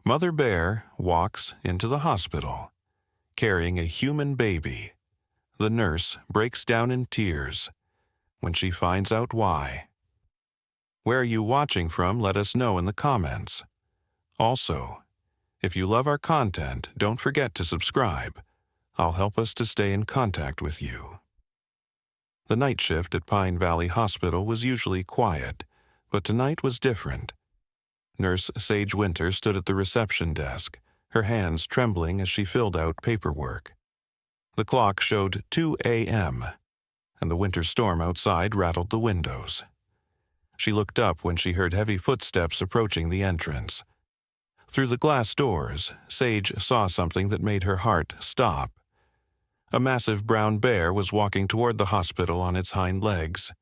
Mother Bear walks into the hospital, carrying a human baby. The nurse breaks down in tears when she finds out why. Where are you watching from? Let us know in the comments. Also, if you love our content, don't forget to subscribe. I'll help us to stay in contact with you. The night shift at Pine Valley Hospital was usually quiet, but tonight was different. Nurse Sage Winter stood at the reception desk, her hands trembling as she filled out paperwork. The clock showed 2 a.m., and the winter storm outside rattled the windows. She looked up when she heard heavy footsteps approaching the entrance. Through the glass doors, Sage saw something that made her heart stop. A massive brown bear was walking toward the hospital on its hind legs.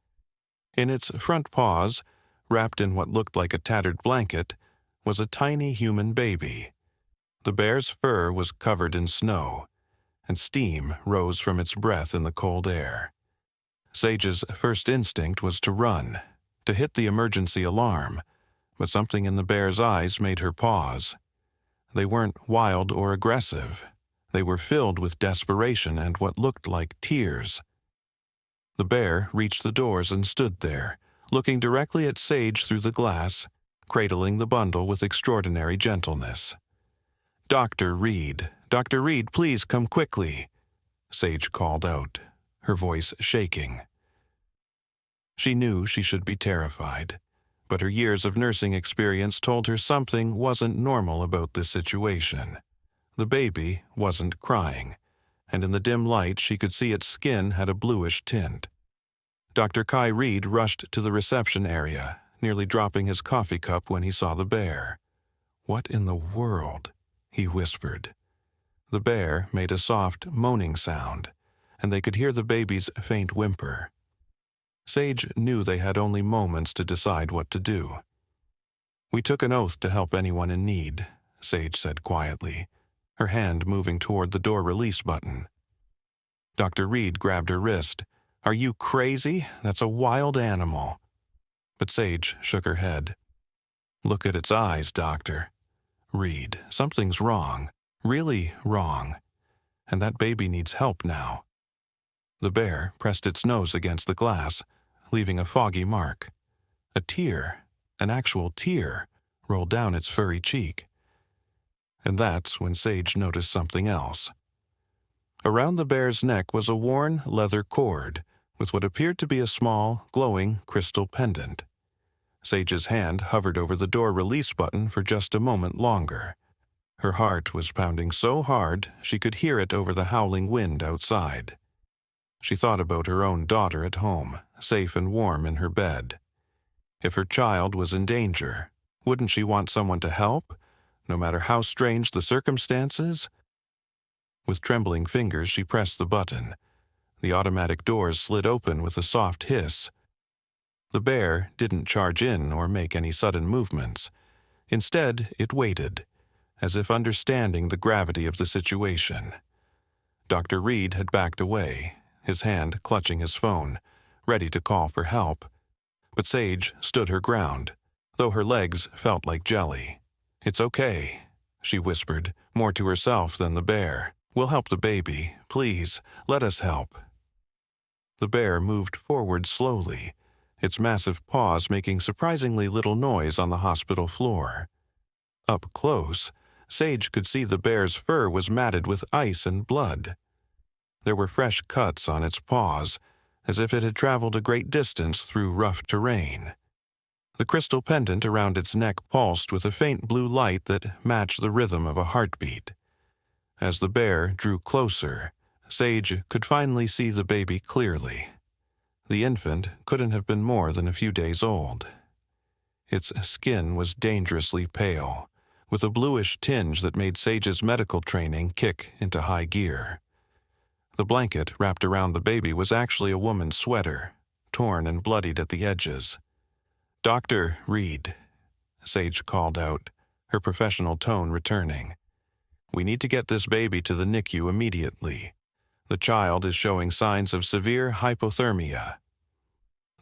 In its front paws, wrapped in what looked like a tattered blanket, was a tiny human baby. The bear's fur was covered in snow, and steam rose from its breath in the cold air. Sage's first instinct was to run, to hit the emergency alarm, but something in the bear's eyes made her pause. They weren't wild or aggressive. They were filled with desperation and what looked like tears. The bear reached the doors and stood there, looking directly at Sage through the glass, cradling the bundle with extraordinary gentleness. "Dr. Reed, Dr. Reed, please come quickly," Sage called out, her voice shaking. She knew she should be terrified, but her years of nursing experience told her something wasn't normal about this situation. The baby wasn't crying, and in the dim light she could see its skin had a bluish tint. Dr. Kai Reed rushed to the reception area, nearly dropping his coffee cup when he saw the bear. "What in the world?" he whispered. The bear made a soft, moaning sound, and they could hear the baby's faint whimper. Sage knew they had only moments to decide what to do. "We took an oath to help anyone in need," Sage said quietly, her hand moving toward the door release button. Dr. Reed grabbed her wrist. "Are you crazy? That's a wild animal." But Sage shook her head. "Look at its eyes, Doctor. Reed, something's wrong, really wrong, and that baby needs help now." The bear pressed its nose against the glass, leaving a foggy mark. A tear, an actual tear, rolled down its furry cheek. And that's when Sage noticed something else. Around the bear's neck was a worn leather cord with what appeared to be a small, glowing crystal pendant. Sage's hand hovered over the door release button for just a moment longer. Her heart was pounding so hard she could hear it over the howling wind outside. She thought about her own daughter at home, safe and warm in her bed. If her child was in danger, wouldn't she want someone to help, no matter how strange the circumstances? With trembling fingers, she pressed the button. The automatic doors slid open with a soft hiss. The bear didn't charge in or make any sudden movements. Instead, it waited, as if understanding the gravity of the situation. Dr. Reed had backed away, his hand clutching his phone, ready to call for help. But Sage stood her ground, though her legs felt like jelly. "It's okay," she whispered, more to herself than the bear. "We'll help the baby. Please, let us help." The bear moved forward slowly, its massive paws making surprisingly little noise on the hospital floor. Up close, Sage could see the bear's fur was matted with ice and blood. There were fresh cuts on its paws, as if it had traveled a great distance through rough terrain. The crystal pendant around its neck pulsed with a faint blue light that matched the rhythm of a heartbeat. As the bear drew closer, Sage could finally see the baby clearly. The infant couldn't have been more than a few days old. Its skin was dangerously pale, with a bluish tinge that made Sage's medical training kick into high gear. The blanket wrapped around the baby was actually a woman's sweater, torn and bloodied at the edges. "Dr. Reed," Sage called out, her professional tone returning. "We need to get this baby to the NICU immediately. The child is showing signs of severe hypothermia."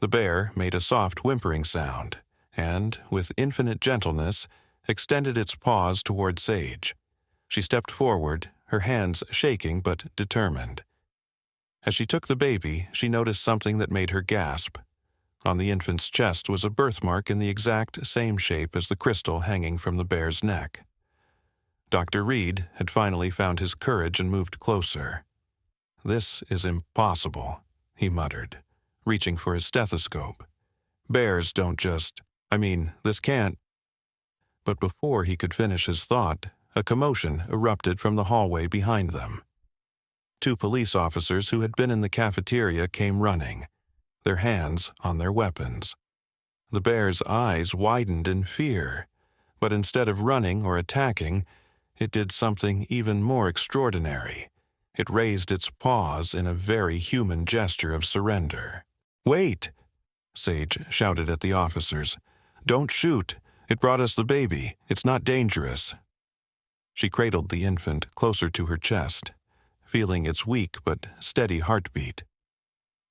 The bear made a soft whimpering sound, and, with infinite gentleness, extended its paws toward Sage. She stepped forward, her hands shaking but determined. As she took the baby, she noticed something that made her gasp. On the infant's chest was a birthmark in the exact same shape as the crystal hanging from the bear's neck. Dr. Reed had finally found his courage and moved closer. "This is impossible," he muttered, reaching for his stethoscope. "Bears don't just... this can't..." But before he could finish his thought, a commotion erupted from the hallway behind them. 2 police officers who had been in the cafeteria came running, their hands on their weapons. The bear's eyes widened in fear, but instead of running or attacking, it did something even more extraordinary. It raised its paws in a very human gesture of surrender. "Wait!" Sage shouted at the officers. "Don't shoot! It brought us the baby. It's not dangerous." She cradled the infant closer to her chest, feeling its weak but steady heartbeat.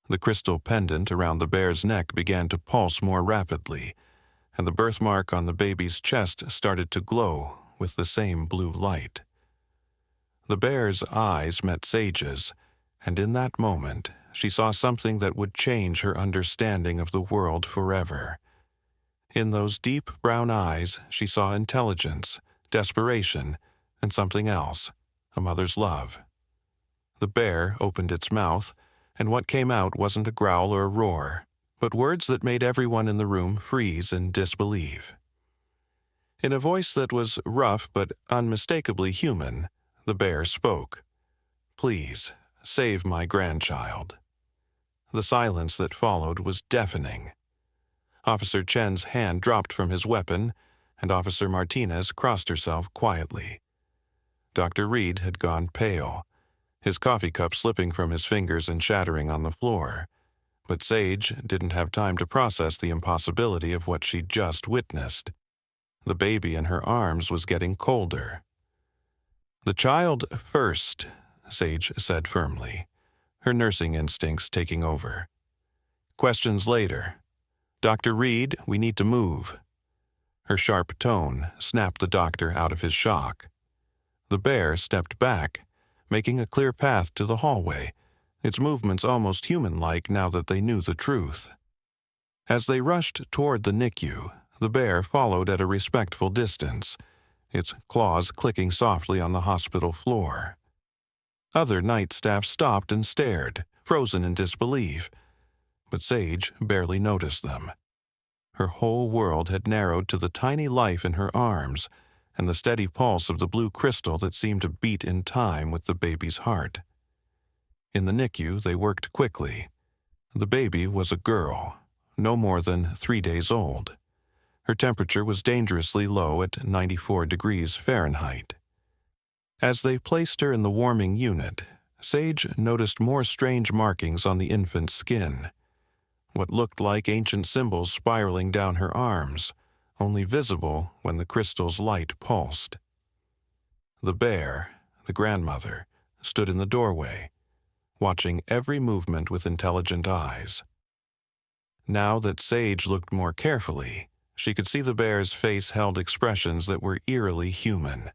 The crystal pendant around the bear's neck began to pulse more rapidly, and the birthmark on the baby's chest started to glow with the same blue light. The bear's eyes met Sage's, and in that moment she saw something that would change her understanding of the world forever. In those deep brown eyes she saw intelligence, desperation, and something else, a mother's love. The bear opened its mouth, and what came out wasn't a growl or a roar, but words that made everyone in the room freeze in disbelief. In a voice that was rough but unmistakably human, the bear spoke. "Please, save my grandchild." The silence that followed was deafening. Officer Chen's hand dropped from his weapon, and Officer Martinez crossed herself quietly. Dr. Reed had gone pale, his coffee cup slipping from his fingers and shattering on the floor. But Sage didn't have time to process the impossibility of what she'd just witnessed. The baby in her arms was getting colder. "The child first," Sage said firmly, her nursing instincts taking over. "Questions later. Dr. Reed, we need to move." Her sharp tone snapped the doctor out of his shock. The bear stepped back, making a clear path to the hallway, its movements almost human-like now that they knew the truth. As they rushed toward the NICU, the bear followed at a respectful distance, its claws clicking softly on the hospital floor. Other night staff stopped and stared, frozen in disbelief, but Sage barely noticed them. Her whole world had narrowed to the tiny life in her arms and the steady pulse of the blue crystal that seemed to beat in time with the baby's heart. In the NICU, they worked quickly. The baby was a girl, no more than 3 days old. Her temperature was dangerously low at 94 degrees Fahrenheit. As they placed her in the warming unit, Sage noticed more strange markings on the infant's skin. What looked like ancient symbols spiraling down her arms, only visible when the crystal's light pulsed. The bear, the grandmother, stood in the doorway, watching every movement with intelligent eyes. Now that Sage looked more carefully, she could see the bear's face held expressions that were eerily human.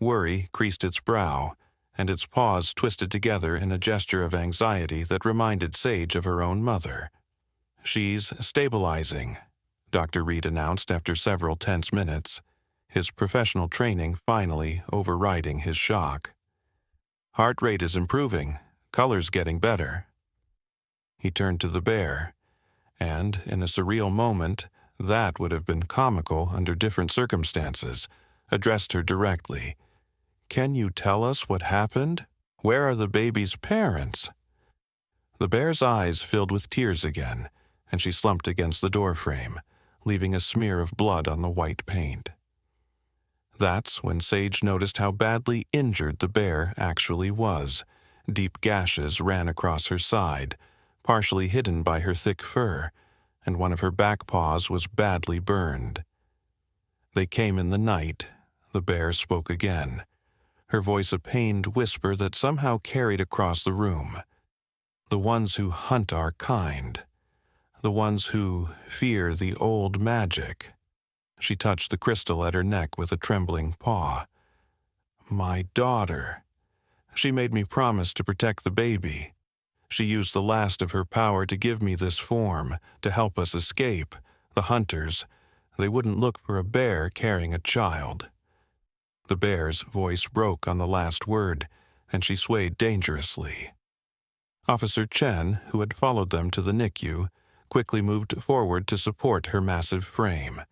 Worry creased its brow, and its paws twisted together in a gesture of anxiety that reminded Sage of her own mother. "She's stabilizing," Dr. Reed announced after several tense minutes, his professional training finally overriding his shock. "Heart rate is improving, color's getting better." He turned to the bear, and, in a surreal moment that would have been comical under different circumstances, addressed her directly. "Can you tell us what happened? Where are the baby's parents?" The bear's eyes filled with tears again, and she slumped against the doorframe, leaving a smear of blood on the white paint. That's when Sage noticed how badly injured the bear actually was. Deep gashes ran across her side, partially hidden by her thick fur, and one of her back paws was badly burned. "They came in the night," the bear spoke again, her voice a pained whisper that somehow carried across the room. "The ones who hunt our kind. The ones who fear the old magic." She touched the crystal at her neck with a trembling paw. My daughter. She made me promise to protect the baby. She used the last of her power to give me this form, to help us escape. The hunters, they wouldn't look for a bear carrying a child. The bear's voice broke on the last word, and she swayed dangerously. Officer Chen, who had followed them to the NICU, quickly moved forward to support her massive frame.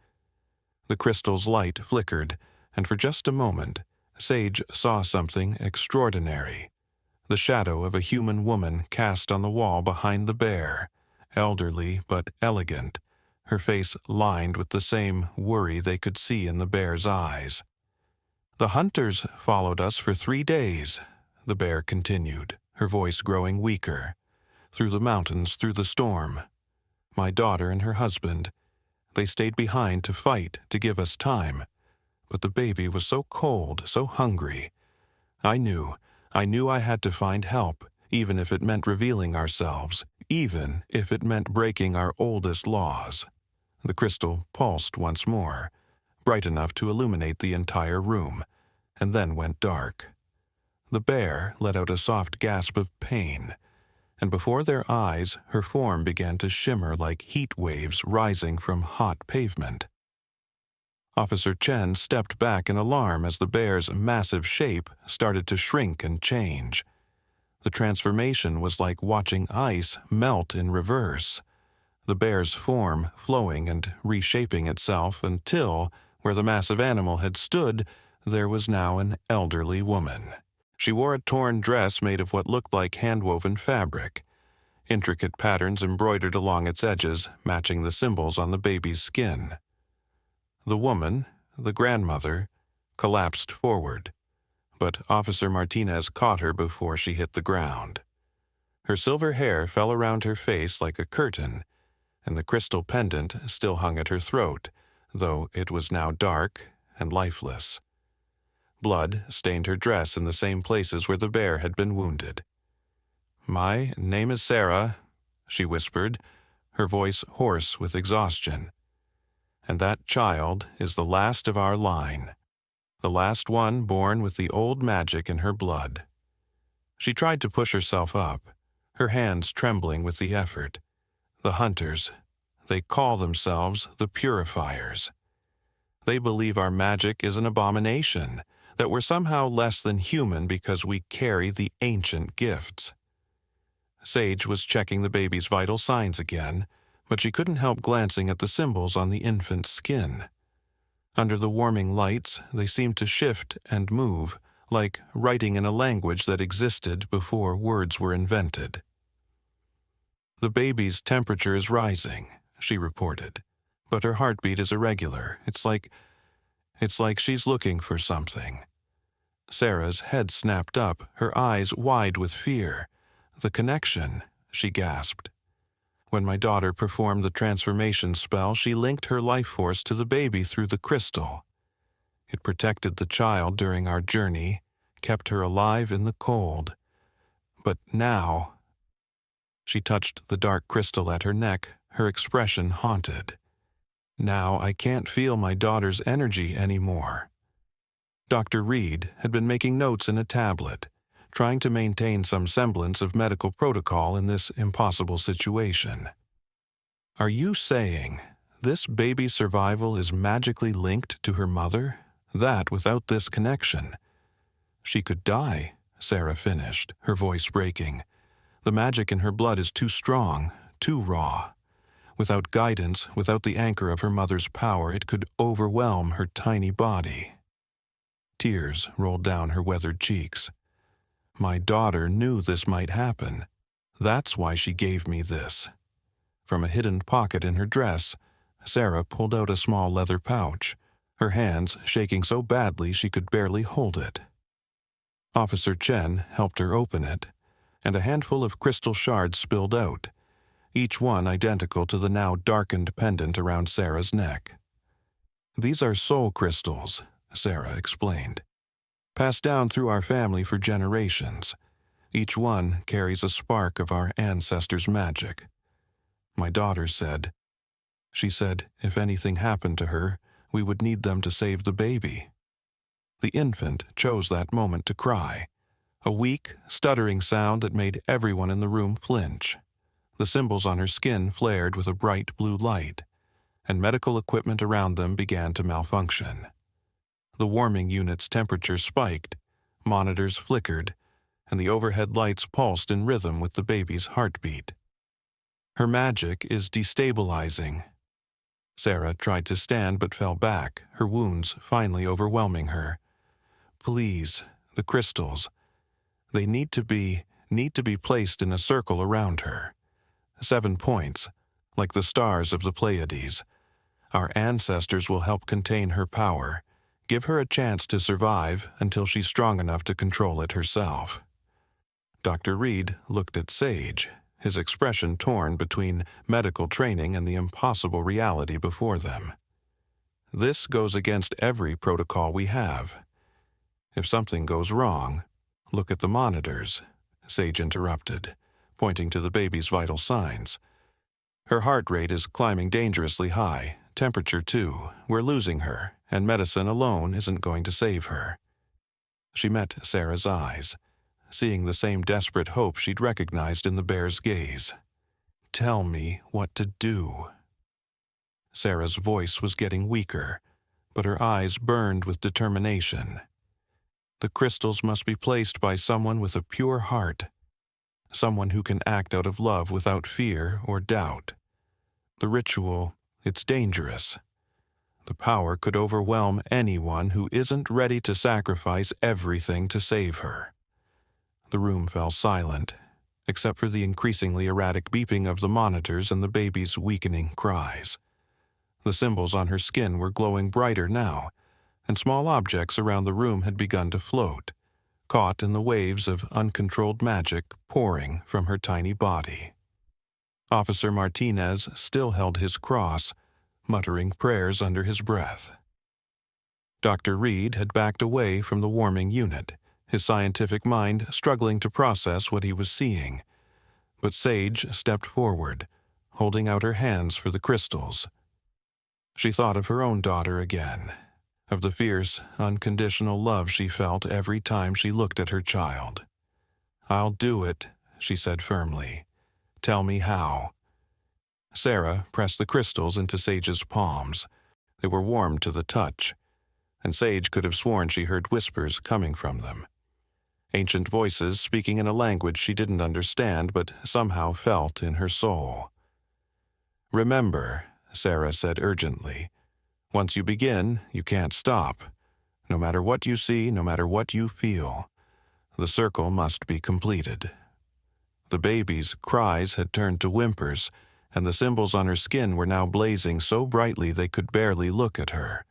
The crystal's light flickered, and for just a moment, Sage saw something extraordinary. The shadow of a human woman cast on the wall behind the bear, elderly but elegant, her face lined with the same worry they could see in the bear's eyes. The hunters followed us for 3 days, the bear continued, her voice growing weaker. Through the mountains, through the storm. My daughter and her husband, they stayed behind to fight, to give us time. But the baby was so cold, so hungry. I knew I had to find help, even if it meant revealing ourselves, even if it meant breaking our oldest laws. The crystal pulsed once more, bright enough to illuminate the entire room, and then went dark. The bear let out a soft gasp of pain, and before their eyes her form began to shimmer like heat waves rising from hot pavement. Officer Chen stepped back in alarm as the bear's massive shape started to shrink and change. The transformation was like watching ice melt in reverse, the bear's form flowing and reshaping itself until, where the massive animal had stood, there was now an elderly woman. She wore a torn dress made of what looked like hand-woven fabric, intricate patterns embroidered along its edges, matching the symbols on the baby's skin. The woman, the grandmother, collapsed forward, but Officer Martinez caught her before she hit the ground. Her silver hair fell around her face like a curtain, and the crystal pendant still hung at her throat, though it was now dark and lifeless. Blood stained her dress in the same places where the bear had been wounded. "My name is Sarah," she whispered, her voice hoarse with exhaustion. "And that child is the last of our line, the last one born with the old magic in her blood." She tried to push herself up, her hands trembling with the effort. The hunters, they call themselves the Purifiers. They believe our magic is an abomination, that we're somehow less than human because we carry the ancient gifts. Sage was checking the baby's vital signs again, but she couldn't help glancing at the symbols on the infant's skin. Under the warming lights, they seemed to shift and move, like writing in a language that existed before words were invented. "The baby's temperature is rising," she reported, "but her heartbeat is irregular. It's like she's looking for something." Sarah's head snapped up, her eyes wide with fear. "The connection," she gasped. "When my daughter performed the transformation spell, she linked her life force to the baby through the crystal. It protected the child during our journey, kept her alive in the cold. But now—" She touched the dark crystal at her neck, her expression haunted. "Now I can't feel my daughter's energy anymore." Dr. Reed had been making notes in a tablet, trying to maintain some semblance of medical protocol in this impossible situation. "Are you saying this baby's survival is magically linked to her mother? That without this connection?" "She could die," Sarah finished, her voice breaking. "The magic in her blood is too strong, too raw. Without guidance, without the anchor of her mother's power, it could overwhelm her tiny body." Tears rolled down her weathered cheeks. "My daughter knew this might happen. That's why she gave me this." From a hidden pocket in her dress, Sarah pulled out a small leather pouch, her hands shaking so badly she could barely hold it. Officer Chen helped her open it, and a handful of crystal shards spilled out, each one identical to the now darkened pendant around Sarah's neck. "These are soul crystals," Sarah explained, "passed down through our family for generations. Each one carries a spark of our ancestors' magic. My daughter said, if anything happened to her, we would need them to save the baby. The infant chose that moment to cry, a weak, stuttering sound that made everyone in the room flinch. The symbols on her skin flared with a bright blue light, and medical equipment around them began to malfunction. The warming unit's temperature spiked, monitors flickered, and the overhead lights pulsed in rhythm with the baby's heartbeat. Her magic is destabilizing. Sarah tried to stand but fell back, her wounds finally overwhelming her. Please, the crystals. They need to be placed in a circle around her. 7 points, like the stars of the Pleiades. Our ancestors will help contain her power, give her a chance to survive until she's strong enough to control it herself. Dr. Reed looked at Sage, his expression torn between medical training and the impossible reality before them. This goes against every protocol we have. If something goes wrong, look at the monitors, Sage interrupted, pointing to the baby's vital signs. Her heart rate is climbing dangerously high, temperature too. We're losing her, and medicine alone isn't going to save her. She met Sarah's eyes, seeing the same desperate hope she'd recognized in the bear's gaze. Tell me what to do. Sarah's voice was getting weaker, but her eyes burned with determination. The crystals must be placed by someone with a pure heart, someone who can act out of love without fear or doubt. The ritual, it's dangerous. The power could overwhelm anyone who isn't ready to sacrifice everything to save her. The room fell silent, except for the increasingly erratic beeping of the monitors and the baby's weakening cries. The symbols on her skin were glowing brighter now, and small objects around the room had begun to float, caught in the waves of uncontrolled magic pouring from her tiny body. Officer Martinez still held his cross, muttering prayers under his breath. Dr. Reed had backed away from the warming unit, his scientific mind struggling to process what he was seeing. But Sage stepped forward, holding out her hands for the crystals. She thought of her own daughter again, of the fierce, unconditional love she felt every time she looked at her child. "I'll do it," she said firmly. "Tell me how." Sarah pressed the crystals into Sage's palms. They were warm to the touch, and Sage could have sworn she heard whispers coming from them. Ancient voices speaking in a language she didn't understand but somehow felt in her soul. "Remember," Sarah said urgently, "once you begin, you can't stop. No matter what you see, no matter what you feel, the circle must be completed." The baby's cries had turned to whimpers, and the symbols on her skin were now blazing so brightly they could barely look at her.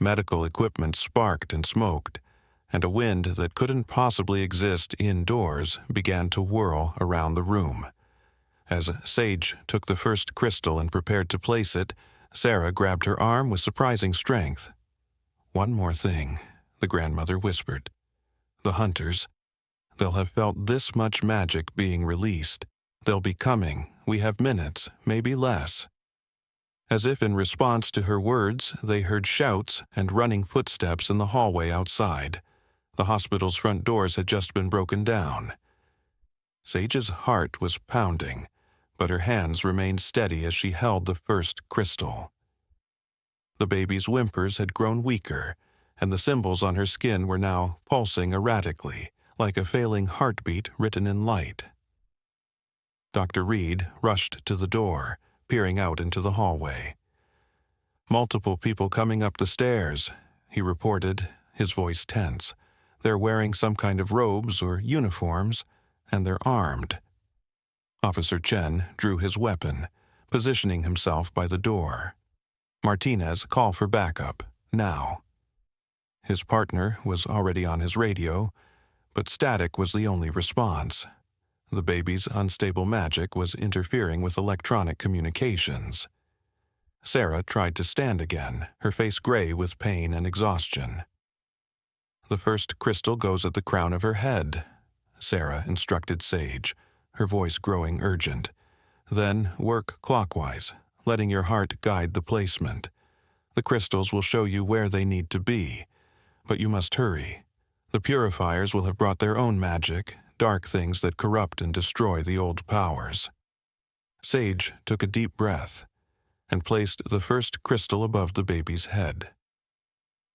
Medical equipment sparked and smoked, and a wind that couldn't possibly exist indoors began to whirl around the room. As Sage took the first crystal and prepared to place it, Sarah grabbed her arm with surprising strength. "One more thing," the grandmother whispered. "The hunters, they'll have felt this much magic being released. They'll be coming. We have minutes, maybe less." As if in response to her words, they heard shouts and running footsteps in the hallway outside. The hospital's front doors had just been broken down. Sage's heart was pounding, but her hands remained steady as she held the first crystal. The baby's whimpers had grown weaker, and the symbols on her skin were now pulsing erratically, like a failing heartbeat written in light. Dr. Reed rushed to the door, peering out into the hallway. "Multiple people coming up the stairs," he reported, his voice tense. "They're wearing some kind of robes or uniforms, and they're armed." Officer Chen drew his weapon, positioning himself by the door. "Martinez, call for backup, now." His partner was already on his radio, but static was the only response. The baby's unstable magic was interfering with electronic communications. Sarah tried to stand again, her face gray with pain and exhaustion. "The first crystal goes at the crown of her head," Sarah instructed Sage, her voice growing urgent. "Then work clockwise, letting your heart guide the placement. The crystals will show you where they need to be, but you must hurry. The Purifiers will have brought their own magic, dark things that corrupt and destroy the old powers. Sage took a deep breath and placed the first crystal above the baby's head.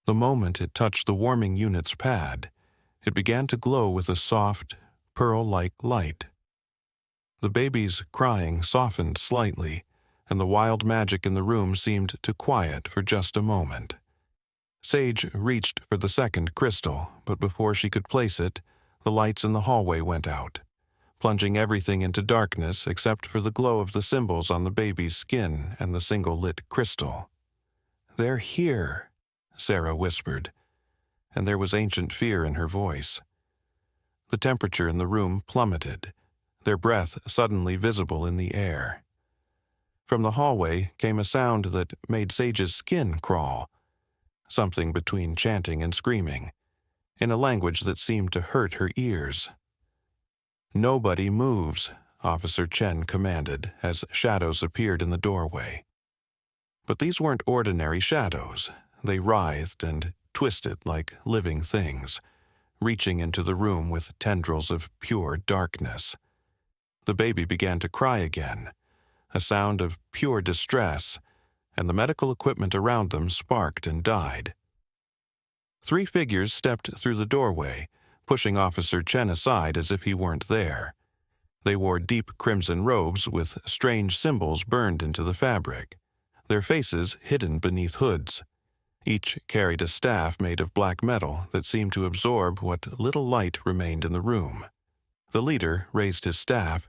The moment it touched the warming unit's pad, it began to glow with a soft, pearl-like light. The baby's crying softened slightly, and the wild magic in the room seemed to quiet for just a moment. Sage reached for the second crystal, but before she could place it, the lights in the hallway went out, plunging everything into darkness except for the glow of the symbols on the baby's skin and the single lit crystal. "They're here," Sarah whispered, and there was ancient fear in her voice. The temperature in the room plummeted, their breath suddenly visible in the air. From the hallway came a sound that made Sage's skin crawl, something between chanting and screaming, in a language that seemed to hurt her ears. "Nobody moves," Officer Chen commanded as shadows appeared in the doorway. But these weren't ordinary shadows. They writhed and twisted like living things, reaching into the room with tendrils of pure darkness. The baby began to cry again, a sound of pure distress, and the medical equipment around them sparked and died. 3 figures stepped through the doorway, pushing Officer Chen aside as if he weren't there. They wore deep crimson robes with strange symbols burned into the fabric, their faces hidden beneath hoods. Each carried a staff made of black metal that seemed to absorb what little light remained in the room. The leader raised his staff,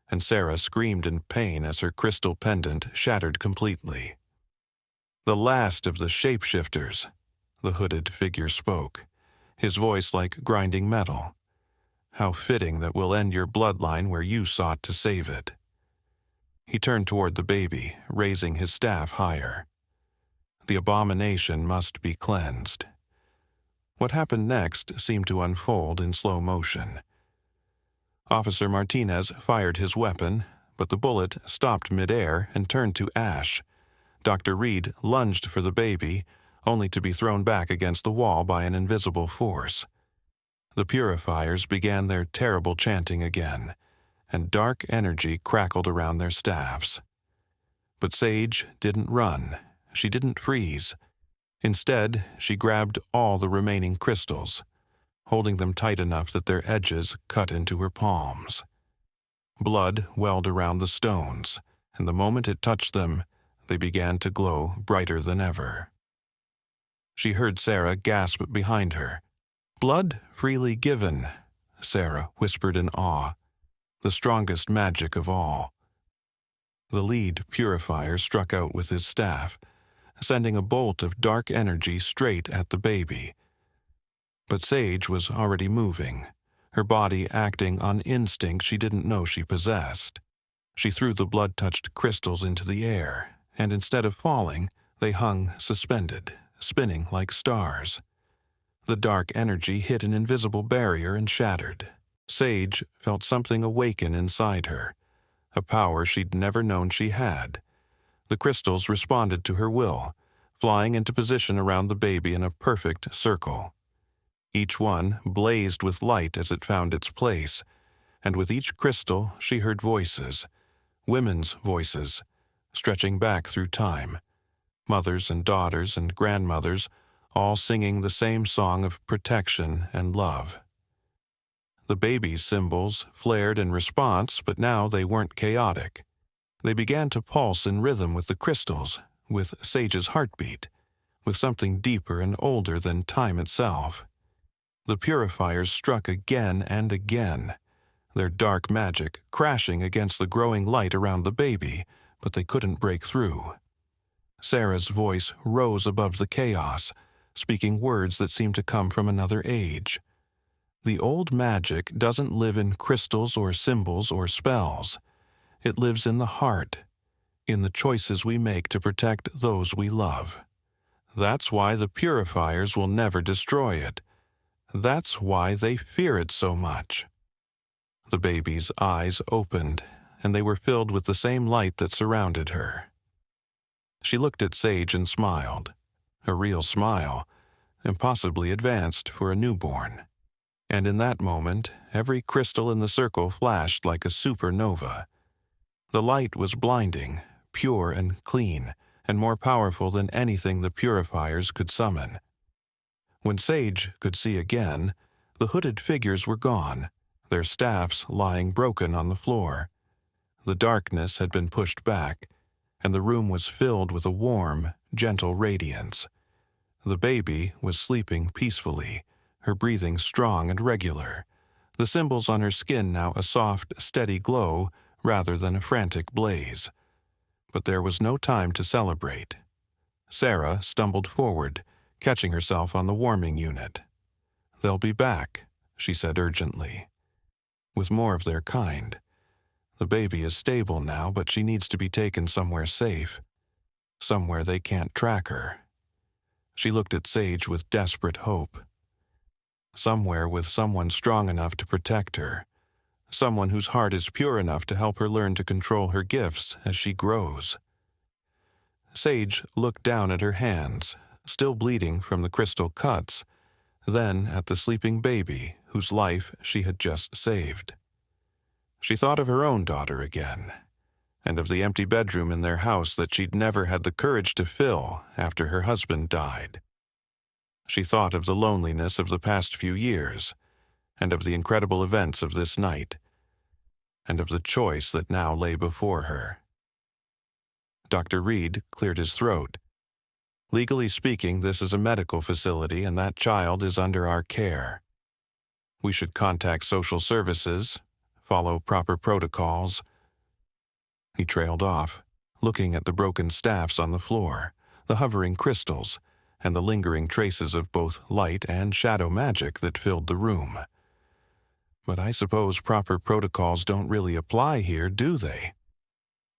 and Sarah screamed in pain as her crystal pendant shattered completely. "The last of the shapeshifters," the hooded figure spoke, his voice like grinding metal. "How fitting that we'll end your bloodline where you sought to save it." He turned toward the baby, raising his staff higher. The abomination must be cleansed. What happened next seemed to unfold in slow motion. Officer Martinez fired his weapon, but the bullet stopped midair and turned to ash. Dr. Reed lunged for the baby, only to be thrown back against the wall by an invisible force. The Purifiers began their terrible chanting again, and dark energy crackled around their staffs. But Sage didn't run. She didn't freeze. Instead, she grabbed all the remaining crystals, holding them tight enough that their edges cut into her palms. Blood welled around the stones, and the moment it touched them, they began to glow brighter than ever. She heard Sarah gasp behind her. "Blood freely given," Sarah whispered in awe. "The strongest magic of all." The lead Purifier struck out with his staff, sending a bolt of dark energy straight at the baby. But Sage was already moving, her body acting on instinct she didn't know she possessed. She threw the blood-touched crystals into the air, and instead of falling, they hung suspended, spinning like stars. The dark energy hit an invisible barrier and shattered. Sage felt something awaken inside her, a power she'd never known she had. The crystals responded to her will, flying into position around the baby in a perfect circle. Each one blazed with light as it found its place, and with each crystal she heard voices, women's voices, stretching back through time, mothers and daughters and grandmothers, all singing the same song of protection and love. The baby's symbols flared in response, but now they weren't chaotic. They began to pulse in rhythm with the crystals, with Sage's heartbeat, with something deeper and older than time itself. The Purifiers struck again and again, their dark magic crashing against the growing light around the baby, but they couldn't break through. Sarah's voice rose above the chaos, speaking words that seemed to come from another age. The old magic doesn't live in crystals or symbols or spells. It lives in the heart, in the choices we make to protect those we love. That's why the Purifiers will never destroy it. That's why they fear it so much. The baby's eyes opened, and they were filled with the same light that surrounded her. She looked at Sage and smiled. a real smile, impossibly advanced for a newborn. And in that moment, every crystal in the circle flashed like a supernova. The light was blinding, pure and clean, and more powerful than anything the Purifiers could summon. When Sage could see again, the hooded figures were gone, their staffs lying broken on the floor. The darkness had been pushed back, and the room was filled with a warm, gentle radiance. The baby was sleeping peacefully, her breathing strong and regular, the symbols on her skin now a soft, steady glow rather than a frantic blaze. But there was no time to celebrate. Sarah stumbled forward, catching herself on the warming unit. "They'll be back," she said urgently. "With more of their kind. The baby is stable now, but she needs to be taken somewhere safe. Somewhere they can't track her." She looked at Sage with desperate hope. Somewhere with someone strong enough to protect her. Someone whose heart is pure enough to help her learn to control her gifts as she grows. Sage looked down at her hands, still bleeding from the crystal cuts, then at the sleeping baby whose life she had just saved. She thought of her own daughter again, and of the empty bedroom in their house that she'd never had the courage to fill after her husband died. She thought of the loneliness of the past few years, and of the incredible events of this night, and of the choice that now lay before her. Dr. Reed cleared his throat. "Legally speaking, this is a medical facility and that child is under our care. We should contact social services, follow proper protocols." He trailed off, looking at the broken staffs on the floor, the hovering crystals, and the lingering traces of both light and shadow magic that filled the room. "But I suppose proper protocols don't really apply here, do they?"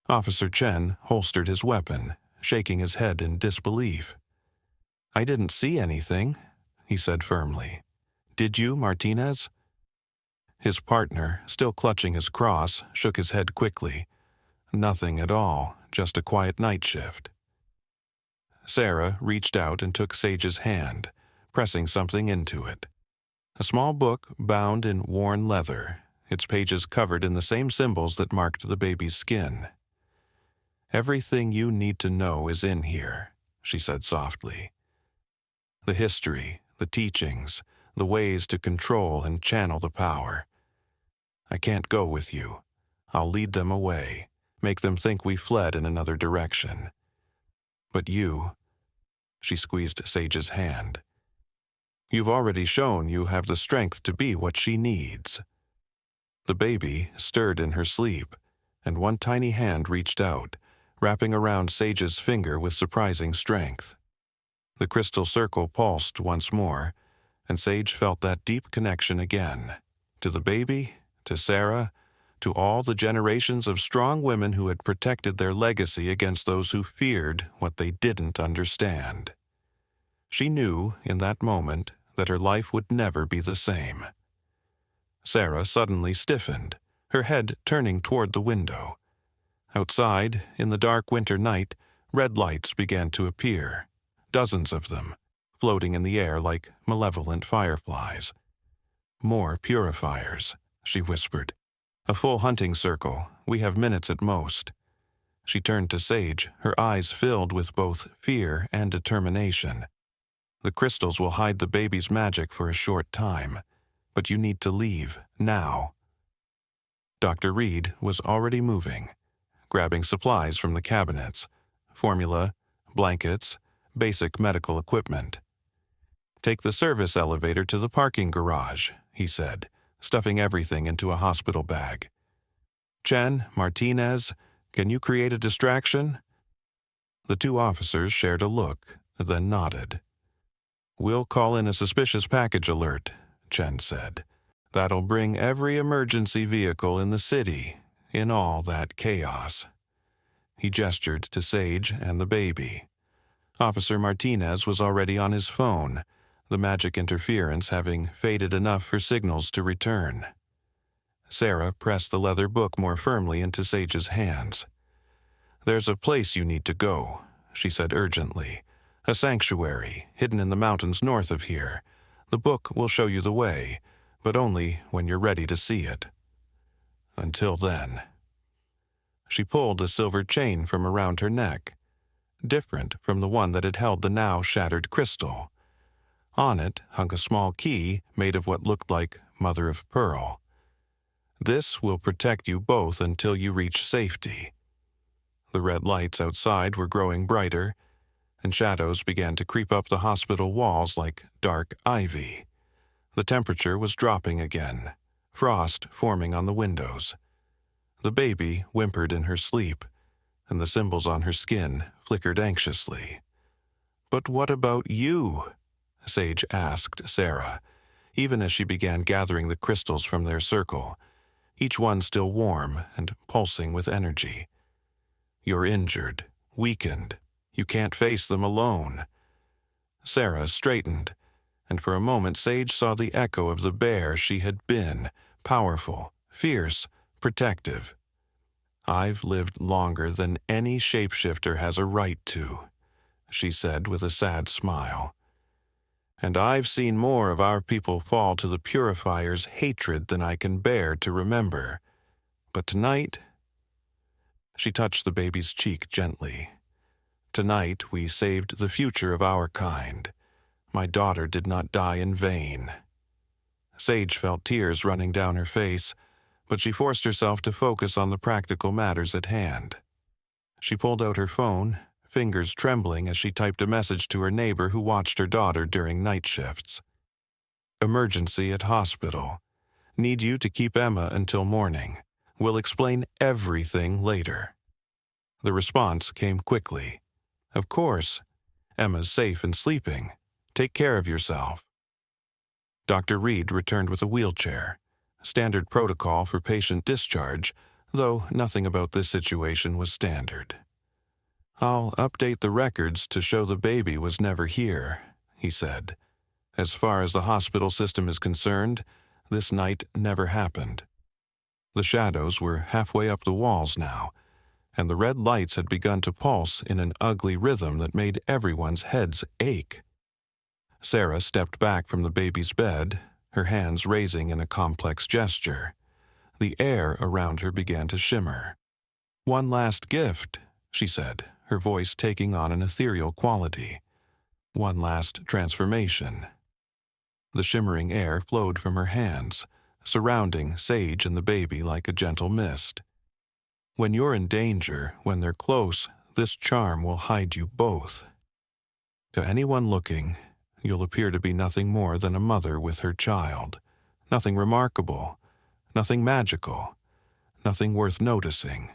Officer Chen holstered his weapon, shaking his head in disbelief. "I didn't see anything," he said firmly. "Did you, Martinez?" His partner, still clutching his cross, shook his head quickly. "Nothing at all, just a quiet night shift." Sarah reached out and took Sage's hand, pressing something into it. A small book bound in worn leather, its pages covered in the same symbols that marked the baby's skin. "Everything you need to know is in here," she said softly. "The history, the teachings, the ways to control and channel the power. I can't go with you. I'll lead them away, make them think we fled in another direction. But you," she squeezed Sage's hand, "you've already shown you have the strength to be what she needs." The baby stirred in her sleep, and one tiny hand reached out, wrapping around Sage's finger with surprising strength. The crystal circle pulsed once more, and Sage felt that deep connection again, to the baby, to Sarah, to all the generations of strong women who had protected their legacy against those who feared what they didn't understand. She knew, in that moment, that her life would never be the same. Sarah suddenly stiffened, her head turning toward the window. Outside, in the dark winter night, red lights began to appear, dozens of them, floating in the air like malevolent fireflies. "More Purifiers," she whispered. "A full hunting circle. We have minutes at most." She turned to Sage, her eyes filled with both fear and determination. "The crystals will hide the baby's magic for a short time, but you need to leave, now." Dr. Reed was already moving, grabbing supplies from the cabinets, formula, blankets, basic medical equipment. "Take the service elevator to the parking garage," he said, stuffing everything into a hospital bag. "Chen, Martinez, can you create a distraction?" The two officers shared a look, then nodded. "We'll call in a suspicious package alert," Chen said. "That'll bring every emergency vehicle in the city, in all that chaos." He gestured to Sage and the baby. Officer Martinez was already on his phone, the magic interference having faded enough for signals to return. Sarah pressed the leather book more firmly into Sage's hands. "There's a place you need to go," she said urgently, A sanctuary hidden in the mountains north of here. The book will show you the way, but only when you're ready to see it. Until then." She pulled a silver chain from around her neck, different from the one that had held the now shattered crystal. On it hung a small key made of what looked like mother of pearl. "This will protect you both until you reach safety." The red lights outside were growing brighter, and shadows began to creep up the hospital walls like dark ivy. The temperature was dropping again, frost forming on the windows. The baby whimpered in her sleep, and the symbols on her skin flickered anxiously. "But what about you?" Sage asked Sarah, even as she began gathering the crystals from their circle, each one still warm and pulsing with energy. "You're injured, weakened. You can't face them alone." Sarah straightened, and for a moment Sage saw the echo of the bear she had been, powerful, fierce, protective. "I've lived longer than any shapeshifter has a right to," she said with a sad smile. "And I've seen more of our people fall to the Purifiers' hatred than I can bear to remember. But tonight—" She touched the baby's cheek gently. "Tonight we saved the future of our kind. My daughter did not die in vain." Sage felt tears running down her face, but she forced herself to focus on the practical matters at hand. She pulled out her phone, fingers trembling as she typed a message to her neighbor who watched her daughter during night shifts. "Emergency at hospital. Need you to keep Emma until morning. We'll explain everything later." The response came quickly. "Of course. Emma's safe and sleeping. Take care of yourself." Dr. Reed returned with a wheelchair, standard protocol for patient discharge, though nothing about this situation was standard. "I'll update the records to show the baby was never here," he said. "As far as the hospital system is concerned, this night never happened." The shadows were halfway up the walls now, and the red lights had begun to pulse in an ugly rhythm that made everyone's heads ache. Sarah stepped back from the baby's bed, her hands raising in a complex gesture. The air around her began to shimmer. "One last gift," she said, her voice taking on an ethereal quality. "One last transformation." The shimmering air flowed from her hands, surrounding Sage and the baby like a gentle mist. "When you're in danger, when they're close, this charm will hide you both. To anyone looking, you'll appear to be nothing more than a mother with her child. Nothing remarkable, nothing magical, nothing worth noticing."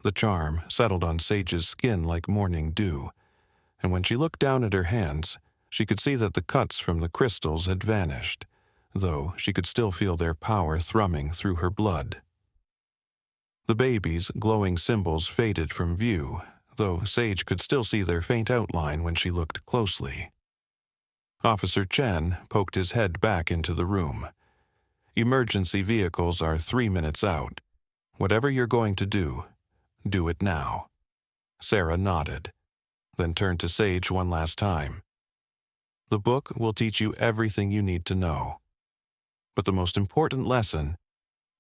The charm settled on Sage's skin like morning dew, and when she looked down at her hands, she could see that the cuts from the crystals had vanished, though she could still feel their power thrumming through her blood. The baby's glowing symbols faded from view, though Sage could still see their faint outline when she looked closely. Officer Chen poked his head back into the room. "Emergency vehicles are 3 minutes out. Whatever you're going to do it now." Sarah nodded, then turned to Sage one last time. "The book will teach you everything you need to know. But the most important lesson,"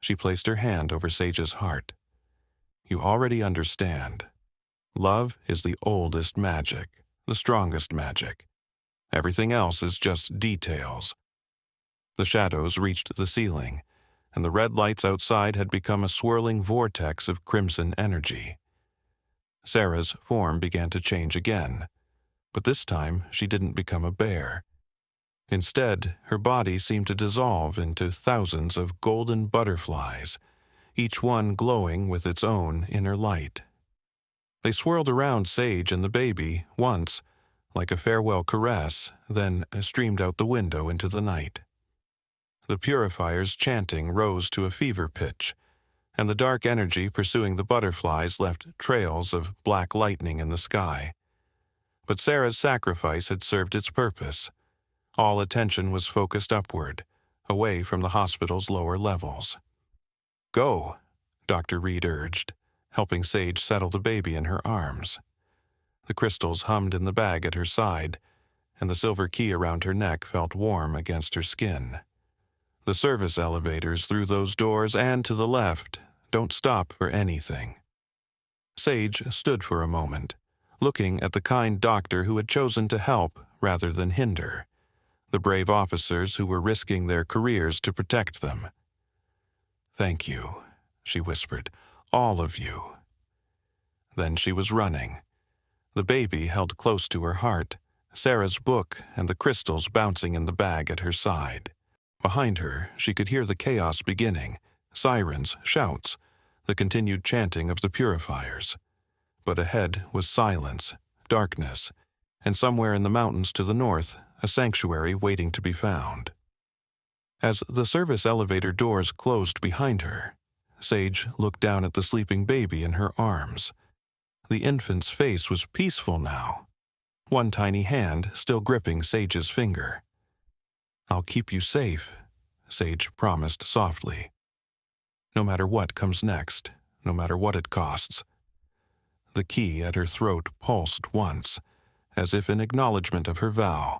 she placed her hand over Sage's heart, "you already understand. Love is the oldest magic, the strongest magic. Everything else is just details." The shadows reached the ceiling, and the red lights outside had become a swirling vortex of crimson energy. Sarah's form began to change again, but this time she didn't become a bear. Instead, her body seemed to dissolve into thousands of golden butterflies, each one glowing with its own inner light. They swirled around Sage and the baby once, like a farewell caress, then streamed out the window into the night. The Purifiers' chanting rose to a fever pitch, and the dark energy pursuing the butterflies left trails of black lightning in the sky. But Sarah's sacrifice had served its purpose. All attention was focused upward, away from the hospital's lower levels. "Go," Dr. Reed urged, helping Sage settle the baby in her arms. The crystals hummed in the bag at her side, and the silver key around her neck felt warm against her skin. The service elevators through those doors and to the left don't stop for anything. Sage stood for a moment, looking at the kind doctor who had chosen to help rather than hinder, the brave officers who were risking their careers to protect them. "Thank you," she whispered, "all of you." Then she was running, the baby held close to her heart, Sarah's book and the crystals bouncing in the bag at her side. Behind her, she could hear the chaos beginning, sirens, shouts, the continued chanting of the Purifiers. But ahead was silence, darkness, and somewhere in the mountains to the north, a sanctuary waiting to be found. As the service elevator doors closed behind her, Sage looked down at the sleeping baby in her arms. The infant's face was peaceful now, one tiny hand still gripping Sage's finger. "I'll keep you safe," Sage promised softly. "No matter what comes next, no matter what it costs." The key at her throat pulsed once, as if in acknowledgement of her vow,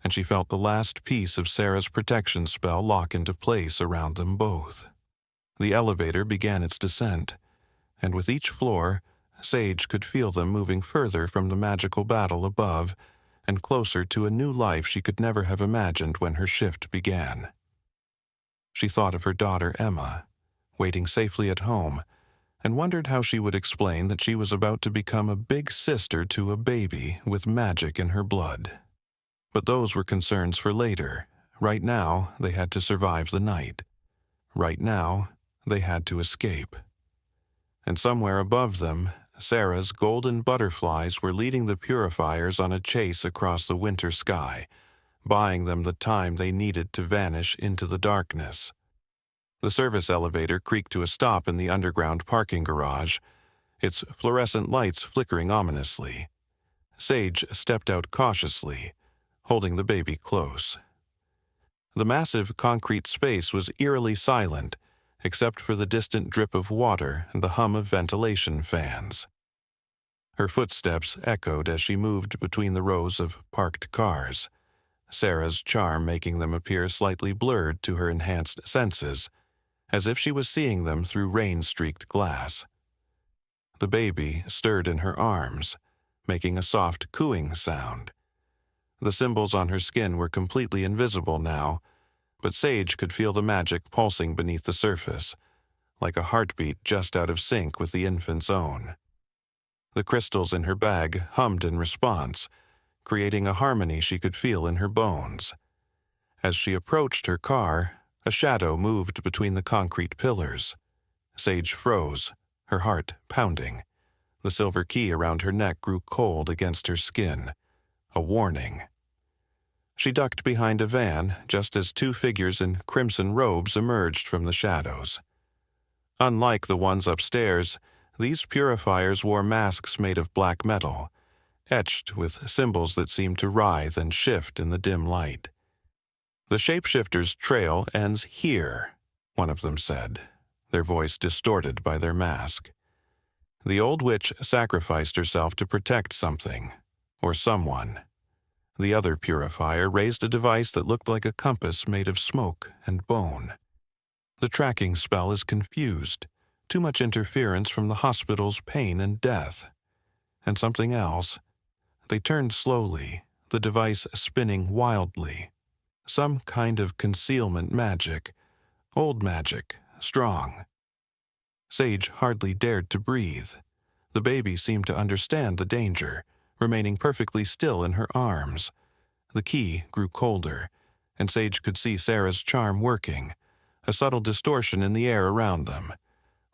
and she felt the last piece of Sarah's protection spell lock into place around them both. The elevator began its descent, and with each floor, Sage could feel them moving further from the magical battle above and closer to a new life she could never have imagined when her shift began. She thought of her daughter Emma, waiting safely at home, and wondered how she would explain that she was about to become a big sister to a baby with magic in her blood. But those were concerns for later. Right now, they had to survive the night. Right now, they had to escape. And somewhere above them, Sarah's golden butterflies were leading the Purifiers on a chase across the winter sky, buying them the time they needed to vanish into the darkness. The service elevator creaked to a stop in the underground parking garage, its fluorescent lights flickering ominously. Sage stepped out cautiously, holding the baby close. The massive concrete space was eerily silent, except for the distant drip of water and the hum of ventilation fans. Her footsteps echoed as she moved between the rows of parked cars, Sarah's charm making them appear slightly blurred to her enhanced senses, as if she was seeing them through rain-streaked glass. The baby stirred in her arms, making a soft cooing sound. The symbols on her skin were completely invisible now, but Sage could feel the magic pulsing beneath the surface, like a heartbeat just out of sync with the infant's own. The crystals in her bag hummed in response, creating a harmony she could feel in her bones. As she approached her car, a shadow moved between the concrete pillars. Sage froze, her heart pounding. The silver key around her neck grew cold against her skin, a warning. She ducked behind a van just as two figures in crimson robes emerged from the shadows. Unlike the ones upstairs, these Purifiers wore masks made of black metal, etched with symbols that seemed to writhe and shift in the dim light. "The shapeshifter's trail ends here," one of them said, their voice distorted by their mask. "The old witch sacrificed herself to protect something, or someone." The other Purifier raised a device that looked like a compass made of smoke and bone. "The tracking spell is confused, too much interference from the hospital's pain and death." And something else. They turned slowly, the device spinning wildly. Some kind of concealment magic, old magic, strong. Sage hardly dared to breathe. The baby seemed to understand the danger, remaining perfectly still in her arms. The key grew colder, and Sage could see Sarah's charm working, a subtle distortion in the air around them,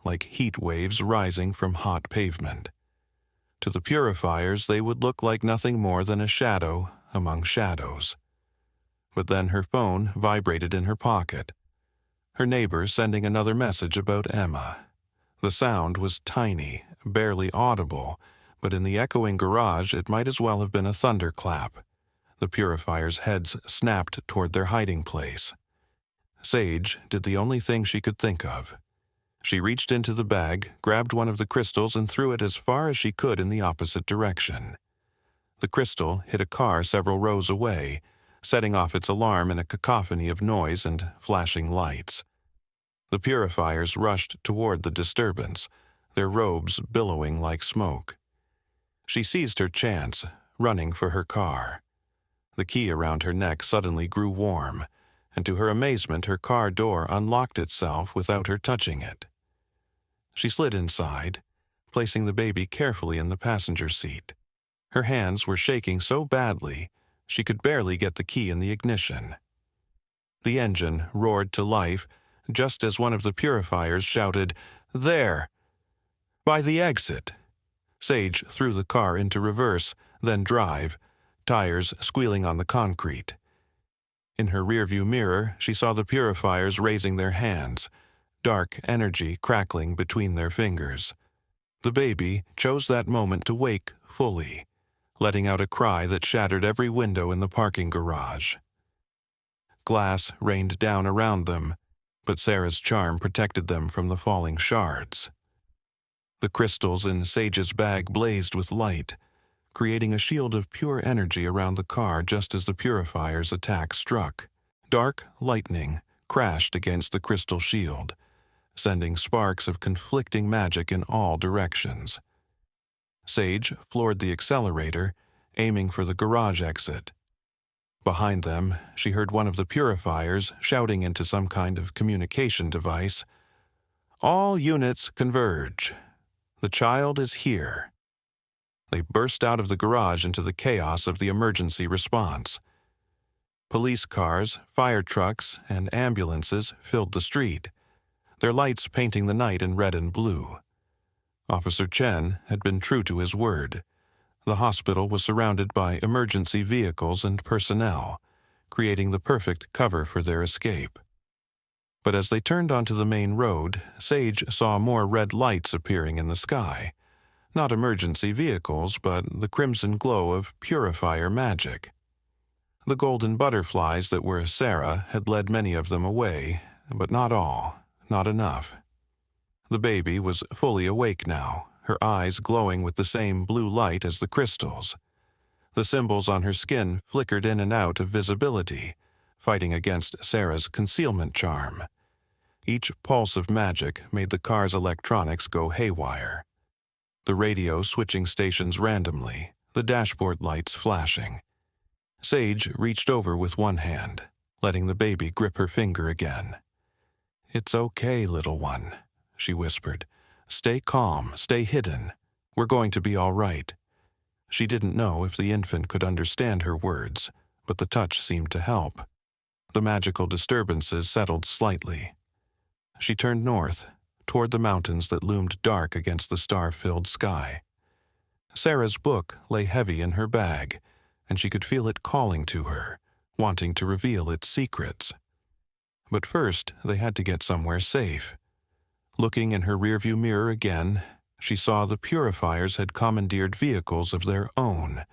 like heat waves rising from hot pavement. To the Purifiers, they would look like nothing more than a shadow among shadows. But then her phone vibrated in her pocket. Her neighbor sending another message about Emma. The sound was tiny, barely audible, but in the echoing garage it might as well have been a thunderclap. The Purifiers' heads snapped toward their hiding place. Sage did the only thing she could think of. She reached into the bag, grabbed one of the crystals, and threw it as far as she could in the opposite direction. The crystal hit a car several rows away, setting off its alarm in a cacophony of noise and flashing lights. The purifiers rushed toward the disturbance, their robes billowing like smoke. She seized her chance, running for her car. The key around her neck suddenly grew warm, and to her amazement her car door unlocked itself without her touching it. She slid inside, placing the baby carefully in the passenger seat. Her hands were shaking so badly she could barely get the key in the ignition. The engine roared to life just as one of the purifiers shouted, "There! By the exit!" Sage threw the car into reverse, then drive, tires squealing on the concrete. In her rearview mirror, she saw the purifiers raising their hands, dark energy crackling between their fingers. The baby chose that moment to wake fully, letting out a cry that shattered every window in the parking garage. Glass rained down around them, but Sarah's charm protected them from the falling shards. The crystals in Sage's bag blazed with light, creating a shield of pure energy around the car just as the purifier's attack struck. Dark lightning crashed against the crystal shield, sending sparks of conflicting magic in all directions. Sage floored the accelerator, aiming for the garage exit. Behind them, she heard one of the purifiers shouting into some kind of communication device, "All units converge. The child is here." They burst out of the garage into the chaos of the emergency response. Police cars, fire trucks, and ambulances filled the street, their lights painting the night in red and blue. Officer Chen had been true to his word. The hospital was surrounded by emergency vehicles and personnel, creating the perfect cover for their escape. But as they turned onto the main road, Sage saw more red lights appearing in the sky. Not emergency vehicles, but the crimson glow of purifier magic. The golden butterflies that were Sarah had led many of them away, but not all, not enough. The baby was fully awake now, her eyes glowing with the same blue light as the crystals. The symbols on her skin flickered in and out of visibility, fighting against Sarah's concealment charm. Each pulse of magic made the car's electronics go haywire. The radio switching stations randomly, the dashboard lights flashing. Sage reached over with one hand, letting the baby grip her finger again. "It's okay, little one," she whispered. "Stay calm, stay hidden. We're going to be all right." She didn't know if the infant could understand her words, but the touch seemed to help. The magical disturbances settled slightly. She turned north, toward the mountains that loomed dark against the star-filled sky. Sarah's book lay heavy in her bag, and she could feel it calling to her, wanting to reveal its secrets. But first, they had to get somewhere safe. Looking in her rearview mirror again, she saw the purifiers had commandeered vehicles of their own,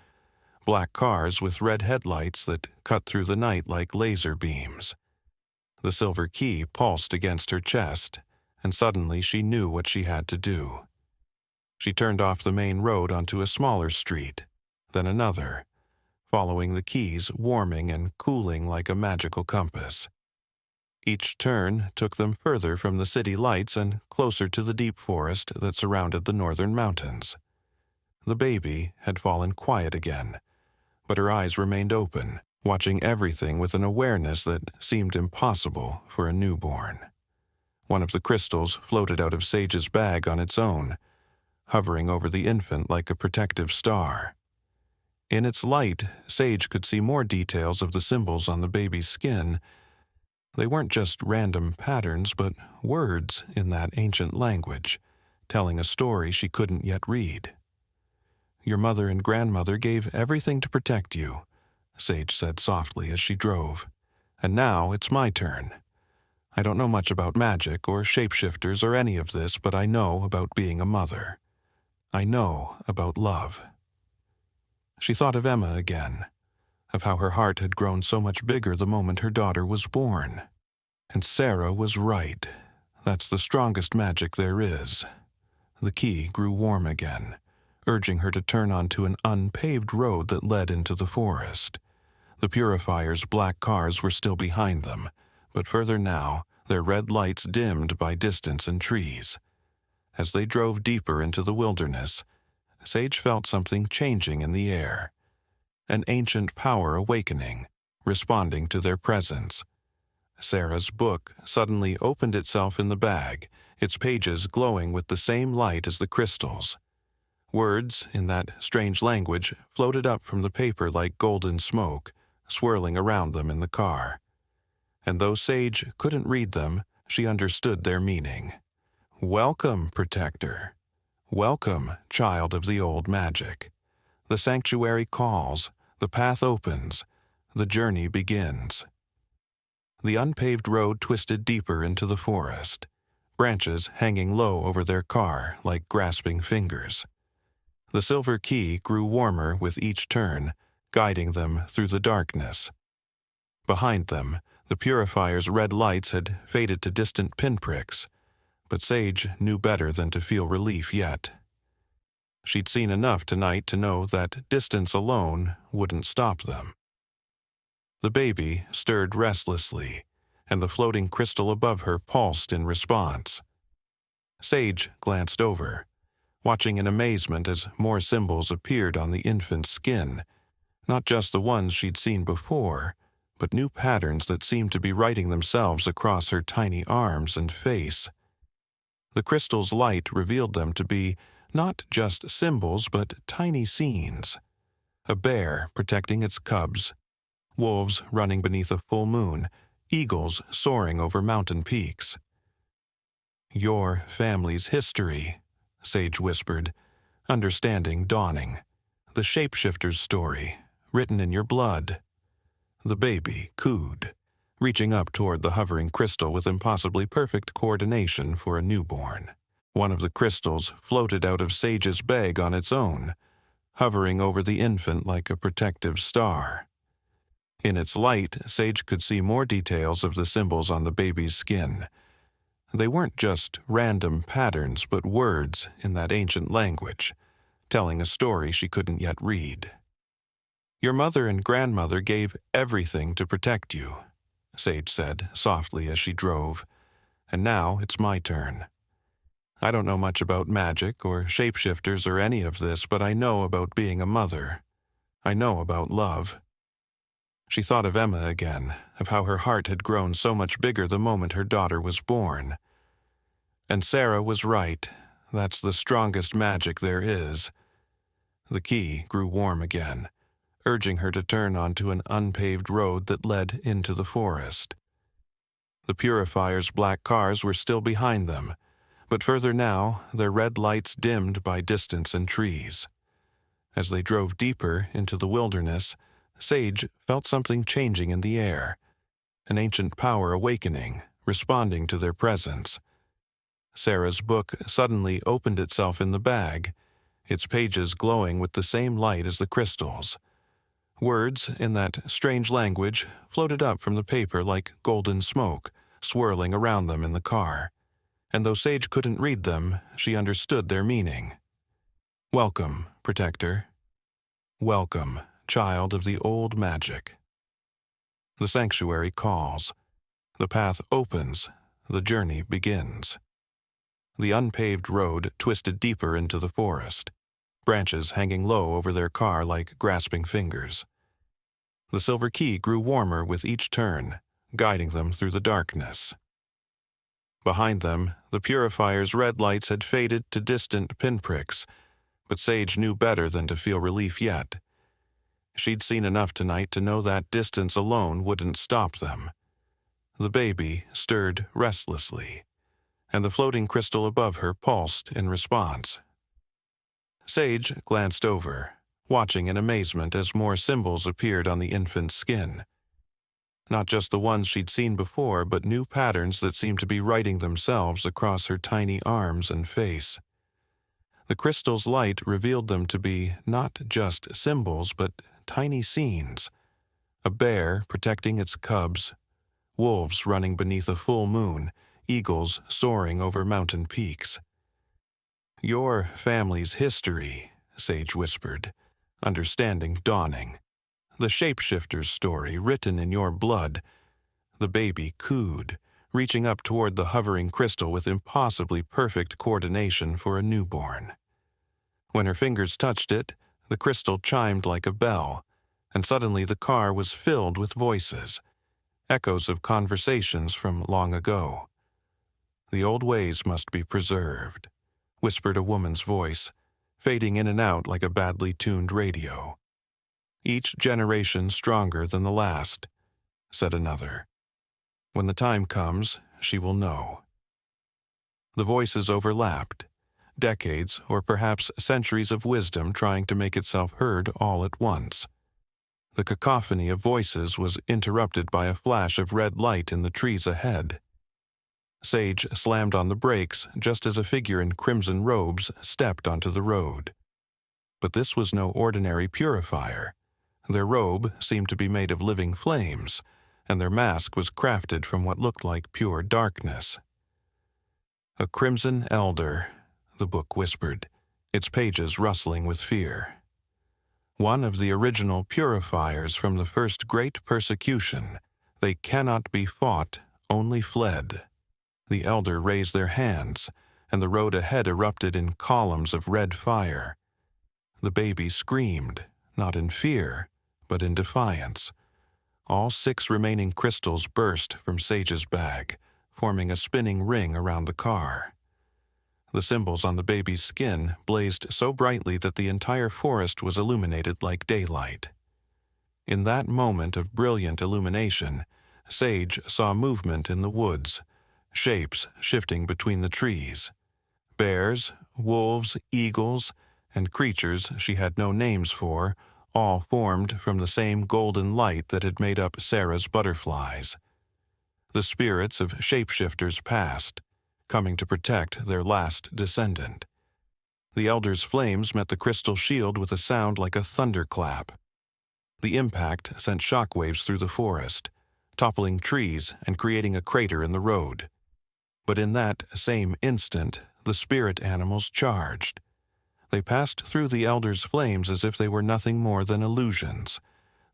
black cars with red headlights that cut through the night like laser beams. The silver key pulsed against her chest, and suddenly she knew what she had to do. She turned off the main road onto a smaller street, then another, following the keys warming and cooling like a magical compass. Each turn took them further from the city lights and closer to the deep forest that surrounded the northern mountains. The baby had fallen quiet again, but her eyes remained open, watching everything with an awareness that seemed impossible for a newborn. One of the crystals floated out of Sage's bag on its own, hovering over the infant like a protective star. In its light, Sage could see more details of the symbols on the baby's skin. They weren't just random patterns, but words in that ancient language, telling a story she couldn't yet read. "Your mother and grandmother gave everything to protect you," Sage said softly as she drove. "And now it's my turn. I don't know much about magic or shapeshifters or any of this, but I know about being a mother. I know about love." She thought of Emma again, of how her heart had grown so much bigger the moment her daughter was born. And Sarah was right. That's the strongest magic there is. The key grew warm again, urging her to turn onto an unpaved road that led into the forest. The Purifiers' black cars were still behind them, but further now, their red lights dimmed by distance and trees. As they drove deeper into the wilderness, Sage felt something changing in the air. An ancient power awakening, responding to their presence. Sarah's book suddenly opened itself in the bag, its pages glowing with the same light as the crystals. Words, in that strange language, floated up from the paper like golden smoke, swirling around them in the car. And though Sage couldn't read them, she understood their meaning. Welcome, Protector. Welcome, child of the old magic. The sanctuary calls, the path opens, the journey begins. The unpaved road twisted deeper into the forest, branches hanging low over their car like grasping fingers. The silver key grew warmer with each turn, guiding them through the darkness. Behind them, the Purifiers' red lights had faded to distant pinpricks, but Sage knew better than to feel relief yet. She'd seen enough tonight to know that distance alone wouldn't stop them. The baby stirred restlessly, and the floating crystal above her pulsed in response. Sage glanced over, watching in amazement as more symbols appeared on the infant's skin, not just the ones she'd seen before, but new patterns that seemed to be writing themselves across her tiny arms and face. The crystal's light revealed them to be not just symbols but tiny scenes. A bear protecting its cubs, wolves running beneath a full moon, eagles soaring over mountain peaks. Your family's history, Sage whispered, understanding dawning. The shapeshifter's story, written in your blood. The baby cooed, reaching up toward the hovering crystal with impossibly perfect coordination for a newborn. One of the crystals floated out of Sage's bag on its own, hovering over the infant like a protective star. In its light, Sage could see more details of the symbols on the baby's skin. They weren't just random patterns, but words in that ancient language, telling a story she couldn't yet read. Your mother and grandmother gave everything to protect you, Sage said softly as she drove, and now it's my turn. I don't know much about magic or shapeshifters or any of this, but I know about being a mother. I know about love. She thought of Emma again, of how her heart had grown so much bigger the moment her daughter was born. And Sarah was right. That's the strongest magic there is. The key grew warm again, urging her to turn onto an unpaved road that led into the forest. The Purifiers' black cars were still behind them, but further now, their red lights dimmed by distance and trees. As they drove deeper into the wilderness, Sage felt something changing in the air, an ancient power awakening, responding to their presence. Sarah's book suddenly opened itself in the bag, its pages glowing with the same light as the crystals. Words, in that strange language, floated up from the paper like golden smoke, swirling around them in the car. And though Sage couldn't read them, she understood their meaning. Welcome, Protector. Welcome, child of the old magic. The sanctuary calls. The path opens. The journey begins. The unpaved road twisted deeper into the forest, branches hanging low over their car like grasping fingers. The silver key grew warmer with each turn, guiding them through the darkness. Behind them, the Purifiers' red lights had faded to distant pinpricks, but Sage knew better than to feel relief yet. She'd seen enough tonight to know that distance alone wouldn't stop them. The baby stirred restlessly, and the floating crystal above her pulsed in response. Sage glanced over, watching in amazement as more symbols appeared on the infant's skin. Not just the ones she'd seen before, but new patterns that seemed to be writing themselves across her tiny arms and face. The crystal's light revealed them to be not just symbols, but tiny scenes. A bear protecting its cubs, wolves running beneath a full moon, eagles soaring over mountain peaks. Your family's history, Sage whispered, understanding dawning. The shapeshifter's story written in your blood. The baby cooed, reaching up toward the hovering crystal with impossibly perfect coordination for a newborn. When her fingers touched it, the crystal chimed like a bell, and suddenly the car was filled with voices, echoes of conversations from long ago. The old ways must be preserved, whispered a woman's voice, fading in and out like a badly tuned radio. Each generation stronger than the last, said another. When the time comes, she will know. The voices overlapped, decades or perhaps centuries of wisdom trying to make itself heard all at once. The cacophony of voices was interrupted by a flash of red light in the trees ahead. Sage slammed on the brakes just as a figure in crimson robes stepped onto the road. But this was no ordinary purifier. Their robe seemed to be made of living flames, and their mask was crafted from what looked like pure darkness. A crimson elder, the book whispered, its pages rustling with fear. One of the original purifiers from the first great persecution. They cannot be fought, only fled. The elder raised their hands, and the road ahead erupted in columns of red fire. The baby screamed, not in fear, but in defiance. All 6 remaining crystals burst from Sage's bag, forming a spinning ring around the car. The symbols on the baby's skin blazed so brightly that the entire forest was illuminated like daylight. In that moment of brilliant illumination, Sage saw movement in the woods, shapes shifting between the trees. Bears, wolves, eagles, and creatures she had no names for, all formed from the same golden light that had made up Sarah's butterflies. The spirits of shapeshifters passed, coming to protect their last descendant. The elder's flames met the crystal shield with a sound like a thunderclap. The impact sent shockwaves through the forest, toppling trees and creating a crater in the road. But in that same instant, the spirit animals charged. They passed through the elder's flames as if they were nothing more than illusions,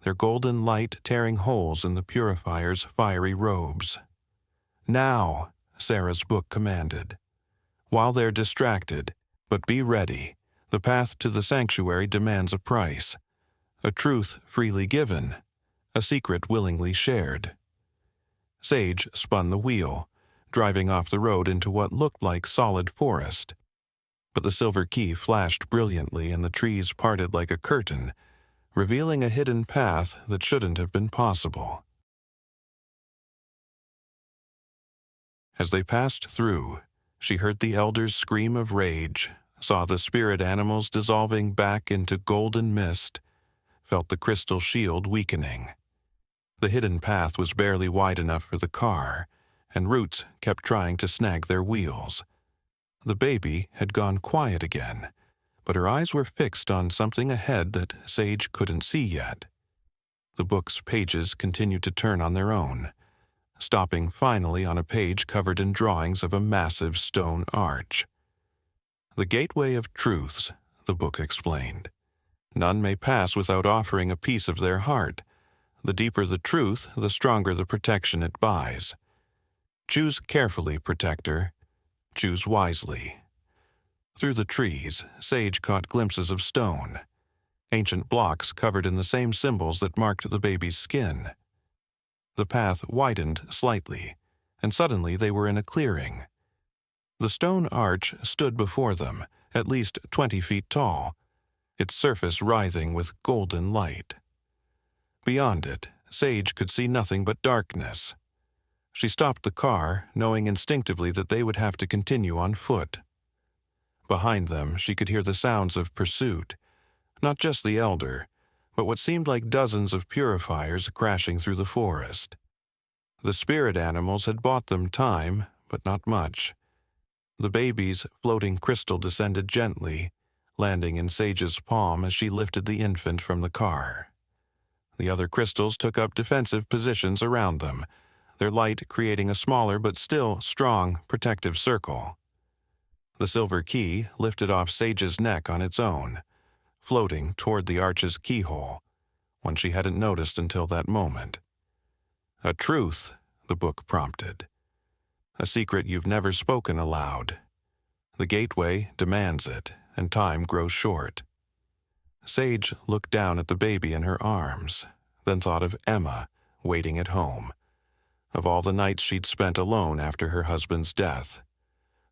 their golden light tearing holes in the purifier's fiery robes. "Now," Sarah's book commanded. "While they're distracted, but be ready. The path to the sanctuary demands a price. A truth freely given, a secret willingly shared." Sage spun the wheel, driving off the road into what looked like solid forest. But the silver key flashed brilliantly and the trees parted like a curtain, revealing a hidden path that shouldn't have been possible. As they passed through, she heard the elder's scream of rage, saw the spirit animals dissolving back into golden mist, felt the crystal shield weakening. The hidden path was barely wide enough for the car, and roots kept trying to snag their wheels. The baby had gone quiet again, but her eyes were fixed on something ahead that Sage couldn't see yet. The book's pages continued to turn on their own, stopping finally on a page covered in drawings of a massive stone arch. "The gateway of truths," the book explained. "None may pass without offering a piece of their heart. The deeper the truth, the stronger the protection it buys. Choose carefully, protector. Choose wisely." Through the trees, Sage caught glimpses of stone, ancient blocks covered in the same symbols that marked the baby's skin. The path widened slightly, and suddenly they were in a clearing. The stone arch stood before them, at least 20 feet tall, its surface writhing with golden light. Beyond it, Sage could see nothing but darkness. She stopped the car, knowing instinctively that they would have to continue on foot. Behind them, she could hear the sounds of pursuit, not just the elder, but what seemed like dozens of purifiers crashing through the forest. The spirit animals had bought them time, but not much. The baby's floating crystal descended gently, landing in Sage's palm as she lifted the infant from the car. The other crystals took up defensive positions around them, their light creating a smaller but still strong protective circle. The silver key lifted off Sage's neck on its own, floating toward the arch's keyhole, one she hadn't noticed until that moment. A truth, the book prompted. A secret you've never spoken aloud. The gateway demands it, and time grows short. Sage looked down at the baby in her arms, then thought of Emma, waiting at home, of all the nights she'd spent alone after her husband's death,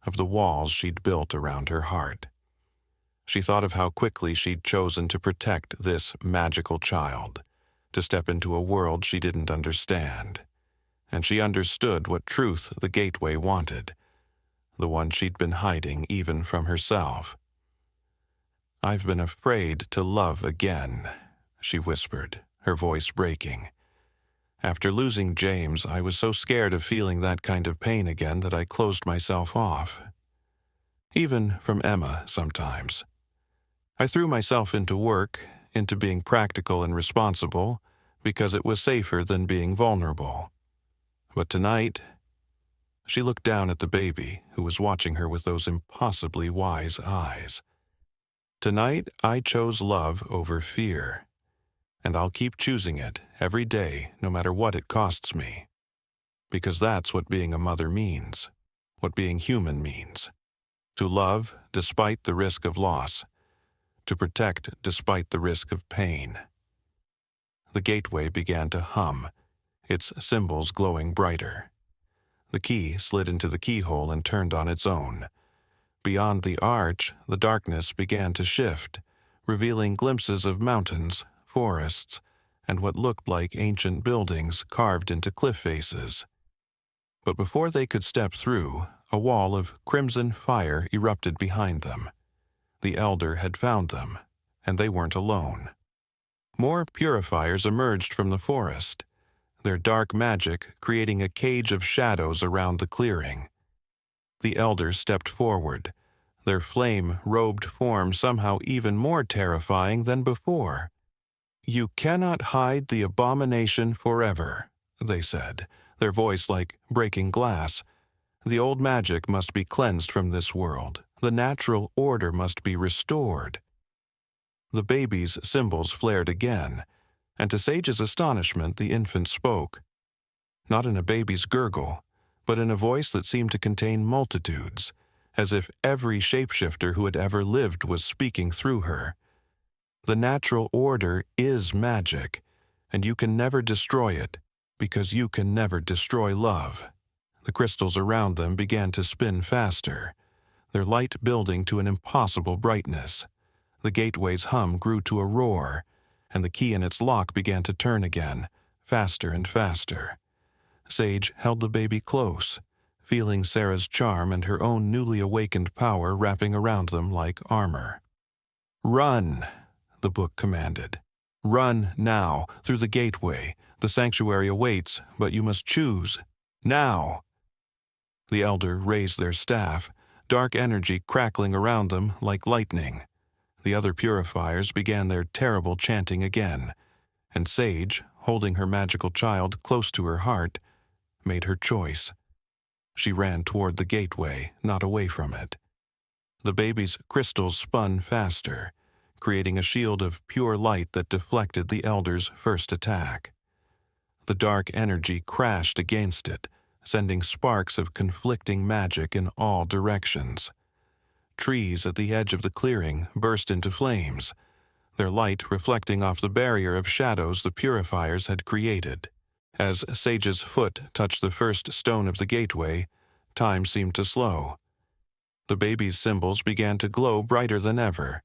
of the walls she'd built around her heart. She thought of how quickly she'd chosen to protect this magical child, to step into a world she didn't understand. And she understood what truth the gateway wanted, the one she'd been hiding even from herself. "I've been afraid to love again," she whispered, her voice breaking. "After losing James, I was so scared of feeling that kind of pain again that I closed myself off. Even from Emma sometimes. I threw myself into work, into being practical and responsible, because it was safer than being vulnerable. But tonight..." She looked down at the baby, who was watching her with those impossibly wise eyes. "Tonight, I chose love over fear. And I'll keep choosing it every day, no matter what it costs me. Because that's what being a mother means, what being human means. To love despite the risk of loss, to protect despite the risk of pain." The gateway began to hum, its symbols glowing brighter. The key slid into the keyhole and turned on its own. Beyond the arch, the darkness began to shift, revealing glimpses of mountains, forests, and what looked like ancient buildings carved into cliff faces. But before they could step through, a wall of crimson fire erupted behind them. The Elder had found them, and they weren't alone. More Purifiers emerged from the forest, their dark magic creating a cage of shadows around the clearing. The Elders stepped forward, their flame-robed form somehow even more terrifying than before. "You cannot hide the abomination forever," they said, their voice like breaking glass. "The old magic must be cleansed from this world. The natural order must be restored." The baby's symbols flared again, and to Sage's astonishment the infant spoke. Not in a baby's gurgle, but in a voice that seemed to contain multitudes, as if every shapeshifter who had ever lived was speaking through her. "The natural order is magic, and you can never destroy it, because you can never destroy love." The crystals around them began to spin faster, their light building to an impossible brightness. The gateway's hum grew to a roar, and the key in its lock began to turn again, faster and faster. Sage held the baby close, feeling Sarah's charm and her own newly awakened power wrapping around them like armor. "Run," the book commanded. "Run now, through the gateway. The sanctuary awaits, but you must choose. Now!" The Elder raised their staff, dark energy crackling around them like lightning. The other Purifiers began their terrible chanting again, and Sage, holding her magical child close to her heart, made her choice. She ran toward the gateway, not away from it. The baby's crystals spun faster, creating a shield of pure light that deflected the Elder's first attack. The dark energy crashed against it, sending sparks of conflicting magic in all directions. Trees at the edge of the clearing burst into flames, their light reflecting off the barrier of shadows the Purifiers had created. As Sage's foot touched the first stone of the gateway, time seemed to slow. The baby's symbols began to glow brighter than ever,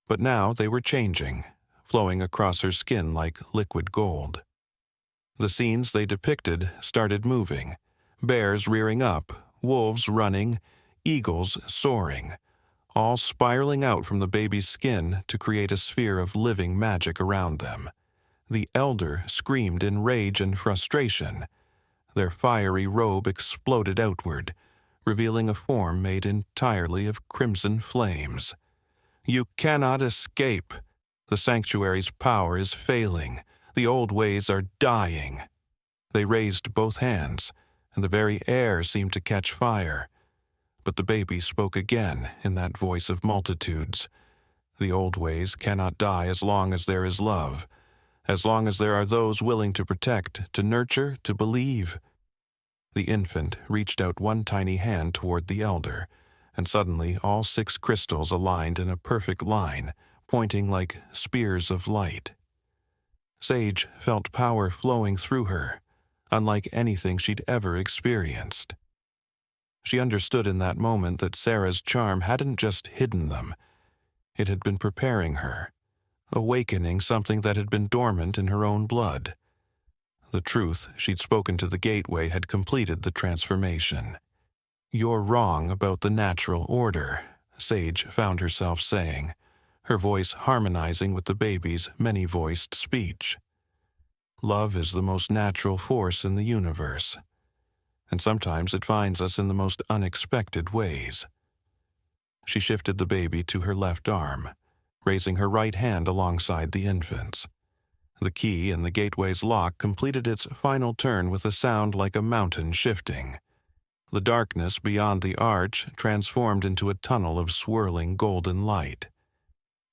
but now they were changing, flowing across her skin like liquid gold. The scenes they depicted started moving, bears rearing up, wolves running, eagles soaring, all spiraling out from the baby's skin to create a sphere of living magic around them. The Elder screamed in rage and frustration. Their fiery robe exploded outward, revealing a form made entirely of crimson flames. "You cannot escape. The sanctuary's power is failing. The old ways are dying." They raised both hands, and the very air seemed to catch fire. But the baby spoke again in that voice of multitudes. The old ways cannot die as long as there is love, as long as there are those willing to protect, to nurture, to believe. The infant reached out one tiny hand toward the elder, and suddenly all 6 crystals aligned in a perfect line, pointing like spears of light. Sage felt power flowing through her, unlike anything she'd ever experienced. She understood in that moment that Sarah's charm hadn't just hidden them. It had been preparing her, awakening something that had been dormant in her own blood. The truth she'd spoken to the gateway had completed the transformation. "You're wrong about the natural order," Sage found herself saying, her voice harmonizing with the baby's many-voiced speech. "Love is the most natural force in the universe, and sometimes it finds us in the most unexpected ways." She shifted the baby to her left arm, raising her right hand alongside the infant's. The key in the gateway's lock completed its final turn with a sound like a mountain shifting. The darkness beyond the arch transformed into a tunnel of swirling golden light.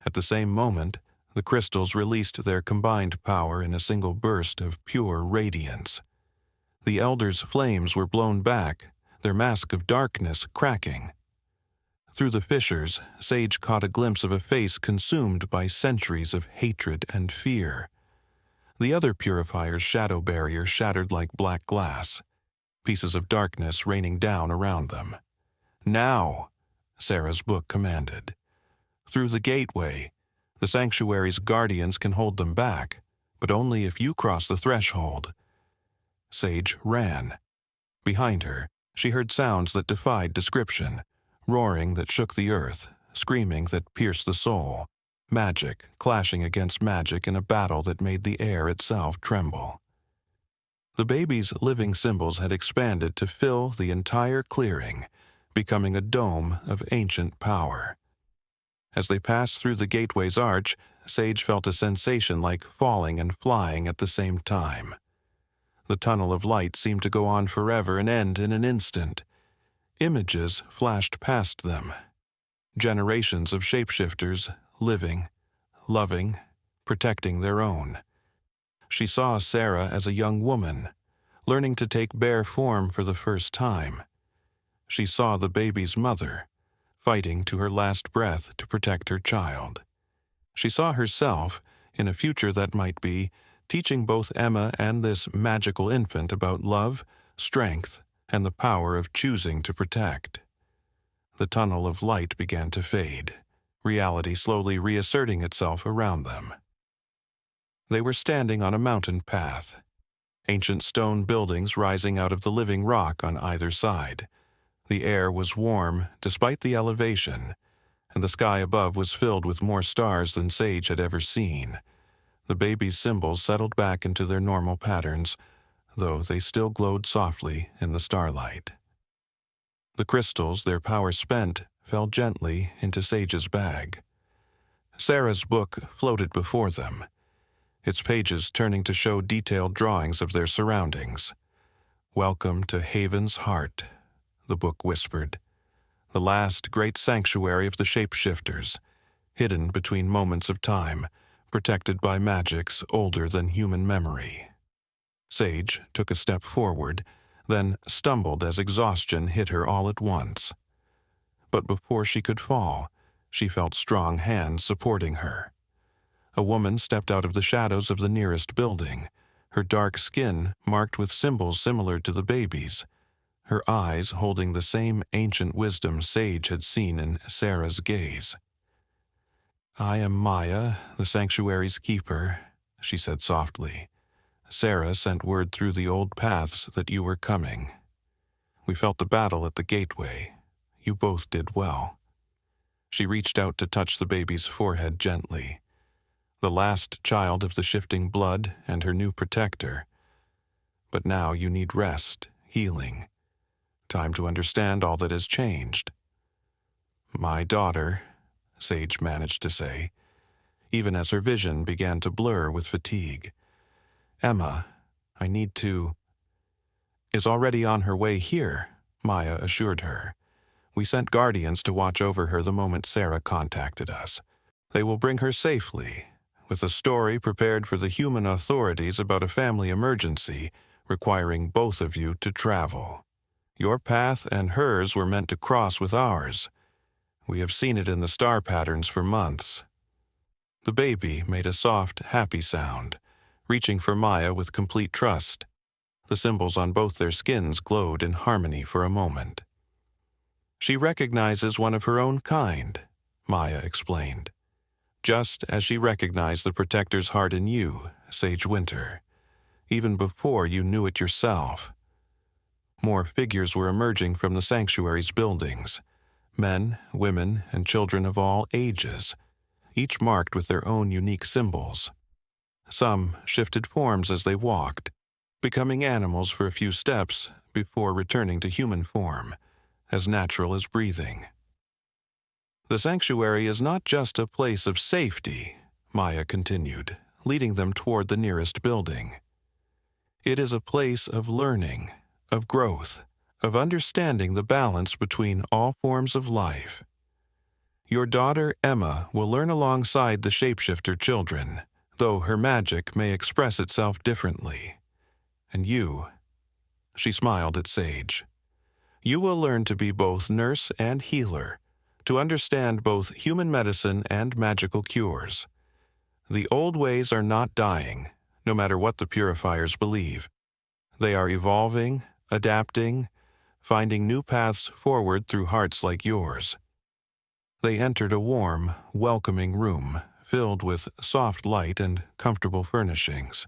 At the same moment, the crystals released their combined power in a single burst of pure radiance. The elder's flames were blown back, their mask of darkness cracking. Through the fissures, Sage caught a glimpse of a face consumed by centuries of hatred and fear. The other Purifier's shadow barrier shattered like black glass, pieces of darkness raining down around them. "Now," Sarah's book commanded. "Through the gateway. The sanctuary's guardians can hold them back, but only if you cross the threshold." Sage ran. Behind her, she heard sounds that defied description, roaring that shook the earth, screaming that pierced the soul, magic clashing against magic in a battle that made the air itself tremble. The baby's living symbols had expanded to fill the entire clearing, becoming a dome of ancient power. As they passed through the gateway's arch, Sage felt a sensation like falling and flying at the same time. The tunnel of light seemed to go on forever and end in an instant. Images flashed past them. Generations of shapeshifters, living, loving, protecting their own. She saw Sarah as a young woman, learning to take bare form for the first time. She saw the baby's mother, fighting to her last breath to protect her child. She saw herself, in a future that might be, teaching both Emma and this magical infant about love, strength, and the power of choosing to protect. The tunnel of light began to fade, reality slowly reasserting itself around them. They were standing on a mountain path, ancient stone buildings rising out of the living rock on either side. The air was warm despite the elevation, and the sky above was filled with more stars than Sage had ever seen. The baby's symbols settled back into their normal patterns, though they still glowed softly in the starlight. The crystals, their power spent, fell gently into Sage's bag. Sarah's book floated before them, its pages turning to show detailed drawings of their surroundings. "Welcome to Haven's Heart," the book whispered. "The last great sanctuary of the shapeshifters, hidden between moments of time, protected by magics older than human memory." Sage took a step forward, then stumbled as exhaustion hit her all at once. But before she could fall, she felt strong hands supporting her. A woman stepped out of the shadows of the nearest building, her dark skin marked with symbols similar to the baby's, her eyes holding the same ancient wisdom Sage had seen in Sarah's gaze. "I am Maya, the sanctuary's keeper," she said softly. "Sarah sent word through the old paths that you were coming. We felt the battle at the gateway. You both did well." She reached out to touch the baby's forehead gently. The last child of the shifting blood and her new protector. But now you need rest, healing. Time to understand all that has changed. "My daughter," Sage managed to say, even as her vision began to blur with fatigue. "Emma, I need to—" "Is already on her way here," Maya assured her. "We sent guardians to watch over her the moment Sarah contacted us. They will bring her safely, with a story prepared for the human authorities about a family emergency requiring both of you to travel. Your path and hers were meant to cross with ours. We have seen it in the star patterns for months. The baby made a soft, happy sound, reaching for Maya with complete trust. The symbols on both their skins glowed in harmony for a moment. She recognizes one of her own kind, Maya explained, just as she recognized the protector's heart in you, Sage Winter, even before you knew it yourself. More figures were emerging from the sanctuary's buildings, men, women, and children of all ages, each marked with their own unique symbols. Some shifted forms as they walked, becoming animals for a few steps before returning to human form, as natural as breathing. The sanctuary is not just a place of safety, Maya continued, leading them toward the nearest building. It is a place of learning, of growth, of understanding the balance between all forms of life. Your daughter, Emma, will learn alongside the shapeshifter children, though her magic may express itself differently. And you, she smiled at Sage, you will learn to be both nurse and healer, to understand both human medicine and magical cures. The old ways are not dying, no matter what the Purifiers believe. They are evolving, adapting, finding new paths forward through hearts like yours. They entered a warm, welcoming room filled with soft light and comfortable furnishings.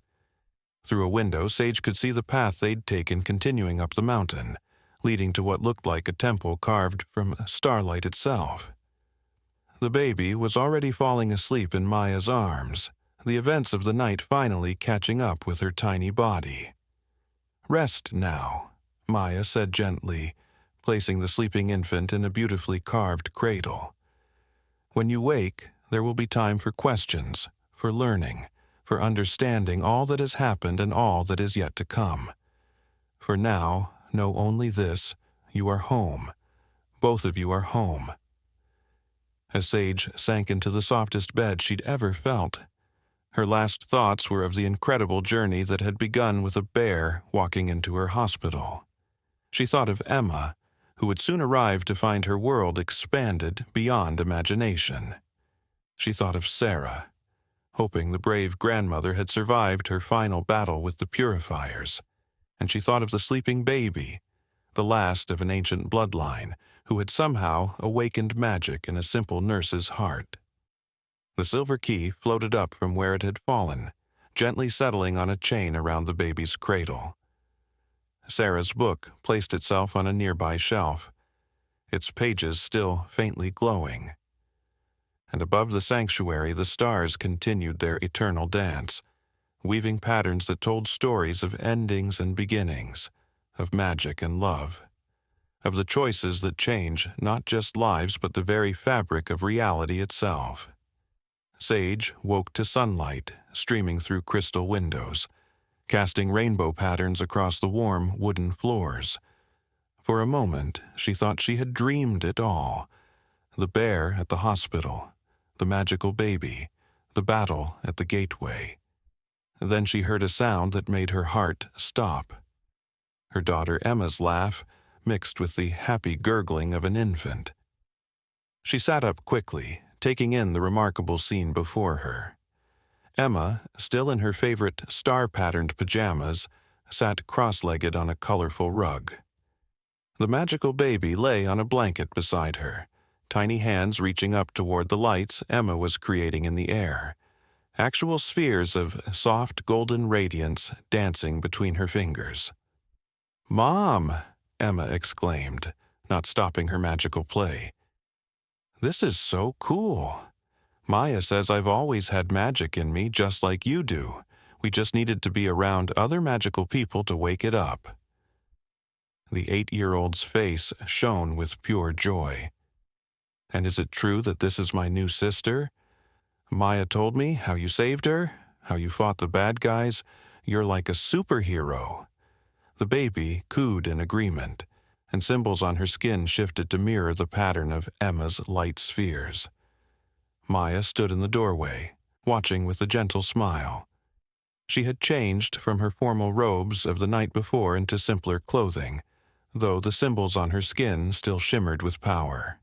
Through a window, Sage could see the path they'd taken continuing up the mountain, leading to what looked like a temple carved from starlight itself. The baby was already falling asleep in Maya's arms, the events of the night finally catching up with her tiny body. Rest now, Maya said gently, placing the sleeping infant in a beautifully carved cradle. When you wake, there will be time for questions, for learning, for understanding all that has happened and all that is yet to come. For now, know only this: you are home. Both of you are home. As Sage sank into the softest bed she'd ever felt, her last thoughts were of the incredible journey that had begun with a bear walking into her hospital. She thought of Emma, who would soon arrive to find her world expanded beyond imagination. She thought of Sarah, hoping the brave grandmother had survived her final battle with the Purifiers, and she thought of the sleeping baby, the last of an ancient bloodline, who had somehow awakened magic in a simple nurse's heart. The silver key floated up from where it had fallen, gently settling on a chain around the baby's cradle. Sarah's book placed itself on a nearby shelf, its pages still faintly glowing. And above the sanctuary the stars continued their eternal dance, weaving patterns that told stories of endings and beginnings, of magic and love, of the choices that change not just lives but the very fabric of reality itself. Sage woke to sunlight streaming through crystal windows, casting rainbow patterns across the warm wooden floors. For a moment, she thought she had dreamed it all: the bear at the hospital, the magical baby, the battle at the gateway. Then she heard a sound that made her heart stop. Her daughter Emma's laugh mixed with the happy gurgling of an infant. She sat up quickly, taking in the remarkable scene before her. Emma, still in her favorite star-patterned pajamas, sat cross-legged on a colorful rug. The magical baby lay on a blanket beside her, tiny hands reaching up toward the lights Emma was creating in the air, actual spheres of soft golden radiance dancing between her fingers. "Mom!" Emma exclaimed, not stopping her magical play. "This is so cool. Maya says I've always had magic in me just like you do. We just needed to be around other magical people to wake it up." The 8-year-old's face shone with pure joy. "And is it true that this is my new sister? Maya told me how you saved her, how you fought the bad guys. You're like a superhero." The baby cooed in agreement, and symbols on her skin shifted to mirror the pattern of Emma's light spheres. Maya stood in the doorway, watching with a gentle smile. She had changed from her formal robes of the night before into simpler clothing, though the symbols on her skin still shimmered with power.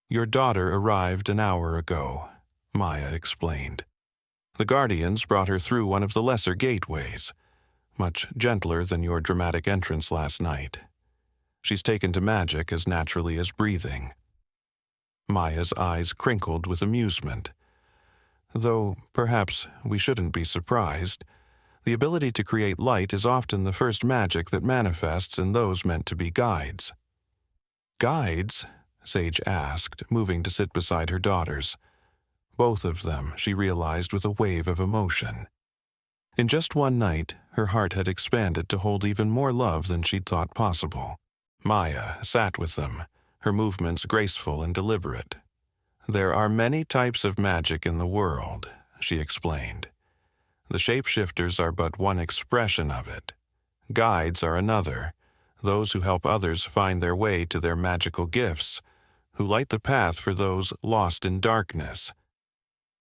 "Your daughter arrived an hour ago," Maya explained. "The Guardians brought her through one of the lesser gateways, much gentler than your dramatic entrance last night. She's taken to magic as naturally as breathing." Maya's eyes crinkled with amusement. Though perhaps we shouldn't be surprised. The ability to create light is often the first magic that manifests in those meant to be guides. "Guides?" Sage asked, moving to sit beside her daughters. Both of them, she realized with a wave of emotion. In just one night, her heart had expanded to hold even more love than she'd thought possible. Maya sat with them, her movements graceful and deliberate. "There are many types of magic in the world," she explained. "The shapeshifters are but one expression of it. Guides are another, those who help others find their way to their magical gifts, who light the path for those lost in darkness."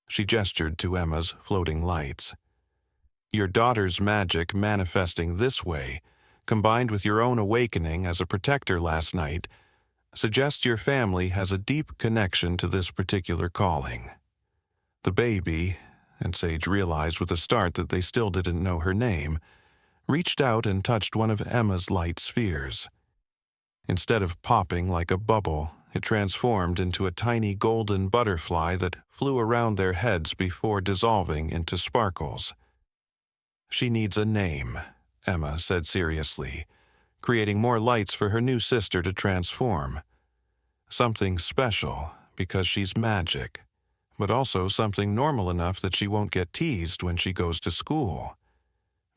She gestured to Emma's floating lights. "Your daughter's magic manifesting this way, combined with your own awakening as a protector last night, suggests your family has a deep connection to this particular calling." The baby, and Sage realized with a start that they still didn't know her name, reached out and touched one of Emma's light spheres. Instead of popping like a bubble, it transformed into a tiny golden butterfly that flew around their heads before dissolving into sparkles. "She needs a name," Emma said seriously, creating more lights for her new sister to transform. "Something special, because she's magic, but also something normal enough that she won't get teased when she goes to school.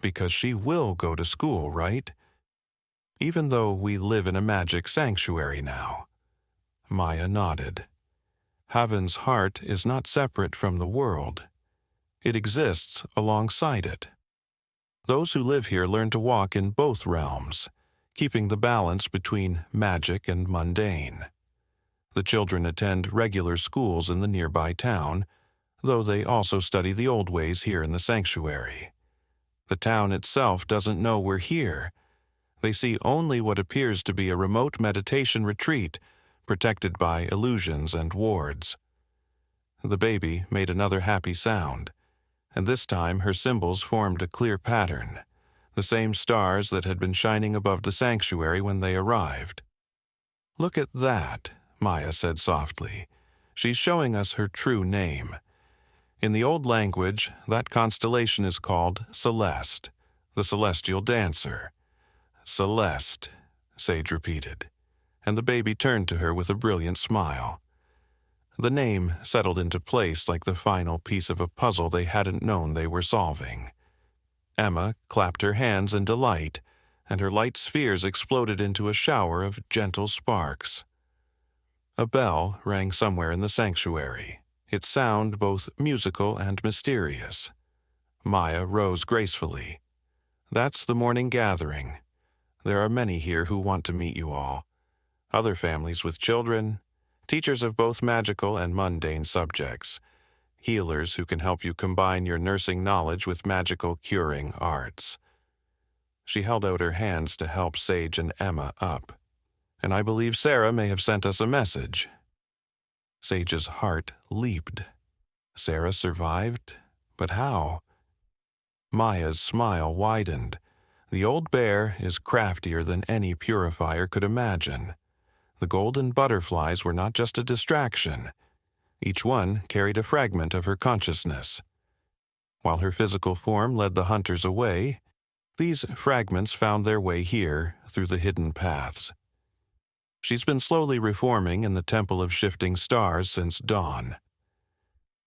Because she will go to school, right? Even though we live in a magic sanctuary now." Maya nodded. "Haven's heart is not separate from the world. It exists alongside it. Those who live here learn to walk in both realms, keeping the balance between magic and mundane. The children attend regular schools in the nearby town, though they also study the old ways here in the sanctuary. The town itself doesn't know we're here. They see only what appears to be a remote meditation retreat, protected by illusions and wards." The baby made another happy sound, and this time her symbols formed a clear pattern, the same stars that had been shining above the sanctuary when they arrived. "Look at that," Maya said softly. "She's showing us her true name. In the old language, that constellation is called Celeste, the celestial dancer." "Celeste," Sage repeated, and the baby turned to her with a brilliant smile. The name settled into place like the final piece of a puzzle they hadn't known they were solving. Emma clapped her hands in delight, and her light spheres exploded into a shower of gentle sparks. A bell rang somewhere in the sanctuary, its sound both musical and mysterious. Maya rose gracefully. "That's the morning gathering. There are many here who want to meet you all. Other families with children, teachers of both magical and mundane subjects, healers who can help you combine your nursing knowledge with magical curing arts." She held out her hands to help Sage and Emma up. "And I believe Sarah may have sent us a message." Sage's heart leaped. Sarah survived? But how? Maya's smile widened. The old bear is craftier than any purifier could imagine. The golden butterflies were not just a distraction. Each one carried a fragment of her consciousness. While her physical form led the hunters away, these fragments found their way here through the hidden paths. She's been slowly reforming in the Temple of Shifting Stars since dawn.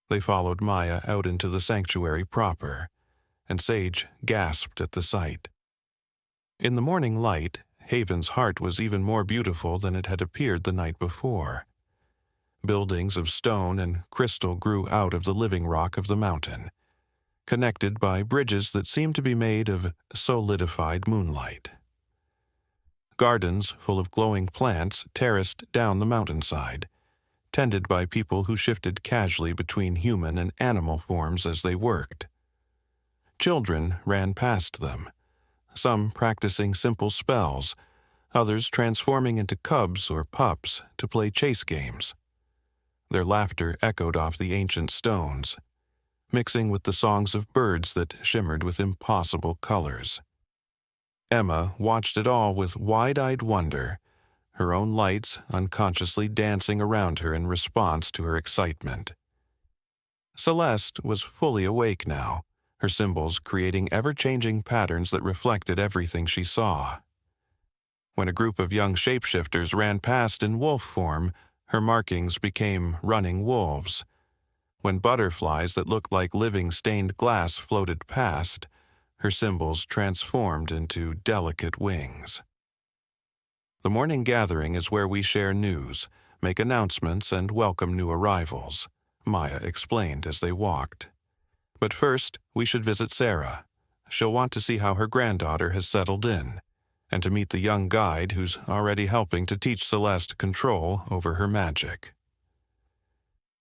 They followed Maya out into the sanctuary proper, and Sage gasped at the sight. In the morning light, Haven's heart was even more beautiful than it had appeared the night before. Buildings of stone and crystal grew out of the living rock of the mountain, connected by bridges that seemed to be made of solidified moonlight. Gardens full of glowing plants terraced down the mountainside, tended by people who shifted casually between human and animal forms as they worked. Children ran past them, some practicing simple spells, others transforming into cubs or pups to play chase games. Their laughter echoed off the ancient stones, mixing with the songs of birds that shimmered with impossible colors. Emma watched it all with wide-eyed wonder, her own lights unconsciously dancing around her in response to her excitement. Celeste was fully awake now, her symbols creating ever-changing patterns that reflected everything she saw. When a group of young shapeshifters ran past in wolf form, her markings became running wolves. When butterflies that looked like living stained glass floated past, her symbols transformed into delicate wings. The morning gathering is where we share news, make announcements, and welcome new arrivals, Maya explained as they walked. But first, we should visit Sarah. She'll want to see how her granddaughter has settled in, and to meet the young guide who's already helping to teach Celeste control over her magic.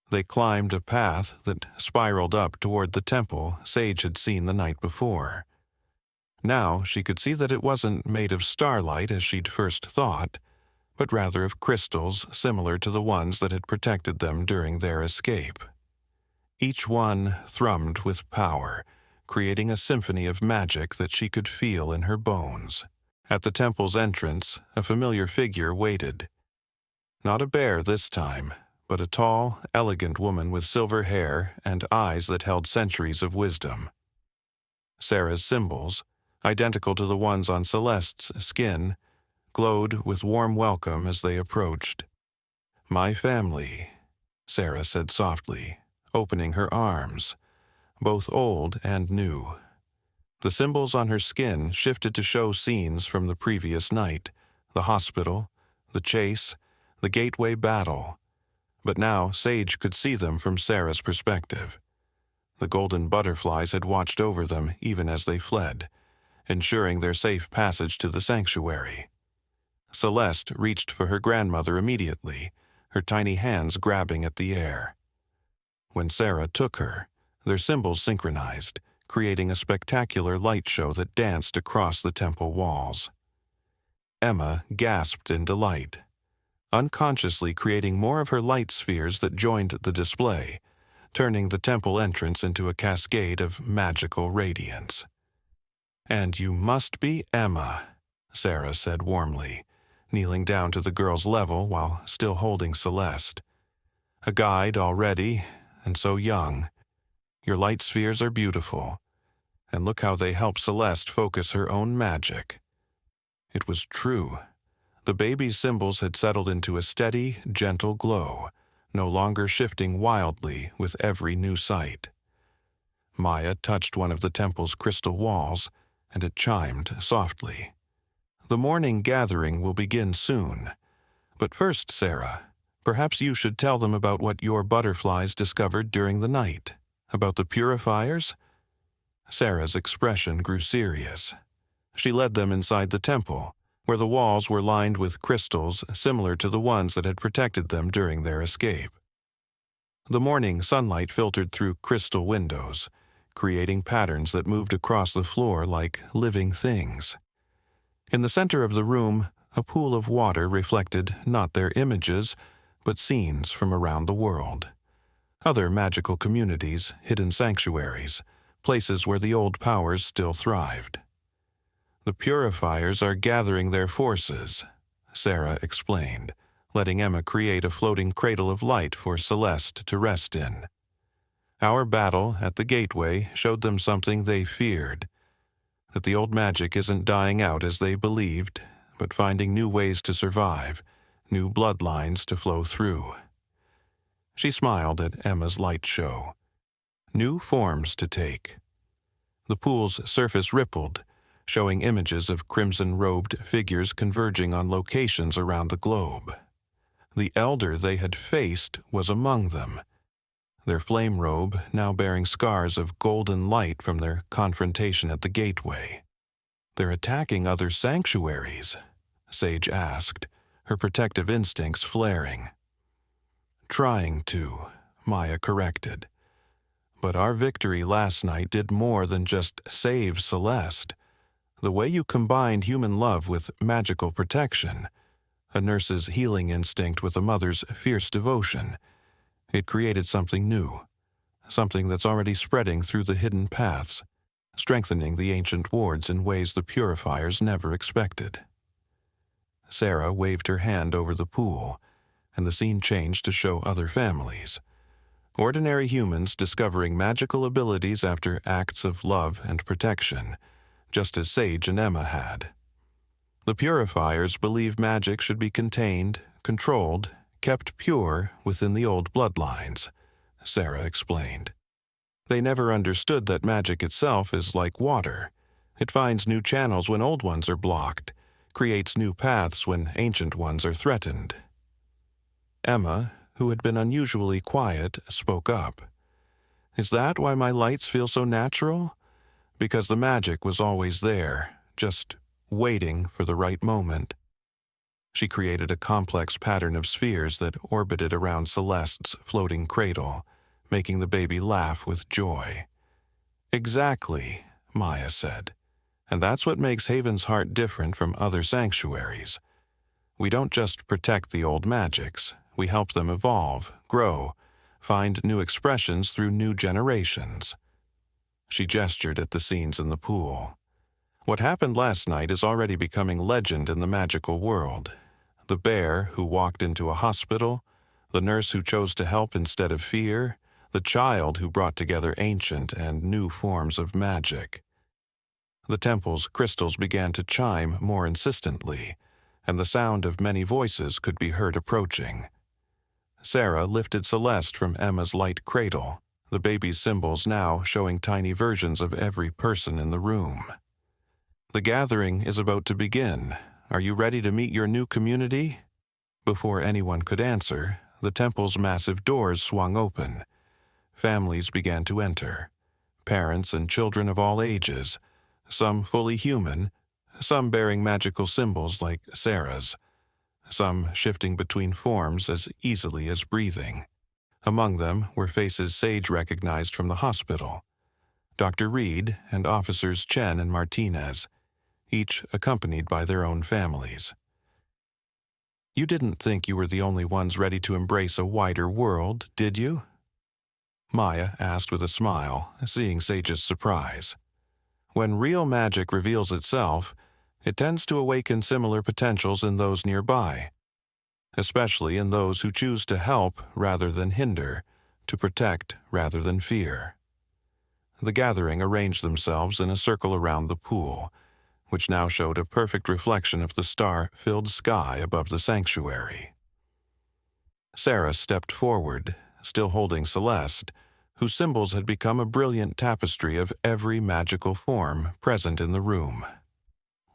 They climbed a path that spiraled up toward the temple Sage had seen the night before. Now she could see that it wasn't made of starlight as she'd first thought, but rather of crystals similar to the ones that had protected them during their escape. Each one thrummed with power, creating a symphony of magic that she could feel in her bones. At the temple's entrance, a familiar figure waited. Not a bear this time, but a tall, elegant woman with silver hair and eyes that held centuries of wisdom. Sarah's symbols, identical to the ones on Celeste's skin, glowed with warm welcome as they approached. "My family," Sarah said softly, opening her arms, both old and new. The symbols on her skin shifted to show scenes from the previous night, the hospital, the chase, the gateway battle. But now Sage could see them from Sarah's perspective. The golden butterflies had watched over them even as they fled, ensuring their safe passage to the sanctuary. Celeste reached for her grandmother immediately, her tiny hands grabbing at the air. When Sarah took her, their symbols synchronized, creating a spectacular light show that danced across the temple walls. Emma gasped in delight, unconsciously creating more of her light spheres that joined the display, turning the temple entrance into a cascade of magical radiance. "And you must be Emma," Sarah said warmly, kneeling down to the girl's level while still holding Celeste. "A guide already, and so young. Your light spheres are beautiful, and look how they help Celeste focus her own magic." It was true. The baby's symbols had settled into a steady, gentle glow, no longer shifting wildly with every new sight. Maya touched one of the temple's crystal walls, and it chimed softly. "The morning gathering will begin soon. But first, Sarah, perhaps you should tell them about what your butterflies discovered during the night, about the Purifiers?" Sarah's expression grew serious. She led them inside the temple, where the walls were lined with crystals similar to the ones that had protected them during their escape. The morning sunlight filtered through crystal windows, creating patterns that moved across the floor like living things. In the center of the room, a pool of water reflected not their images, but scenes from around the world. Other magical communities, hidden sanctuaries, places where the old powers still thrived. "The Purifiers are gathering their forces," Sarah explained, letting Emma create a floating cradle of light for Celeste to rest in. "Our battle at the gateway showed them something they feared, that the old magic isn't dying out as they believed, but finding new ways to survive, new bloodlines to flow through." She smiled at Emma's light show. New forms to take. The pool's surface rippled, showing images of crimson-robed figures converging on locations around the globe. The elder they had faced was among them, their flame robe now bearing scars of golden light from their confrontation at the gateway. "They're attacking other sanctuaries?" Sage asked, her protective instincts flaring. Trying to, Maya corrected. But our victory last night did more than just save Celeste. The way you combined human love with magical protection, a nurse's healing instinct with a mother's fierce devotion, it created something new, something that's already spreading through the hidden paths, strengthening the ancient wards in ways the Purifiers never expected. Sarah waved her hand over the pool, and the scene changed to show other families. Ordinary humans discovering magical abilities after acts of love and protection, just as Sage and Emma had. The Purifiers believe magic should be contained, controlled, kept pure within the old bloodlines, Sarah explained. They never understood that magic itself is like water. It finds new channels when old ones are blocked, creates new paths when ancient ones are threatened. Emma, who had been unusually quiet, spoke up. "Is that why my lights feel so natural? Because the magic was always there, just waiting for the right moment." She created a complex pattern of spheres that orbited around Celeste's floating cradle, making the baby laugh with joy. "Exactly," Maya said. "And that's what makes Haven's Heart different from other sanctuaries. We don't just protect the old magics, we help them evolve, grow, find new expressions through new generations." She gestured at the scenes in the pool. "What happened last night is already becoming legend in the magical world. The bear who walked into a hospital, the nurse who chose to help instead of fear, the child who brought together ancient and new forms of magic." The temple's crystals began to chime more insistently, and the sound of many voices could be heard approaching. Sarah lifted Celeste from Emma's light cradle, the baby's symbols now showing tiny versions of every person in the room. "The gathering is about to begin. Are you ready to meet your new community?" Before anyone could answer, the temple's massive doors swung open. Families began to enter, parents and children of all ages, some fully human, some bearing magical symbols like Sarah's, some shifting between forms as easily as breathing. Among them were faces Sage recognized from the hospital, Dr. Reed and Officers Chen and Martinez, each accompanied by their own families. "You didn't think you were the only ones ready to embrace a wider world, did you?" Maya asked with a smile, seeing Sage's surprise. "When real magic reveals itself, it tends to awaken similar potentials in those nearby, especially in those who choose to help rather than hinder, to protect rather than fear." The gathering arranged themselves in a circle around the pool, which now showed a perfect reflection of the star-filled sky above the sanctuary. Sarah stepped forward, still holding Celeste, whose symbols had become a brilliant tapestry of every magical form present in the room.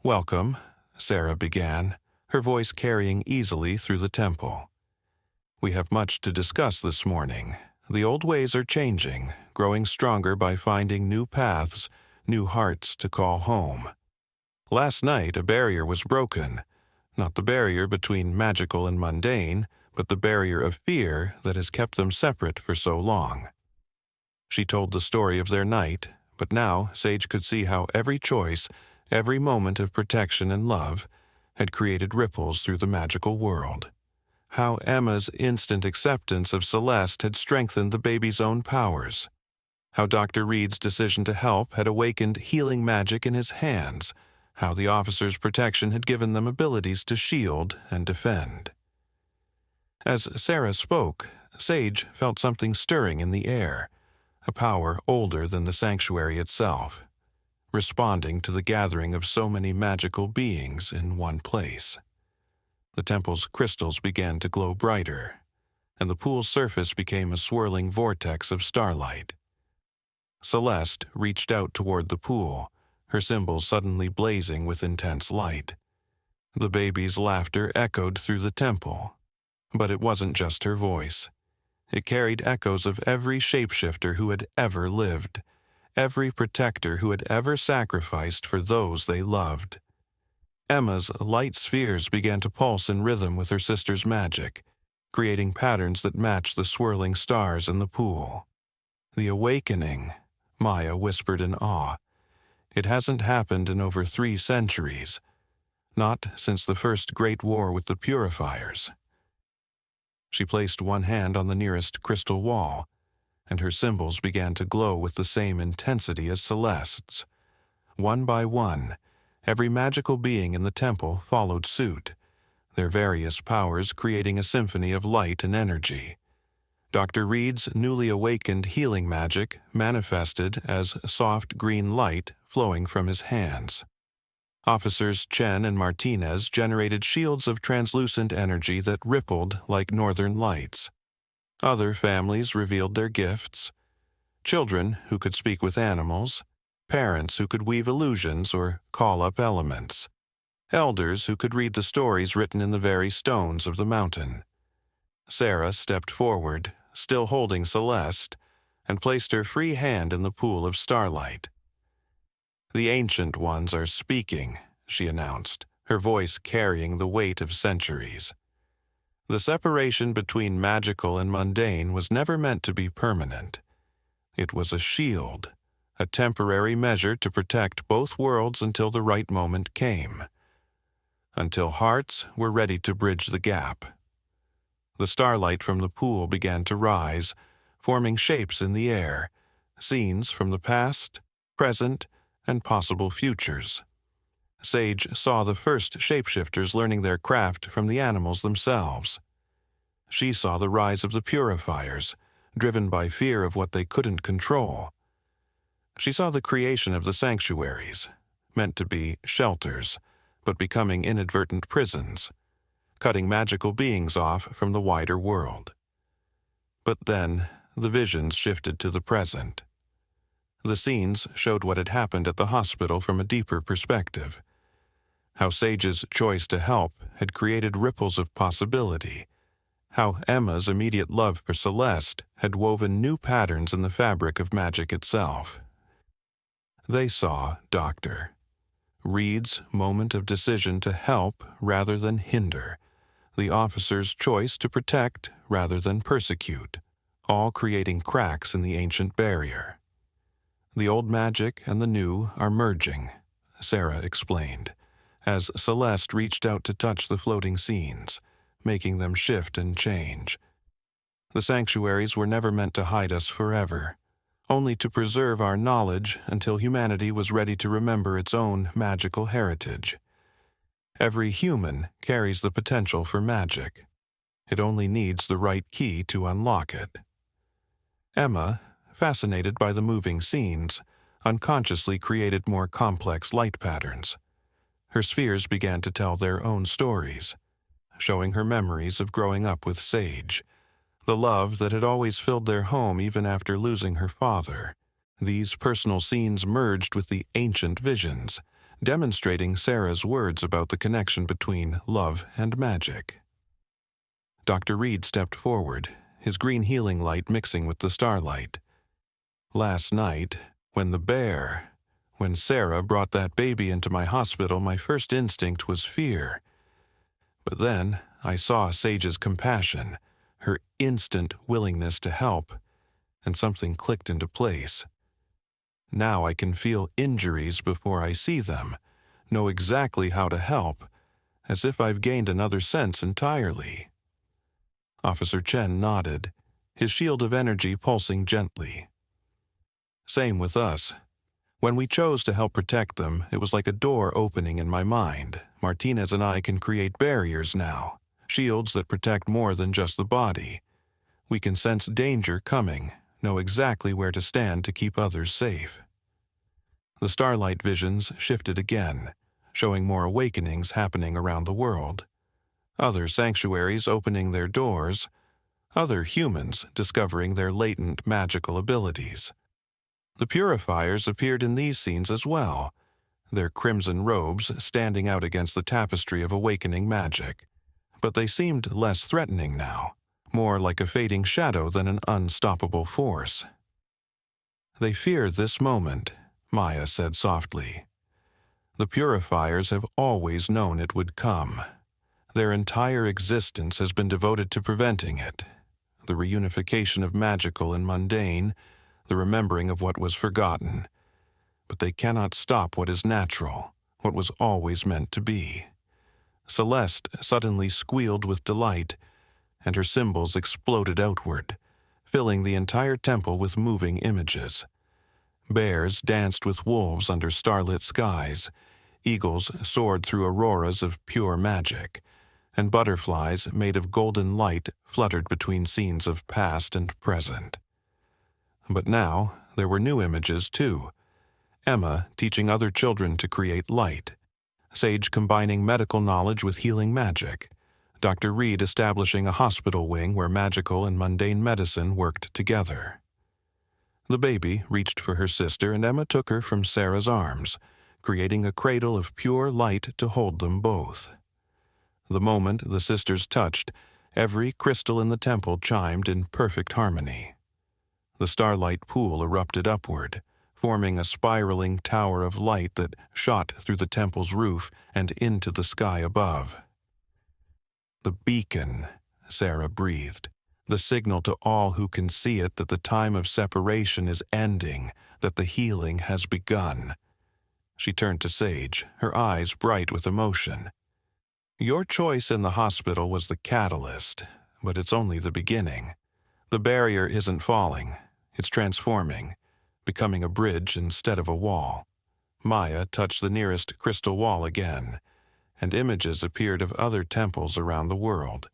"Welcome," Sarah began, her voice carrying easily through the temple. "We have much to discuss this morning. The old ways are changing, growing stronger by finding new paths, new hearts to call home. Last night a barrier was broken, not the barrier between magical and mundane, but the barrier of fear that has kept them separate for so long." She told the story of their night, but now Sage could see how every choice, every moment of protection and love, had created ripples through the magical world. How Emma's instant acceptance of Celeste had strengthened the baby's own powers. How Dr. Reed's decision to help had awakened healing magic in his hands. How the officer's protection had given them abilities to shield and defend. As Sarah spoke, Sage felt something stirring in the air, a power older than the sanctuary itself, responding to the gathering of so many magical beings in one place. The temple's crystals began to glow brighter, and the pool's surface became a swirling vortex of starlight. Celeste reached out toward the pool, her symbols suddenly blazing with intense light. The baby's laughter echoed through the temple, but it wasn't just her voice. It carried echoes of every shapeshifter who had ever lived, every protector who had ever sacrificed for those they loved. Emma's light spheres began to pulse in rhythm with her sister's magic, creating patterns that match the swirling stars in the pool. "The awakening," Maya whispered in awe. "It hasn't happened in over 3 centuries. Not since the first Great War with the Purifiers." She placed one hand on the nearest crystal wall, and her symbols began to glow with the same intensity as Celeste's. One by one, every magical being in the temple followed suit, their various powers creating a symphony of light and energy. Dr. Reed's newly awakened healing magic manifested as soft green light flowing from his hands. Officers Chen and Martinez generated shields of translucent energy that rippled like northern lights. Other families revealed their gifts: children who could speak with animals, parents who could weave illusions or call up elements, elders who could read the stories written in the very stones of the mountain. Sarah stepped forward, still holding Celeste, and placed her free hand in the pool of starlight. "The Ancient Ones are speaking," she announced, her voice carrying the weight of centuries. The separation between magical and mundane was never meant to be permanent. It was a shield, a temporary measure to protect both worlds until the right moment came, until hearts were ready to bridge the gap. The starlight from the pool began to rise, forming shapes in the air, scenes from the past, present, and possible futures. Sage saw the first shapeshifters learning their craft from the animals themselves. She saw the rise of the Purifiers, driven by fear of what they couldn't control. She saw the creation of the sanctuaries, meant to be shelters, but becoming inadvertent prisons, cutting magical beings off from the wider world. But then, the visions shifted to the present. The scenes showed what had happened at the hospital from a deeper perspective. How Sage's choice to help had created ripples of possibility. How Emma's immediate love for Celeste had woven new patterns in the fabric of magic itself. They saw Dr. Reed's moment of decision to help rather than hinder, the officer's choice to protect rather than persecute, all creating cracks in the ancient barrier. "The old magic and the new are merging," Sarah explained, as Celeste reached out to touch the floating scenes, making them shift and change. "The sanctuaries were never meant to hide us forever, only to preserve our knowledge until humanity was ready to remember its own magical heritage. Every human carries the potential for magic. It only needs the right key to unlock it." Emma, fascinated by the moving scenes, unconsciously created more complex light patterns. Her spheres began to tell their own stories, showing her memories of growing up with Sage, the love that had always filled their home even after losing her father. These personal scenes merged with the ancient visions, demonstrating Sarah's words about the connection between love and magic. Dr. Reed stepped forward, his green healing light mixing with the starlight. "Last night, when Sarah brought that baby into my hospital, my first instinct was fear. But then I saw Sage's compassion, her instant willingness to help, and something clicked into place. Now I can feel injuries before I see them, know exactly how to help, as if I've gained another sense entirely." Officer Chen nodded, his shield of energy pulsing gently. "Same with us. When we chose to help protect them, it was like a door opening in my mind. Martinez and I can create barriers now, shields that protect more than just the body. We can sense danger coming, know exactly where to stand to keep others safe." The starlight visions shifted again, showing more awakenings happening around the world. Other sanctuaries opening their doors, other humans discovering their latent magical abilities. The Purifiers appeared in these scenes as well, their crimson robes standing out against the tapestry of awakening magic. But they seemed less threatening now, more like a fading shadow than an unstoppable force. "They fear this moment," Maya said softly. "The Purifiers have always known it would come. Their entire existence has been devoted to preventing it. The reunification of magical and mundane, the remembering of what was forgotten. But they cannot stop what is natural, what was always meant to be. Celeste suddenly squealed with delight, and her symbols exploded outward, filling the entire temple with moving images. Bears danced with wolves under starlit skies, eagles soared through auroras of pure magic, and butterflies made of golden light fluttered between scenes of past and present. But now there were new images, too. Emma teaching other children to create light, Sage combining medical knowledge with healing magic, Dr. Reed establishing a hospital wing where magical and mundane medicine worked together. The baby reached for her sister, and Emma took her from Sarah's arms, creating a cradle of pure light to hold them both. The moment the sisters touched, every crystal in the temple chimed in perfect harmony. The starlight pool erupted upward, forming a spiraling tower of light that shot through the temple's roof and into the sky above. "The beacon," Sarah breathed, "the signal to all who can see it that the time of separation is ending, that the healing has begun." She turned to Sage, her eyes bright with emotion. "Your choice in the hospital was the catalyst, but it's only the beginning. The barrier isn't falling, it's transforming, becoming a bridge instead of a wall." Maya touched the nearest crystal wall again, and images appeared of other temples around the world,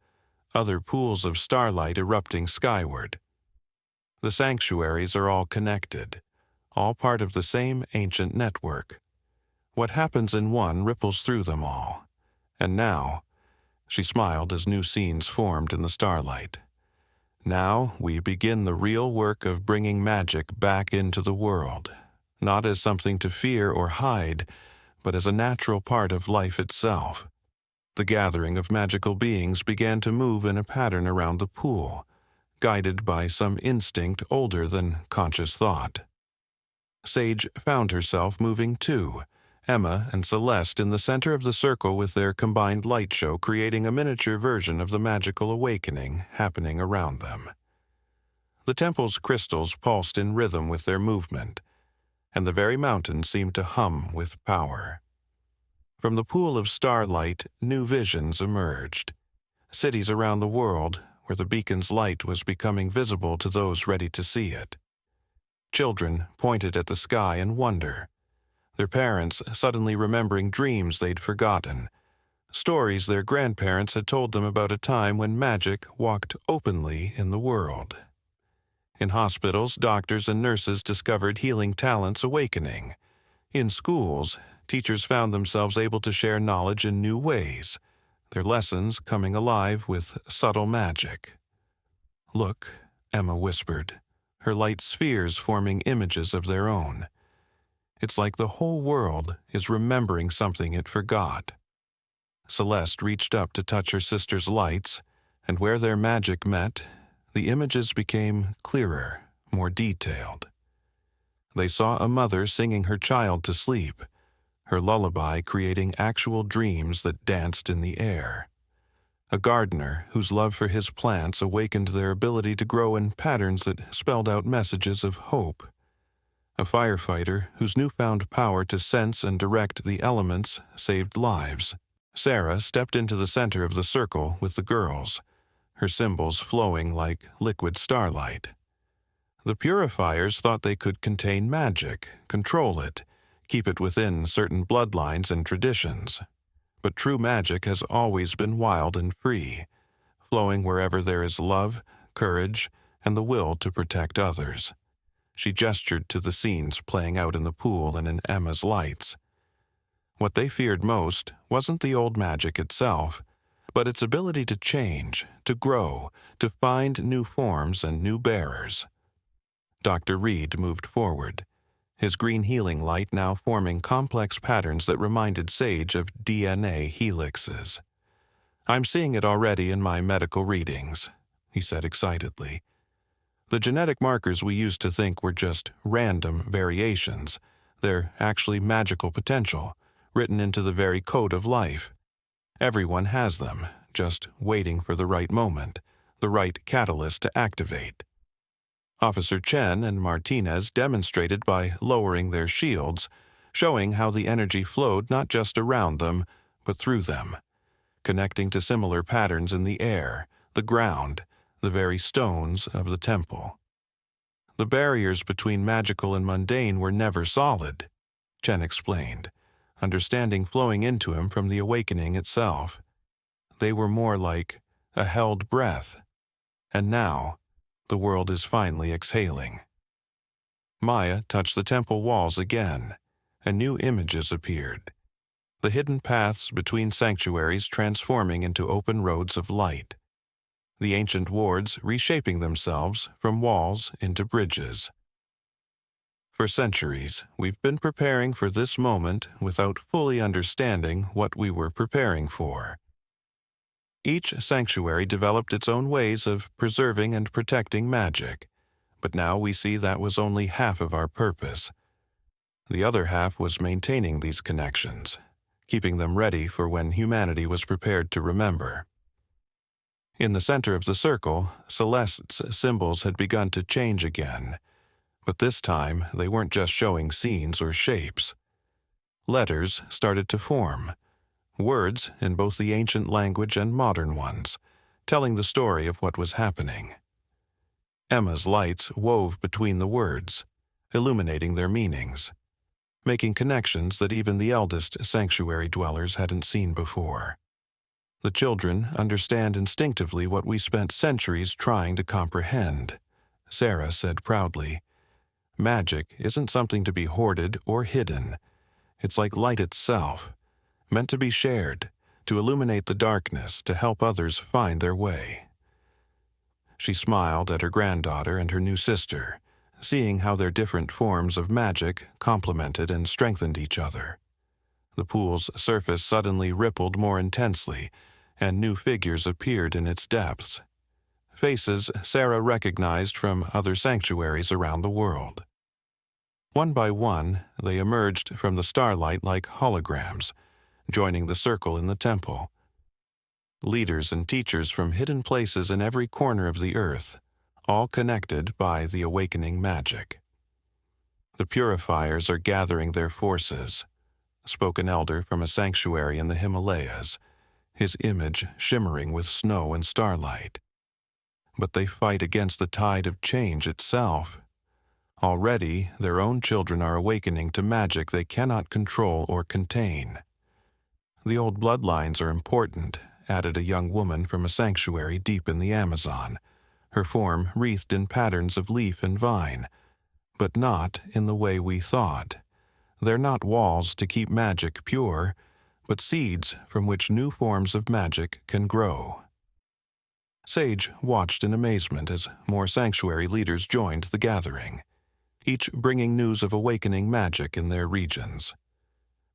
other pools of starlight erupting skyward. The sanctuaries are all connected, all part of the same ancient network. What happens in one ripples through them all. And now, she smiled as new scenes formed in the starlight. Now we begin the real work of bringing magic back into the world, not as something to fear or hide, but as a natural part of life itself. The gathering of magical beings began to move in a pattern around the pool, guided by some instinct older than conscious thought. Sage found herself moving too, Emma and Celeste in the center of the circle with their combined light show creating a miniature version of the magical awakening happening around them. The temple's crystals pulsed in rhythm with their movement, and the very mountains seemed to hum with power. From the pool of starlight, new visions emerged. Cities around the world where the beacon's light was becoming visible to those ready to see it. Children pointed at the sky in wonder, their parents suddenly remembering dreams they'd forgotten, stories their grandparents had told them about a time when magic walked openly in the world. In hospitals, doctors and nurses discovered healing talents awakening. In schools, teachers found themselves able to share knowledge in new ways, their lessons coming alive with subtle magic. "Look," Emma whispered, her light spheres forming images of their own. "It's like the whole world is remembering something it forgot." Celeste reached up to touch her sister's lights, and where their magic met, the images became clearer, more detailed. They saw a mother singing her child to sleep, her lullaby creating actual dreams that danced in the air. A gardener whose love for his plants awakened their ability to grow in patterns that spelled out messages of hope. A firefighter whose newfound power to sense and direct the elements saved lives. Sarah stepped into the center of the circle with the girls, her symbols flowing like liquid starlight. The Purifiers thought they could contain magic, control it, keep it within certain bloodlines and traditions. But true magic has always been wild and free, flowing wherever there is love, courage, and the will to protect others. She gestured to the scenes playing out in the pool and in Emma's lights. What they feared most wasn't the old magic itself, but its ability to change, to grow, to find new forms and new bearers. Dr. Reed moved forward, his green healing light now forming complex patterns that reminded Sage of DNA helixes. "I'm seeing it already in my medical readings," he said excitedly. "The genetic markers we used to think were just random variations. They're actually magical potential, written into the very code of life. Everyone has them, just waiting for the right moment, the right catalyst to activate. Officer Chen and Martinez demonstrated by lowering their shields, showing how the energy flowed not just around them, but through them, connecting to similar patterns in the air, the ground, the very stones of the temple. The barriers between magical and mundane were never solid, Chen explained, understanding flowing into him from the awakening itself. They were more like a held breath. And now, the world is finally exhaling. Maya touched the temple walls again, and new images appeared. The hidden paths between sanctuaries transforming into open roads of light. The ancient wards reshaping themselves from walls into bridges. For centuries, we've been preparing for this moment without fully understanding what we were preparing for. Each sanctuary developed its own ways of preserving and protecting magic, but now we see that was only half of our purpose. The other half was maintaining these connections, keeping them ready for when humanity was prepared to remember. In the center of the circle, Celeste's symbols had begun to change again, but this time they weren't just showing scenes or shapes. Letters started to form, words in both the ancient language and modern ones, telling the story of what was happening. Emma's lights wove between the words, illuminating their meanings, making connections that even the eldest sanctuary dwellers hadn't seen before. The children understand instinctively what we spent centuries trying to comprehend, Sarah said proudly. Magic isn't something to be hoarded or hidden. It's like light itself, meant to be shared, to illuminate the darkness, to help others find their way. She smiled at her granddaughter and her new sister, seeing how their different forms of magic complemented and strengthened each other. The pool's surface suddenly rippled more intensely, and new figures appeared in its depths. Faces Sarah recognized from other sanctuaries around the world. One by one, they emerged from the starlight like holograms, joining the circle in the temple. Leaders and teachers from hidden places in every corner of the earth, all connected by the awakening magic. The Purifiers are gathering their forces, spoke an elder from a sanctuary in the Himalayas, his image shimmering with snow and starlight. But they fight against the tide of change itself. Already, their own children are awakening to magic they cannot control or contain. The old bloodlines are important, added a young woman from a sanctuary deep in the Amazon, her form wreathed in patterns of leaf and vine, but not in the way we thought. They're not walls to keep magic pure, but seeds from which new forms of magic can grow. Sage watched in amazement as more sanctuary leaders joined the gathering, each bringing news of awakening magic in their regions.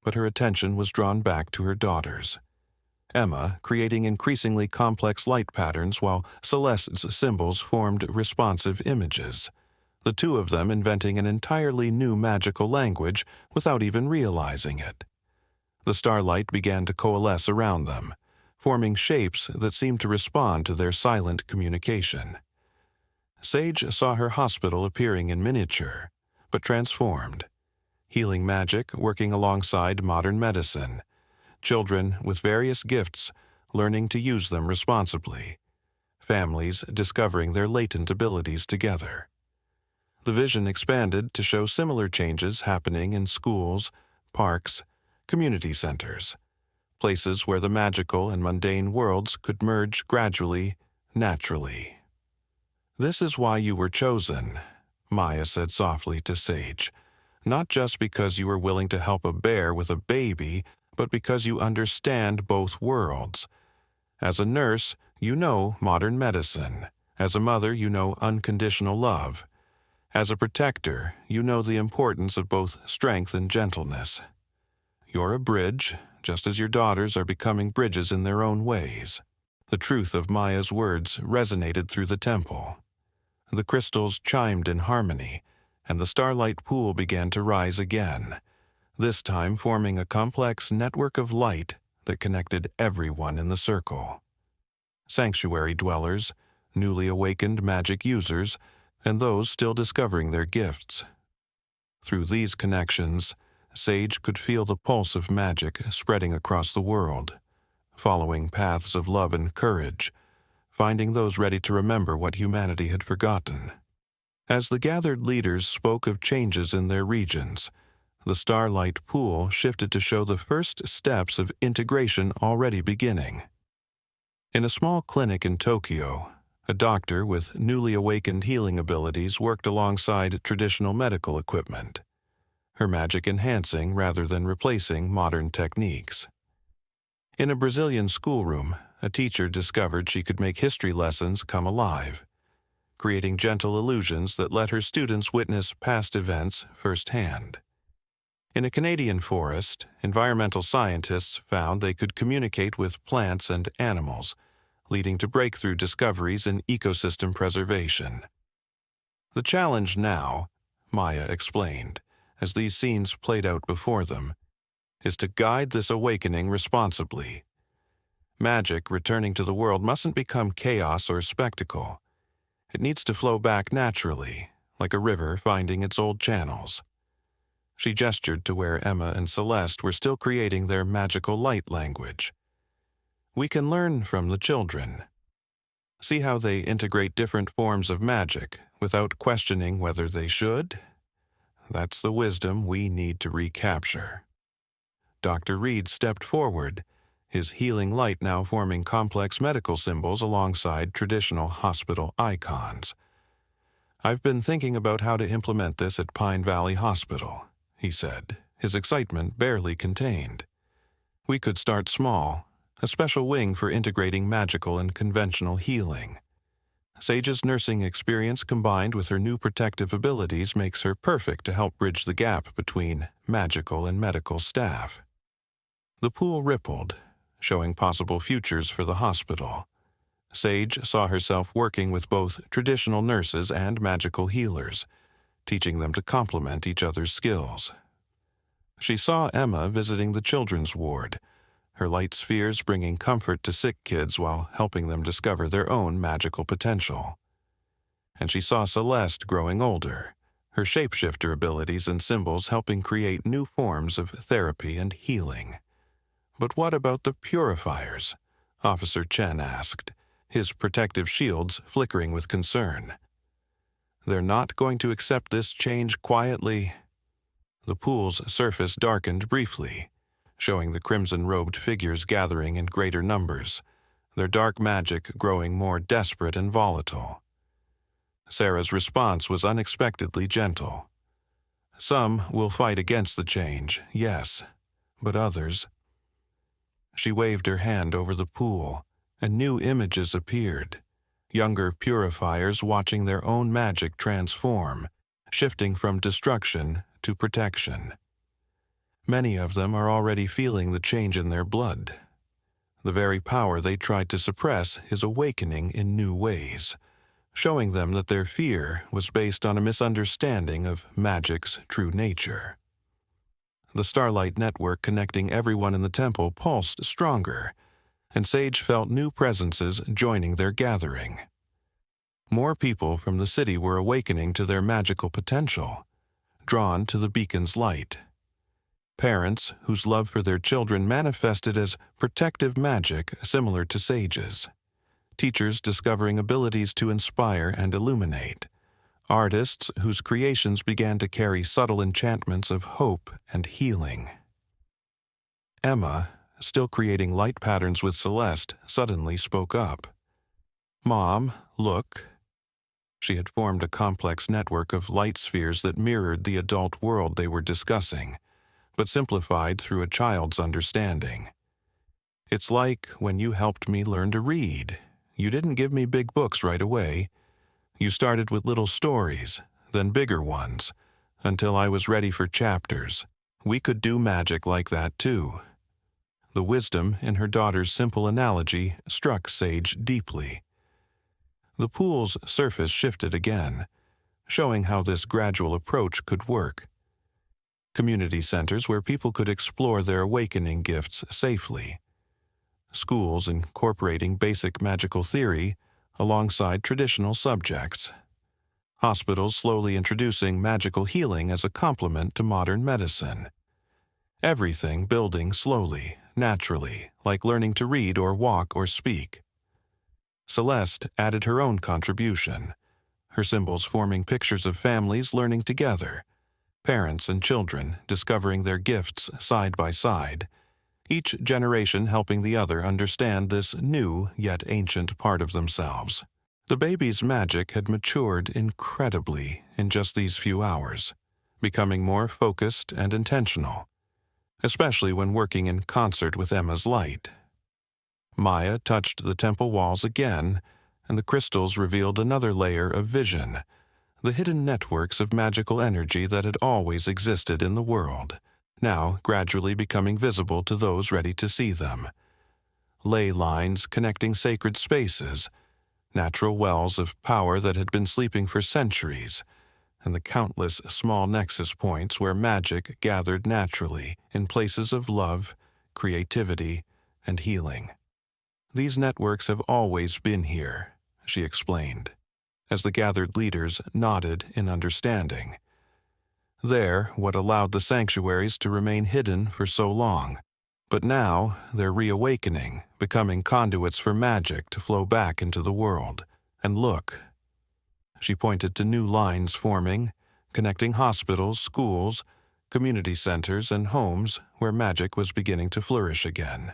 But her attention was drawn back to her daughters. Emma creating increasingly complex light patterns while Celeste's symbols formed responsive images, the two of them inventing an entirely new magical language without even realizing it. The starlight began to coalesce around them, forming shapes that seemed to respond to their silent communication. Sage saw her hospital appearing in miniature, but transformed. Healing magic working alongside modern medicine, children with various gifts learning to use them responsibly, families discovering their latent abilities together. The vision expanded to show similar changes happening in schools, parks, community centers, places where the magical and mundane worlds could merge gradually, naturally. "This is why you were chosen," Maya said softly to Sage, "not just because you were willing to help a bear with a baby, but because you understand both worlds. As a nurse, you know modern medicine. As a mother, you know unconditional love. As a protector, you know the importance of both strength and gentleness. You're a bridge, just as your daughters are becoming bridges in their own ways." The truth of Maya's words resonated through the temple. The crystals chimed in harmony, and the starlight pool began to rise again, this time forming a complex network of light that connected everyone in the circle. Sanctuary dwellers, newly awakened magic users, and those still discovering their gifts. Through these connections, Sage could feel the pulse of magic spreading across the world, following paths of love and courage, finding those ready to remember what humanity had forgotten. As the gathered leaders spoke of changes in their regions, the Starlight Pool shifted to show the first steps of integration already beginning. In a small clinic in Tokyo, a doctor with newly awakened healing abilities worked alongside traditional medical equipment, her magic enhancing rather than replacing modern techniques. In a Brazilian schoolroom, a teacher discovered she could make history lessons come alive, creating gentle illusions that let her students witness past events firsthand. In a Canadian forest, environmental scientists found they could communicate with plants and animals, leading to breakthrough discoveries in ecosystem preservation. The challenge now, Maya explained, as these scenes played out before them, is to guide this awakening responsibly. Magic returning to the world mustn't become chaos or spectacle. It needs to flow back naturally, like a river finding its old channels. She gestured to where Emma and Celeste were still creating their magical light language. We can learn from the children. See how they integrate different forms of magic without questioning whether they should? That's the wisdom we need to recapture. Dr. Reed stepped forward, his healing light now forming complex medical symbols alongside traditional hospital icons. I've been thinking about how to implement this at Pine Valley Hospital, he said, his excitement barely contained. We could start small, a special wing for integrating magical and conventional healing. Sage's nursing experience combined with her new protective abilities makes her perfect to help bridge the gap between magical and medical staff. The pool rippled, showing possible futures for the hospital. Sage saw herself working with both traditional nurses and magical healers, teaching them to complement each other's skills. She saw Emma visiting the children's ward, her light spheres bringing comfort to sick kids while helping them discover their own magical potential. And she saw Celeste growing older, her shapeshifter abilities and symbols helping create new forms of therapy and healing. But what about the Purifiers? Officer Chen asked, his protective shields flickering with concern. They're not going to accept this change quietly. The pool's surface darkened briefly, showing the crimson-robed figures gathering in greater numbers, their dark magic growing more desperate and volatile. Sarah's response was unexpectedly gentle. Some will fight against the change, yes, but others. She waved her hand over the pool, and new images appeared. Younger purifiers watching their own magic transform, shifting from destruction to protection. Many of them are already feeling the change in their blood. The very power they tried to suppress is awakening in new ways, showing them that their fear was based on a misunderstanding of magic's true nature. The Starlight Network connecting everyone in the temple pulsed stronger, and Sage felt new presences joining their gathering. More people from the city were awakening to their magical potential, drawn to the beacon's light. Parents whose love for their children manifested as protective magic similar to Sage's. Teachers discovering abilities to inspire and illuminate. Artists whose creations began to carry subtle enchantments of hope and healing. Emma, still creating light patterns with Celeste, suddenly spoke up. "Mom, look." She had formed a complex network of light spheres that mirrored the adult world they were discussing, but simplified through a child's understanding. "It's like when you helped me learn to read. You didn't give me big books right away. You started with little stories, then bigger ones, until I was ready for chapters. We could do magic like that too." The wisdom in her daughter's simple analogy struck Sage deeply. The pool's surface shifted again, showing how this gradual approach could work. Community centers where people could explore their awakening gifts safely, schools incorporating basic magical theory alongside traditional subjects, hospitals slowly introducing magical healing as a complement to modern medicine. Everything building slowly, naturally, like learning to read or walk or speak. Celeste added her own contribution, her symbols forming pictures of families learning together, parents and children discovering their gifts side by side, each generation helping the other understand this new yet ancient part of themselves. The baby's magic had matured incredibly in just these few hours, becoming more focused and intentional, especially when working in concert with Emma's light. Maya touched the temple walls again, and the crystals revealed another layer of vision, the hidden networks of magical energy that had always existed in the world, now gradually becoming visible to those ready to see them. Ley lines connecting sacred spaces, natural wells of power that had been sleeping for centuries, and the countless small nexus points where magic gathered naturally in places of love, creativity, and healing. These networks have always been here, she explained, as the gathered leaders nodded in understanding. They're what allowed the sanctuaries to remain hidden for so long, but now they're reawakening, becoming conduits for magic to flow back into the world. And look, she pointed to new lines forming, connecting hospitals, schools, community centers, and homes where magic was beginning to flourish again.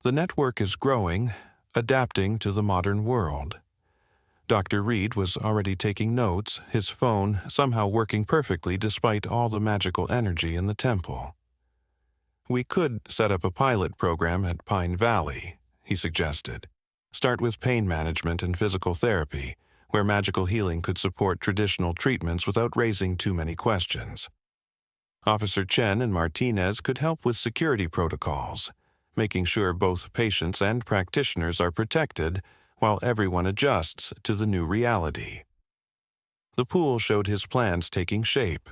The network is growing, adapting to the modern world. Dr. Reed was already taking notes, his phone somehow working perfectly despite all the magical energy in the temple. We could set up a pilot program at Pine Valley, he suggested. Start with pain management and physical therapy, where magical healing could support traditional treatments without raising too many questions. Officer Chen and Martinez could help with security protocols, making sure both patients and practitioners are protected while everyone adjusts to the new reality. The pool showed his plans taking shape.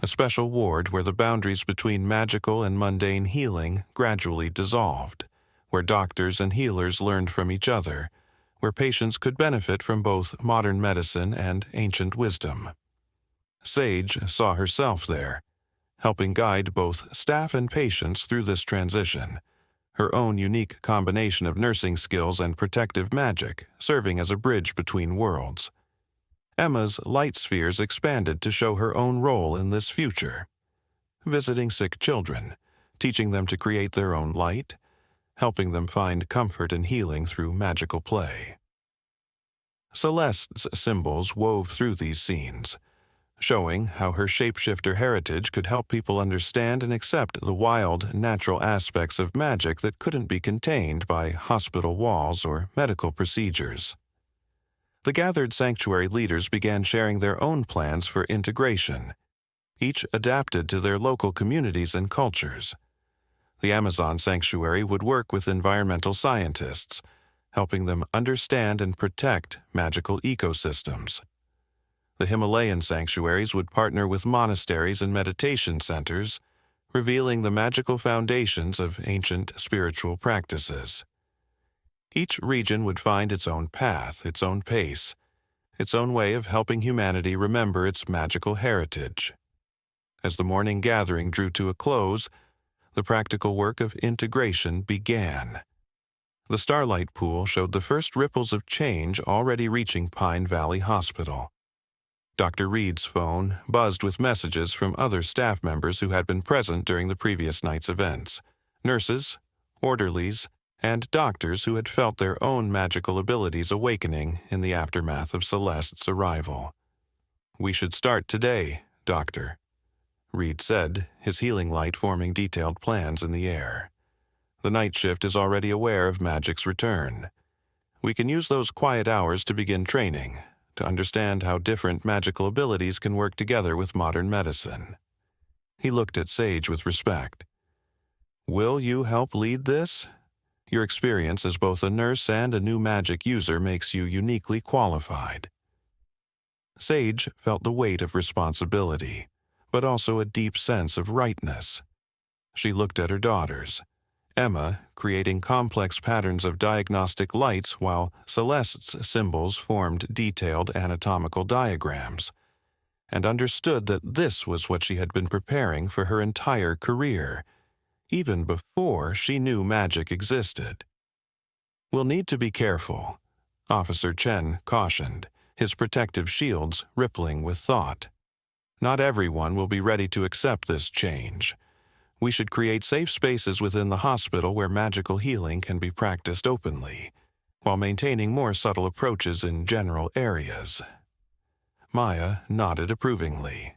A special ward where the boundaries between magical and mundane healing gradually dissolved, where doctors and healers learned from each other, where patients could benefit from both modern medicine and ancient wisdom. Sage saw herself there, helping guide both staff and patients through this transition, her own unique combination of nursing skills and protective magic serving as a bridge between worlds. Emma's light spheres expanded to show her own role in this future, visiting sick children, teaching them to create their own light, helping them find comfort and healing through magical play. Celeste's symbols wove through these scenes, showing how her shapeshifter heritage could help people understand and accept the wild, natural aspects of magic that couldn't be contained by hospital walls or medical procedures. The gathered sanctuary leaders began sharing their own plans for integration, each adapted to their local communities and cultures. The Amazon sanctuary would work with environmental scientists, helping them understand and protect magical ecosystems. The Himalayan sanctuaries would partner with monasteries and meditation centers, revealing the magical foundations of ancient spiritual practices. Each region would find its own path, its own pace, its own way of helping humanity remember its magical heritage. As the morning gathering drew to a close, the practical work of integration began. The starlight pool showed the first ripples of change already reaching Pine Valley Hospital. Dr. Reed's phone buzzed with messages from other staff members who had been present during the previous night's events, nurses, orderlies, and doctors who had felt their own magical abilities awakening in the aftermath of Celeste's arrival. "We should start today, Doctor," Reed said, his healing light forming detailed plans in the air. "The night shift is already aware of magic's return. We can use those quiet hours to begin training, to understand how different magical abilities can work together with modern medicine." He looked at Sage with respect. "Will you help lead this? Your experience as both a nurse and a new magic user makes you uniquely qualified." Sage felt the weight of responsibility, but also a deep sense of rightness. She looked at her daughters, Emma creating complex patterns of diagnostic lights while Celeste's symbols formed detailed anatomical diagrams, and understood that this was what she had been preparing for her entire career, even before she knew magic existed. "We'll need to be careful," Officer Chen cautioned, his protective shields rippling with thought. "Not everyone will be ready to accept this change. We should create safe spaces within the hospital where magical healing can be practiced openly, while maintaining more subtle approaches in general areas." Maya nodded approvingly.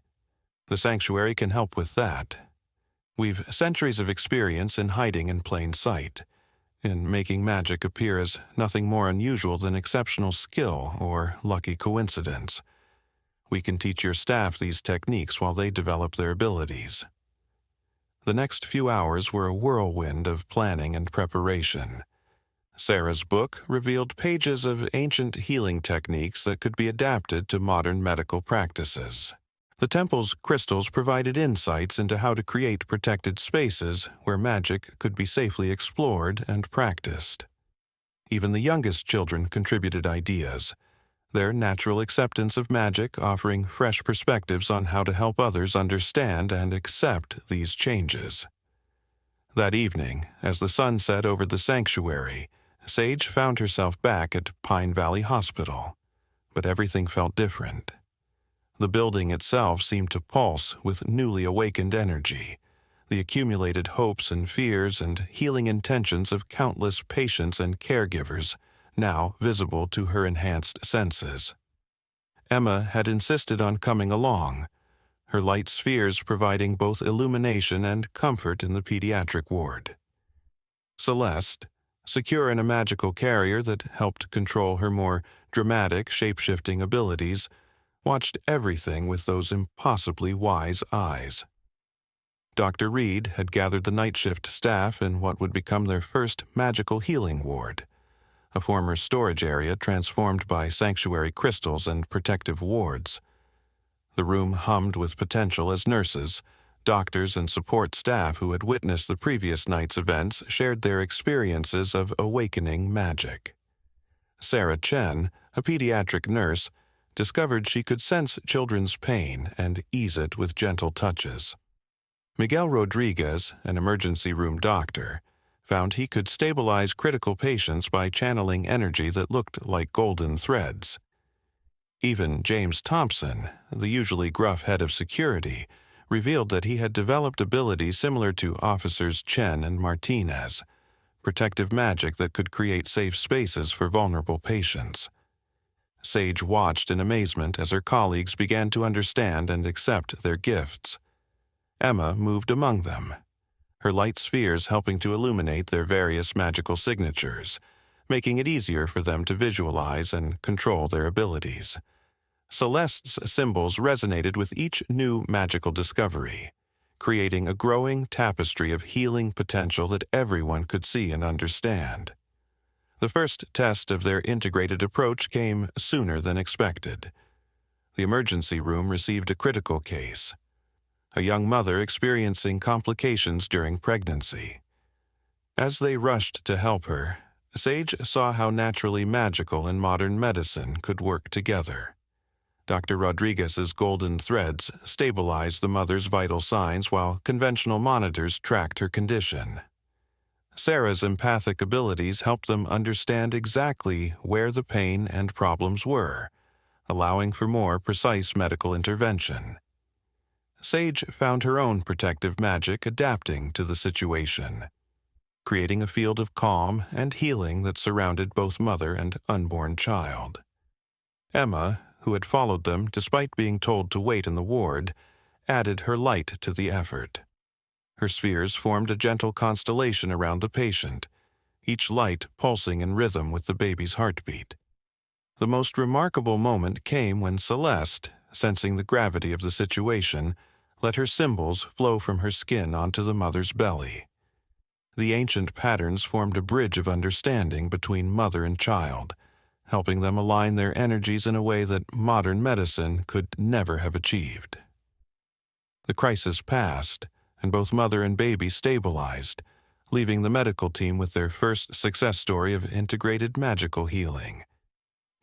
"The sanctuary can help with that. We've centuries of experience in hiding in plain sight, in making magic appear as nothing more unusual than exceptional skill or lucky coincidence. We can teach your staff these techniques while they develop their abilities." The next few hours were a whirlwind of planning and preparation. Sarah's book revealed pages of ancient healing techniques that could be adapted to modern medical practices. The temple's crystals provided insights into how to create protected spaces where magic could be safely explored and practiced. Even the youngest children contributed ideas, their natural acceptance of magic offering fresh perspectives on how to help others understand and accept these changes. That evening, as the sun set over the sanctuary, Sage found herself back at Pine Valley Hospital, but everything felt different. The building itself seemed to pulse with newly awakened energy, the accumulated hopes and fears and healing intentions of countless patients and caregivers now visible to her enhanced senses. Emma had insisted on coming along, her light spheres providing both illumination and comfort in the pediatric ward. Celeste, secure in a magical carrier that helped control her more dramatic, shape-shifting abilities, watched everything with those impossibly wise eyes. Dr. Reed had gathered the night shift staff in what would become their first magical healing ward, a former storage area transformed by sanctuary crystals and protective wards. The room hummed with potential as nurses, doctors, and support staff who had witnessed the previous night's events shared their experiences of awakening magic. Sarah Chen, a pediatric nurse, discovered she could sense children's pain and ease it with gentle touches. Miguel Rodriguez, an emergency room doctor, found he could stabilize critical patients by channeling energy that looked like golden threads. Even James Thompson, the usually gruff head of security, revealed that he had developed abilities similar to Officers Chen and Martinez, protective magic that could create safe spaces for vulnerable patients. Sage watched in amazement as her colleagues began to understand and accept their gifts. Emma moved among them, her light spheres helping to illuminate their various magical signatures, making it easier for them to visualize and control their abilities. Celeste's symbols resonated with each new magical discovery, creating a growing tapestry of healing potential that everyone could see and understand. The first test of their integrated approach came sooner than expected. The emergency room received a critical case, a young mother experiencing complications during pregnancy. As they rushed to help her, Sage saw how naturally magical and modern medicine could work together. Dr. Rodriguez's golden threads stabilized the mother's vital signs while conventional monitors tracked her condition. Sarah's empathic abilities helped them understand exactly where the pain and problems were, allowing for more precise medical intervention. Sage found her own protective magic adapting to the situation, creating a field of calm and healing that surrounded both mother and unborn child. Emma, who had followed them despite being told to wait in the ward, added her light to the effort. Her spheres formed a gentle constellation around the patient, each light pulsing in rhythm with the baby's heartbeat. The most remarkable moment came when Celeste, sensing the gravity of the situation, let her symbols flow from her skin onto the mother's belly. The ancient patterns formed a bridge of understanding between mother and child, helping them align their energies in a way that modern medicine could never have achieved. The crisis passed, and both mother and baby stabilized, leaving the medical team with their first success story of integrated magical healing.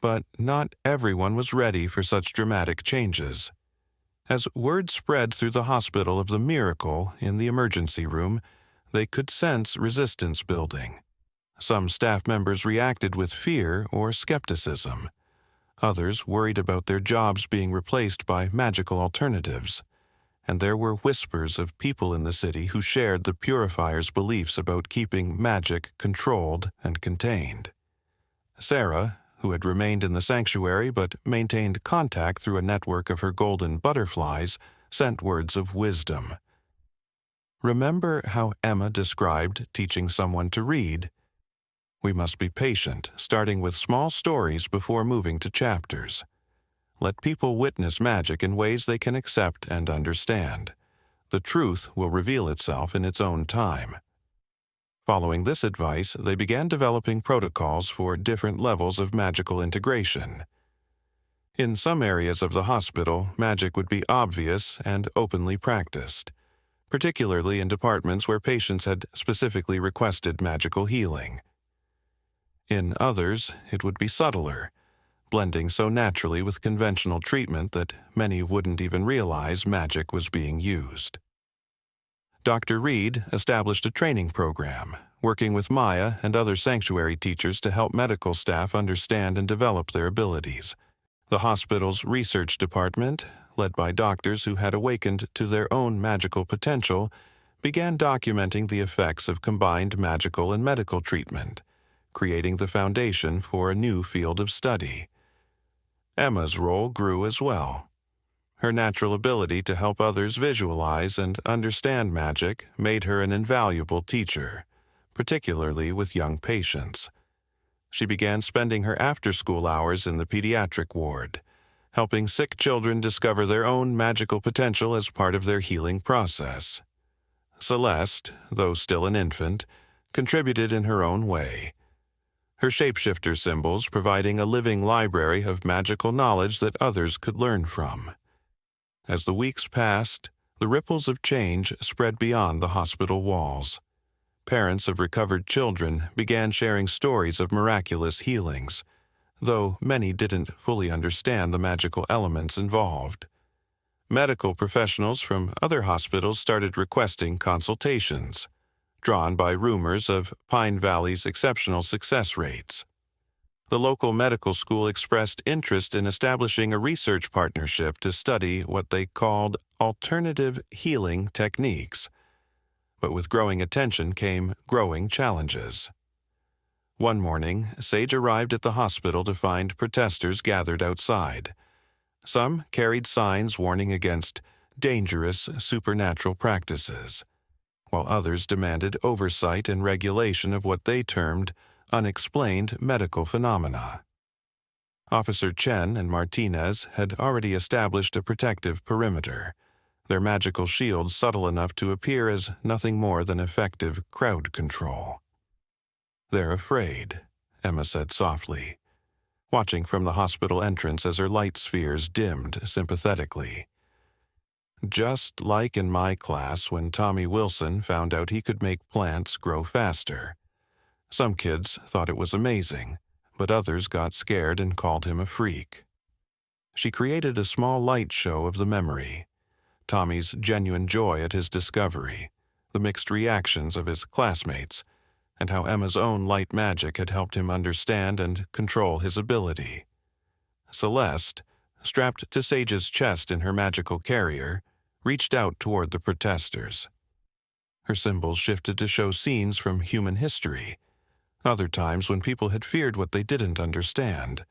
But not everyone was ready for such dramatic changes. As word spread through the hospital of the miracle in the emergency room, they could sense resistance building. Some staff members reacted with fear or skepticism. Others worried about their jobs being replaced by magical alternatives. And there were whispers of people in the city who shared the Purifiers' beliefs about keeping magic controlled and contained. Sarah, who had remained in the sanctuary but maintained contact through a network of her golden butterflies, sent words of wisdom. Remember how Emma described teaching someone to read? We must be patient, starting with small stories before moving to chapters. Let people witness magic in ways they can accept and understand. The truth will reveal itself in its own time. Following this advice, they began developing protocols for different levels of magical integration. In some areas of the hospital, magic would be obvious and openly practiced, particularly in departments where patients had specifically requested magical healing. In others, it would be subtler, blending so naturally with conventional treatment that many wouldn't even realize magic was being used. Dr. Reed established a training program, working with Maya and other sanctuary teachers to help medical staff understand and develop their abilities. The hospital's research department, led by doctors who had awakened to their own magical potential, began documenting the effects of combined magical and medical treatment, creating the foundation for a new field of study. Emma's role grew as well. Her natural ability to help others visualize and understand magic made her an invaluable teacher, particularly with young patients. She began spending her after-school hours in the pediatric ward, helping sick children discover their own magical potential as part of their healing process. Celeste, though still an infant, contributed in her own way, her shapeshifter symbols providing a living library of magical knowledge that others could learn from. As the weeks passed, the ripples of change spread beyond the hospital walls. Parents of recovered children began sharing stories of miraculous healings, though many didn't fully understand the magical elements involved. Medical professionals from other hospitals started requesting consultations, drawn by rumors of Pine Valley's exceptional success rates. The local medical school expressed interest in establishing a research partnership to study what they called alternative healing techniques. But with growing attention came growing challenges. One morning, Sage arrived at the hospital to find protesters gathered outside. Some carried signs warning against dangerous supernatural practices, while others demanded oversight and regulation of what they termed unexplained medical phenomena. Officer Chen and Martinez had already established a protective perimeter, their magical shields subtle enough to appear as nothing more than effective crowd control. "They're afraid," Emma said softly, watching from the hospital entrance as her light spheres dimmed sympathetically. "Just like in my class when Tommy Wilson found out he could make plants grow faster. Some kids thought it was amazing, but others got scared and called him a freak." She created a small light show of the memory, Tommy's genuine joy at his discovery, the mixed reactions of his classmates, and how Emma's own light magic had helped him understand and control his ability. Celeste, strapped to Sage's chest in her magical carrier, reached out toward the protesters. Her symbols shifted to show scenes from human history, other times when people had feared what they didn't understand,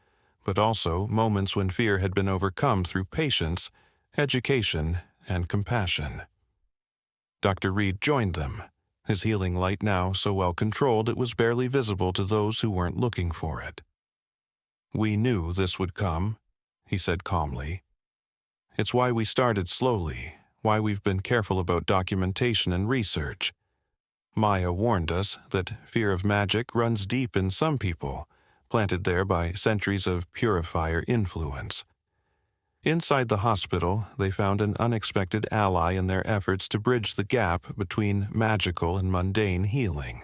but also moments when fear had been overcome through patience, education, and compassion. Dr. Reed joined them, his healing light now so well controlled it was barely visible to those who weren't looking for it. "We knew this would come," he said calmly. "It's why we started slowly, why we've been careful about documentation and research. Maya warned us that fear of magic runs deep in some people, planted there by centuries of purifier influence. Inside the hospital, they found an unexpected ally in their efforts to bridge the gap between magical and mundane healing.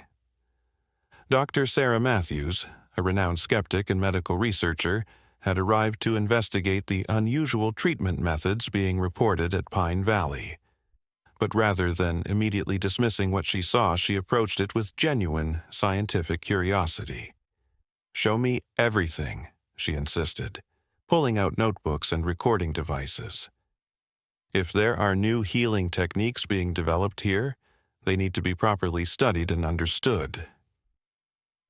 Dr. Sarah Matthews, a renowned skeptic and medical researcher, had arrived to investigate the unusual treatment methods being reported at Pine Valley. But rather than immediately dismissing what she saw, she approached it with genuine scientific curiosity. "Show me everything," she insisted, pulling out notebooks and recording devices. "If there are new healing techniques being developed here, they need to be properly studied and understood."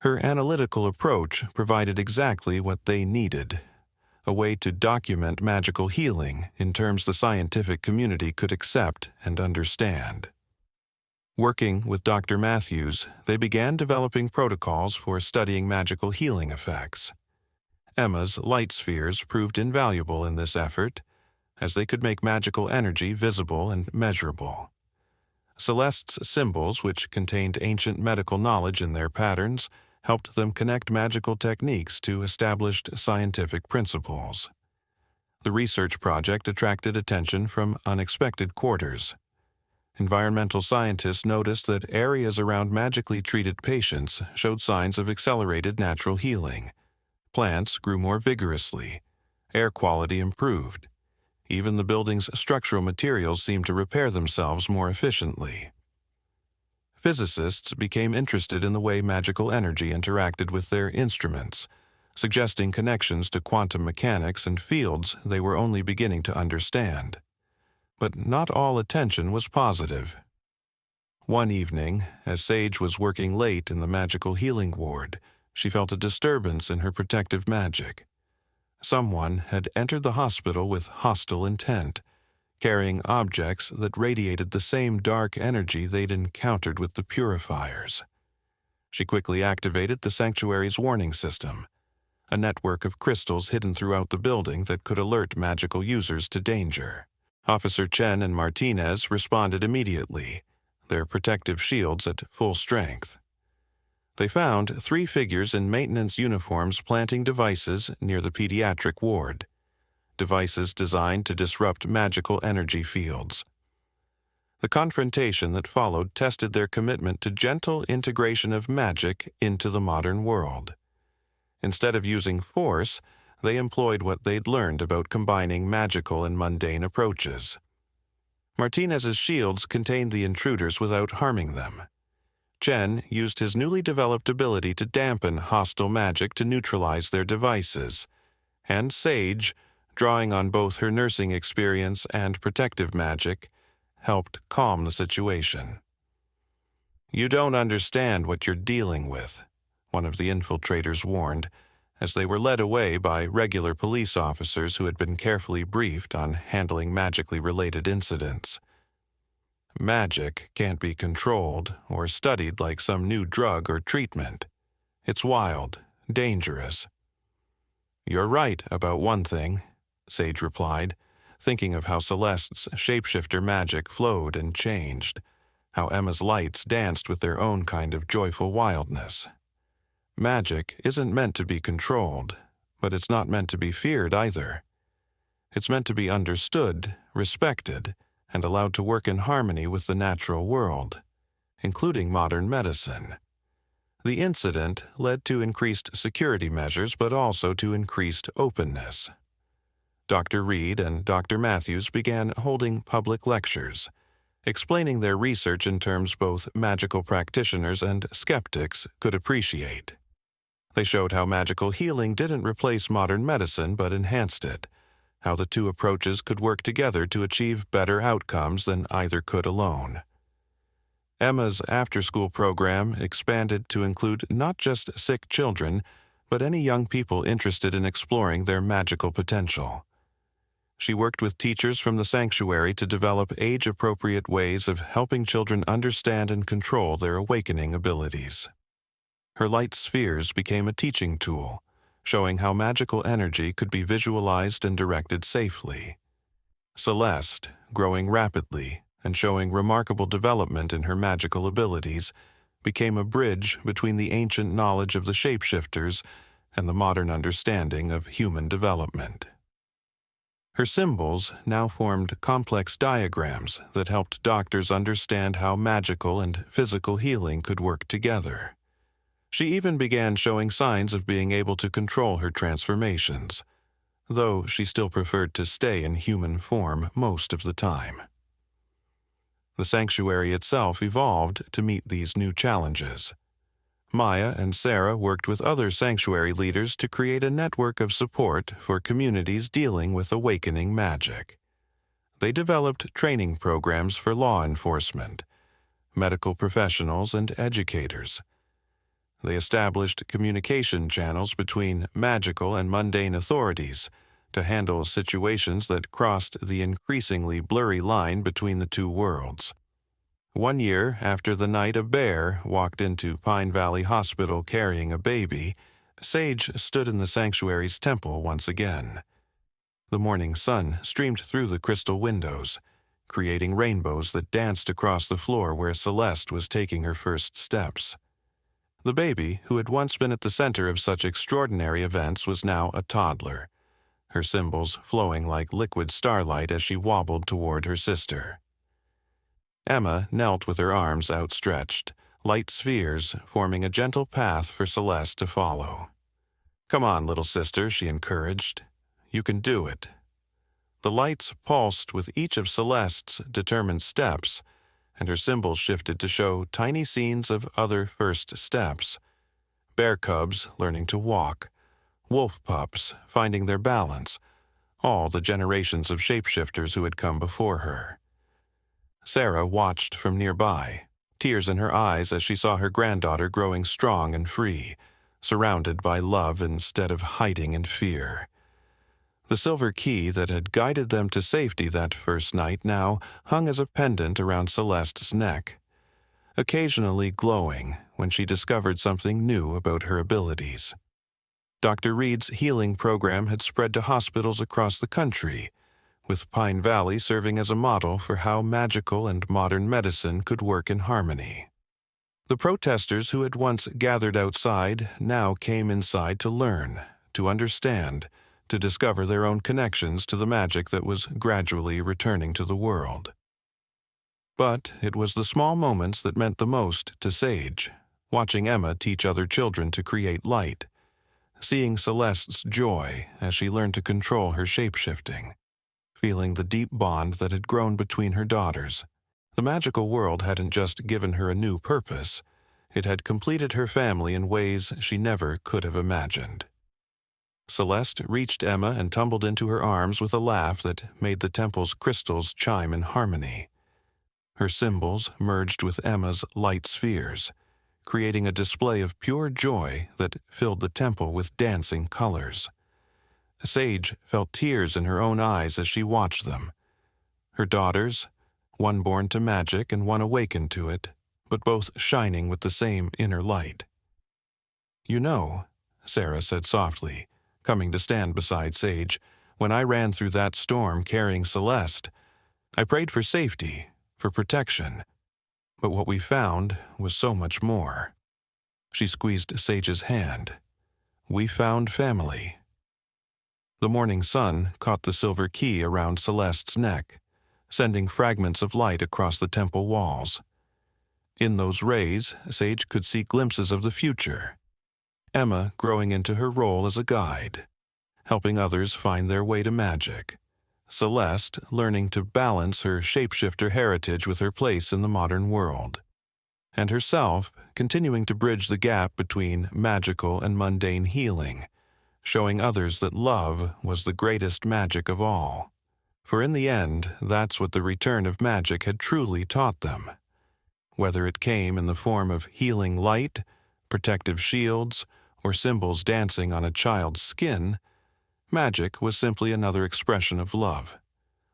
Her analytical approach provided exactly what they needed, a way to document magical healing in terms the scientific community could accept and understand. Working with Dr. Matthews, they began developing protocols for studying magical healing effects. Emma's light spheres proved invaluable in this effort, as they could make magical energy visible and measurable. Celeste's symbols, which contained ancient medical knowledge in their patterns, helped them connect magical techniques to established scientific principles. The research project attracted attention from unexpected quarters. Environmental scientists noticed that areas around magically treated patients showed signs of accelerated natural healing. Plants grew more vigorously. Air quality improved. Even the building's structural materials seemed to repair themselves more efficiently. Physicists became interested in the way magical energy interacted with their instruments, suggesting connections to quantum mechanics and fields they were only beginning to understand. But not all attention was positive. One evening, as Sage was working late in the magical healing ward, she felt a disturbance in her protective magic. Someone had entered the hospital with hostile intent, carrying objects that radiated the same dark energy they'd encountered with the Purifiers. She quickly activated the sanctuary's warning system, a network of crystals hidden throughout the building that could alert magical users to danger. Officer Chen and Martinez responded immediately, their protective shields at full strength. They found 3 figures in maintenance uniforms planting devices near the pediatric ward, devices designed to disrupt magical energy fields. The confrontation that followed tested their commitment to gentle integration of magic into the modern world. Instead of using force, they employed what they'd learned about combining magical and mundane approaches. Martinez's shields contained the intruders without harming them. Chen used his newly developed ability to dampen hostile magic to neutralize their devices, and Sage, drawing on both her nursing experience and protective magic, helped calm the situation. "You don't understand what you're dealing with," one of the infiltrators warned, as they were led away by regular police officers who had been carefully briefed on handling magically related incidents. "Magic can't be controlled or studied like some new drug or treatment. It's wild, dangerous." "You're right about one thing," Sage replied, thinking of how Celeste's shapeshifter magic flowed and changed, how Emma's lights danced with their own kind of joyful wildness. Magic isn't meant to be controlled, but it's not meant to be feared either. It's meant to be understood, respected, and allowed to work in harmony with the natural world, including modern medicine. The incident led to increased security measures, but also to increased openness. Dr. Reed and Dr. Matthews began holding public lectures, explaining their research in terms both magical practitioners and skeptics could appreciate. They showed how magical healing didn't replace modern medicine but enhanced it, how the two approaches could work together to achieve better outcomes than either could alone. Emma's after-school program expanded to include not just sick children, but any young people interested in exploring their magical potential. She worked with teachers from the sanctuary to develop age-appropriate ways of helping children understand and control their awakening abilities. Her light spheres became a teaching tool, showing how magical energy could be visualized and directed safely. Celeste, growing rapidly and showing remarkable development in her magical abilities, became a bridge between the ancient knowledge of the shapeshifters and the modern understanding of human development. Her symbols now formed complex diagrams that helped doctors understand how magical and physical healing could work together. She even began showing signs of being able to control her transformations, though she still preferred to stay in human form most of the time. The sanctuary itself evolved to meet these new challenges. Maya and Sarah worked with other sanctuary leaders to create a network of support for communities dealing with awakening magic. They developed training programs for law enforcement, medical professionals, and educators. They established communication channels between magical and mundane authorities to handle situations that crossed the increasingly blurry line between the two worlds. 1 year after the night a bear walked into Pine Valley Hospital carrying a baby, Sage stood in the sanctuary's temple once again. The morning sun streamed through the crystal windows, creating rainbows that danced across the floor where Celeste was taking her first steps. The baby, who had once been at the center of such extraordinary events, was now a toddler, her symbols flowing like liquid starlight as she wobbled toward her sister. Emma knelt with her arms outstretched, light spheres forming a gentle path for Celeste to follow. "Come on, little sister," she encouraged. "You can do it." The lights pulsed with each of Celeste's determined steps, and her symbols shifted to show tiny scenes of other first steps. Bear cubs learning to walk, wolf pups finding their balance, all the generations of shapeshifters who had come before her. Sarah watched from nearby, tears in her eyes as she saw her granddaughter growing strong and free, surrounded by love instead of hiding in fear. The silver key that had guided them to safety that first night now hung as a pendant around Celeste's neck, occasionally glowing when she discovered something new about her abilities. Dr. Reed's healing program had spread to hospitals across the country, with Pine Valley serving as a model for how magical and modern medicine could work in harmony. The protesters who had once gathered outside now came inside to learn, to understand, to discover their own connections to the magic that was gradually returning to the world. But it was the small moments that meant the most to Sage, watching Emma teach other children to create light, seeing Celeste's joy as she learned to control her shape-shifting, feeling the deep bond that had grown between her daughters. The magical world hadn't just given her a new purpose, it had completed her family in ways she never could have imagined. Celeste reached Emma and tumbled into her arms with a laugh that made the temple's crystals chime in harmony. Her symbols merged with Emma's light spheres, creating a display of pure joy that filled the temple with dancing colors. Sage felt tears in her own eyes as she watched them. Her daughters, one born to magic and one awakened to it, but both shining with the same inner light. "You know," Sarah said softly, coming to stand beside Sage, "when I ran through that storm carrying Celeste, I prayed for safety, for protection, but what we found was so much more." She squeezed Sage's hand. "We found family." The morning sun caught the silver key around Celeste's neck, sending fragments of light across the temple walls. In those rays, Sage could see glimpses of the future. Emma growing into her role as a guide, helping others find their way to magic. Celeste learning to balance her shapeshifter heritage with her place in the modern world. And herself continuing to bridge the gap between magical and mundane healing, showing others that love was the greatest magic of all. For in the end, that's what the return of magic had truly taught them. Whether it came in the form of healing light, protective shields, or symbols dancing on a child's skin, magic was simply another expression of love.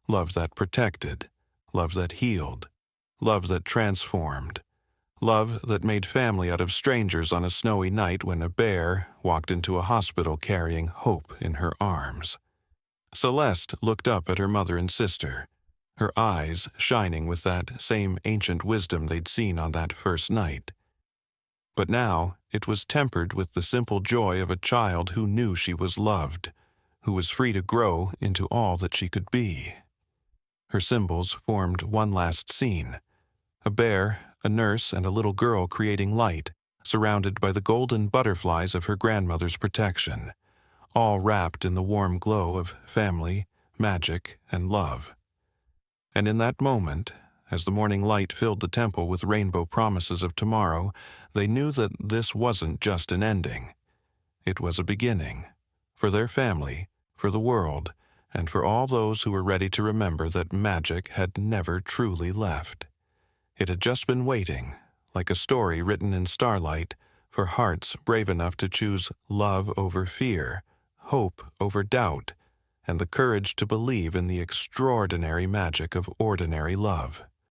Love that protected, love that healed, love that transformed. Love that made family out of strangers on a snowy night when a bear walked into a hospital carrying hope in her arms. Celeste looked up at her mother and sister, her eyes shining with that same ancient wisdom they'd seen on that first night. But now it was tempered with the simple joy of a child who knew she was loved, who was free to grow into all that she could be. Her symbols formed one last scene: a bear, a nurse, and a little girl creating light, surrounded by the golden butterflies of her grandmother's protection, all wrapped in the warm glow of family, magic, and love. And in that moment, as the morning light filled the temple with rainbow promises of tomorrow, they knew that this wasn't just an ending. It was a beginning, for their family, for the world, and for all those who were ready to remember that magic had never truly left. It had just been waiting, like a story written in starlight, for hearts brave enough to choose love over fear, hope over doubt, and the courage to believe in the extraordinary magic of ordinary love.